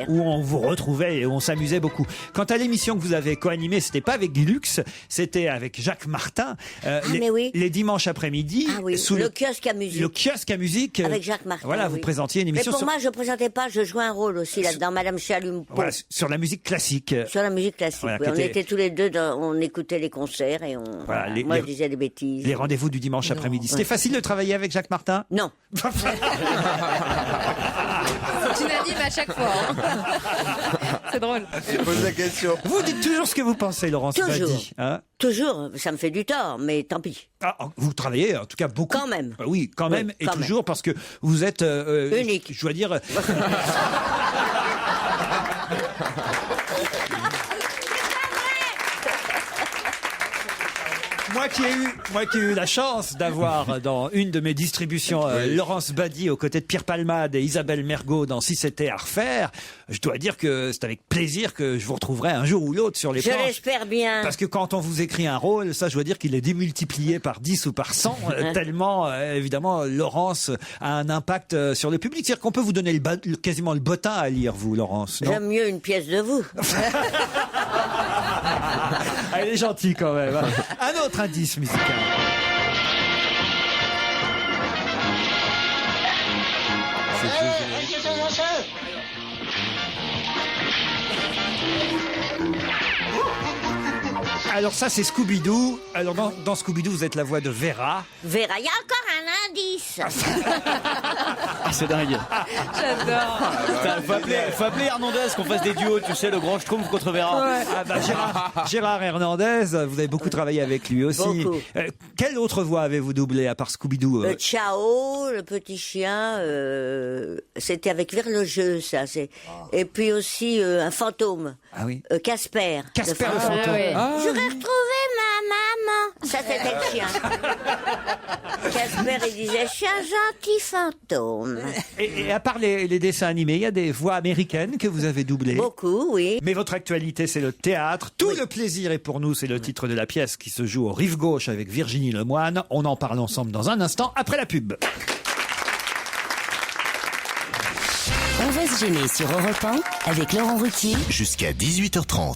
où on vous retrouvait et où on s'amusait beaucoup. Quant à l'émission que vous avez co-animée, c'était pas avec Guy Lux, c'était avec Jacques Martin. Les dimanches après-midi.
Sous le kiosque à musique.
Le kiosque à musique.
Avec Jacques Martin.
Voilà, vous présentiez une émission.
Mais pour moi, je présentais pas, je jouais un rôle aussi là-dedans, Madame Chalumeau.
Voilà, sur la musique classique.
Sur la musique classique, voilà, on était tous les deux, on écoutait les concerts et moi je disais des bêtises.
Les rendez-vous du dimanche après-midi. C'était facile de travailler avec Jacques Martin?
Non.
C'est unanime à chaque fois. C'est drôle.
Je pose la question.
Vous dites toujours ce que vous pensez, Laurence Badi.
Toujours, ça me fait du tort, mais tant pis.
Vous travaillez en tout cas beaucoup.
Quand même.
Oui, quand même, et toujours, parce que vous êtes...
unique.
Je dois dire... Moi qui ai eu la chance d'avoir dans une de mes distributions Laurence Badi aux côtés de Pierre Palmade et Isabelle Mergo dans Si c'était à refaire, je dois dire que c'est avec plaisir que je vous retrouverai un jour ou l'autre sur les planches.
Je l'espère bien.
Parce que quand on vous écrit un rôle, ça je dois dire qu'il est démultiplié par 10 ou par 100, tellement évidemment Laurence a un impact sur le public. C'est-à-dire qu'on peut vous donner quasiment le bottin à lire, vous, Laurence.
J'aime mieux une pièce de vous.
Elle est gentille quand même. Un autre indice musical. Alors ça c'est Scooby-Doo. Alors dans Scooby-Doo vous êtes la voix de Vera.
Vera, il y a encore un indice.
C'est dingue.
J'adore.
Faut appeler Hernandez qu'on fasse des duos, tu sais, le grand Schtroumpf contre Vera.
Ouais.
Gérard Hernandez, vous avez beaucoup travaillé avec lui aussi. Quelle autre voix avez-vous doublé à part Scooby-Doo?
Ciao, le petit chien, c'était avec Verlogeux, ça. Et puis aussi un fantôme.
Ah oui.
Casper.
Casper le fantôme.
J'aurais retrouvé ma maman. Ça, c'était le chien. Casper, il disait, je suis un gentil fantôme.
Et à part les dessins animés, il y a des voix américaines que vous avez doublées.
Beaucoup, oui.
Mais votre actualité, c'est le théâtre. Tout le plaisir est pour nous, c'est le titre de la pièce qui se joue au Rive Gauche avec Virginie Lemoine. On en parle ensemble dans un instant, après la pub.
On va se gêner sur Europe 1 avec Laurent Ruquier.
Jusqu'à 18h30.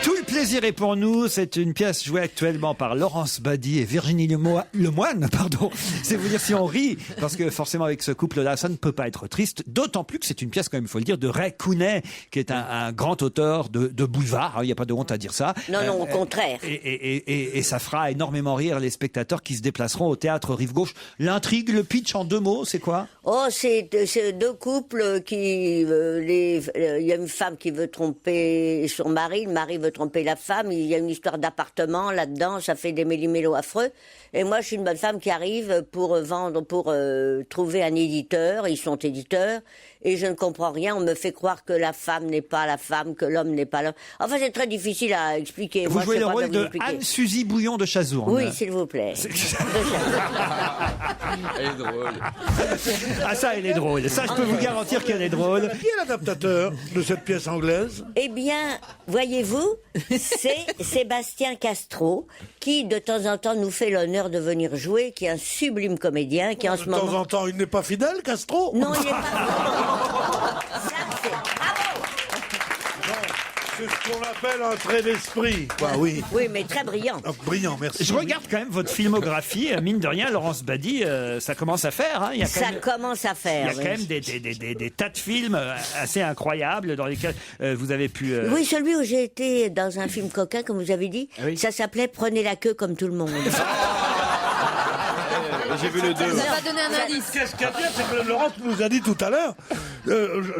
Tout le plaisir est pour nous. C'est une pièce jouée actuellement par Laurence Badi et Virginie Lemoine. Pardon. C'est vous dire si on rit, parce que forcément avec ce couple-là, ça ne peut pas être triste. D'autant plus que c'est une pièce, quand même, il faut le dire, de Ray Kounet, qui est un grand auteur de boulevard. Il n'y a pas de honte à dire ça.
Non, au contraire.
Et ça fera énormément rire les spectateurs qui se déplaceront au théâtre Rive Gauche. L'intrigue, le pitch en 2 mots, c'est quoi?
C'est 2 couples qui... il y a une femme qui veut tromper son mari, le mari veut tromper la femme, il y a une histoire d'appartement là-dedans, ça fait des méli-mélos affreux. Et moi, je suis une bonne femme qui arrive pour trouver un éditeur, ils sont éditeurs, et je ne comprends rien, on me fait croire que la femme n'est pas la femme, que l'homme n'est pas l'homme. Enfin, c'est très difficile à expliquer.
Vous jouez le rôle de Anne-Suzy Bouillon de Chazourne.
Oui, s'il vous plaît.
Elle est drôle.
Ah ça, elle est drôle. Ça, je peux vous garantir qu'elle est drôle.
Qui est l'adaptateur de cette pièce anglaise?
Eh bien, voyez-vous, c'est Sébastien Castro qui, de temps en temps, nous fait l'honneur de venir jouer, qui est un sublime comédien, qui en ce moment...
De temps en temps, il n'est pas fidèle, Castro?
Non, il n'est pas fidèle. Ça, c'est... Bravo.
C'est ce qu'on appelle un trait d'esprit. Bah oui.
Oui, mais très brillant.
Brillant, merci.
Je regarde quand même votre filmographie. Mine de rien, Laurence Badi, ça commence à faire. Hein. Il y a quand
Ça
même,
commence à faire.
il y a quand même des tas de films assez incroyables dans lesquels vous avez pu...
Oui, celui où j'ai été dans un film coquin, comme vous avez dit, ça s'appelait Prenez la queue comme tout le monde.
J'ai vu le 2.
Ça va donner un indice.
Qu'est-ce qu'il y a de bien, c'est que Laurence nous a dit tout à l'heure,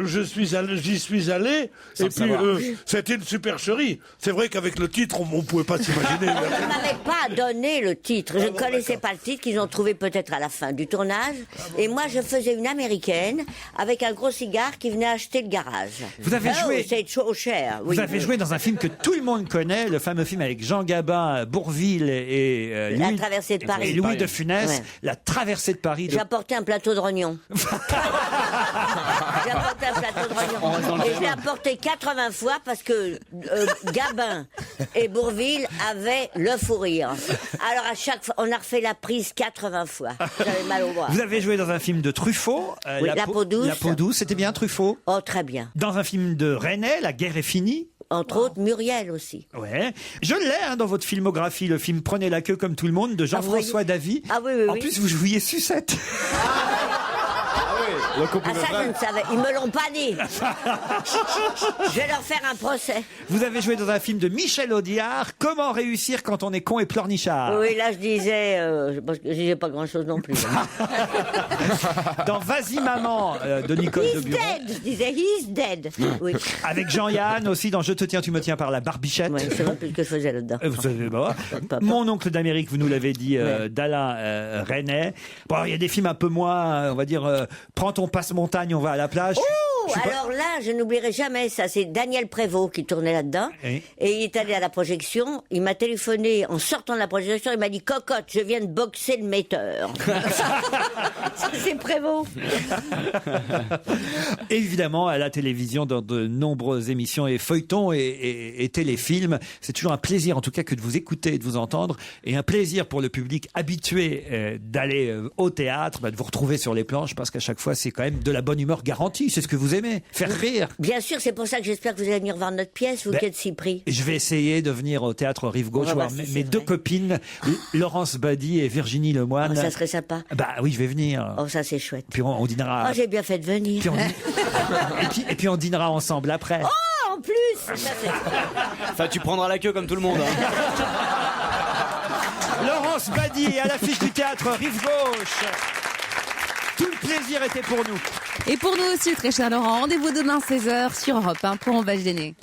j'y suis allé,
Sans
et puis c'était une supercherie. C'est vrai qu'avec le titre, on ne pouvait pas s'imaginer.
Ils ne m'avaient pas donné le titre. Je ne connaissais pas le titre qu'ils ont trouvé peut-être à la fin du tournage. Et moi, je faisais une américaine avec un gros cigare qui venait acheter le garage.
Vous avez joué...
C'est trop cher.
Vous avez joué dans un film que tout le monde connaît, le fameux film avec Jean Gabin, Bourvil et
La traversée de Paris.
et Louis de Funès,
Ouais.
La traversée de Paris.
J'ai apporté un plateau de rognons. J'ai apporté un plateau de rognons. Et je l'ai apporté 80 fois parce que Gabin et Bourvil avaient le fou rire. Alors à chaque fois, on a refait la prise 80 fois. J'avais mal au bras.
Vous avez joué dans un film de Truffaut,
Oui, La peau douce.
La peau douce, c'était bien Truffaut.
Oh, très bien.
Dans un film de René, La guerre est finie.
Entre autres, Muriel aussi.
Ouais. Je l'ai dans votre filmographie, le film Prenez la queue comme tout le monde de Jean-François Davy.
Ah oui, oui,
En
oui.
plus, vous jouiez Sucette.
Ah, ça, je ne savais. Ils me l'ont pas dit. Je vais leur faire un procès.
Vous avez joué dans un film de Michel Audiard, Comment réussir quand on est con et pleurnichard.
Oui, là, je disais, parce que je disais pas grand-chose non plus.
Dans Vas-y maman de Nicole
He's
Deburon.
dead. Je disais, he's dead. Oui.
Avec Jean-Yann aussi dans Je te tiens, tu me tiens par la barbichette.
Ouais, c'est même plus ce que je faisais là-dedans.
Vous savez, bah, Mon oncle d'Amérique, vous nous l'avez dit, d'Alain Resnais. Bon, il y a des films un peu moins, on va dire, Prends ton passe-montagne, on va à la plage.
Oh, alors là, je n'oublierai jamais ça. C'est Daniel Prévost qui tournait là-dedans.
Oui.
Et il est allé à la projection. Il m'a téléphoné en sortant de la projection. Il m'a dit, cocotte, je viens de boxer le metteur. Ça, c'est Prévost.
Évidemment, à la télévision, dans de nombreuses émissions et feuilletons et téléfilms, c'est toujours un plaisir, en tout cas, que de vous écouter et de vous entendre, et un plaisir pour le public habitué d'aller au théâtre, de vous retrouver sur les planches, parce qu'à chaque fois, c'est quand même de la bonne humeur garantie. C'est ce que vous aimez, faire rire.
Bien sûr, c'est pour ça que j'espère que vous allez venir voir notre pièce, vous qui êtes si pris.
Je vais essayer de venir au théâtre Rive Gauche voir mes deux copines, Laurence Badi et Virginie Lemoine.
Oh, ça serait sympa.
Bah oui, je vais venir.
Oh, ça c'est chouette.
Puis on dînera.
Oh, j'ai bien fait de venir.
Et puis on dînera ensemble après.
Oh, en plus ça,
Enfin, tu prendras la queue comme tout le monde. Hein.
Laurence Badi à l'affiche du théâtre Rive Gauche. Tout le plaisir était pour nous.
Et pour nous aussi, très cher Laurent, rendez-vous demain 16h sur Europe 1 pour On va se gêner.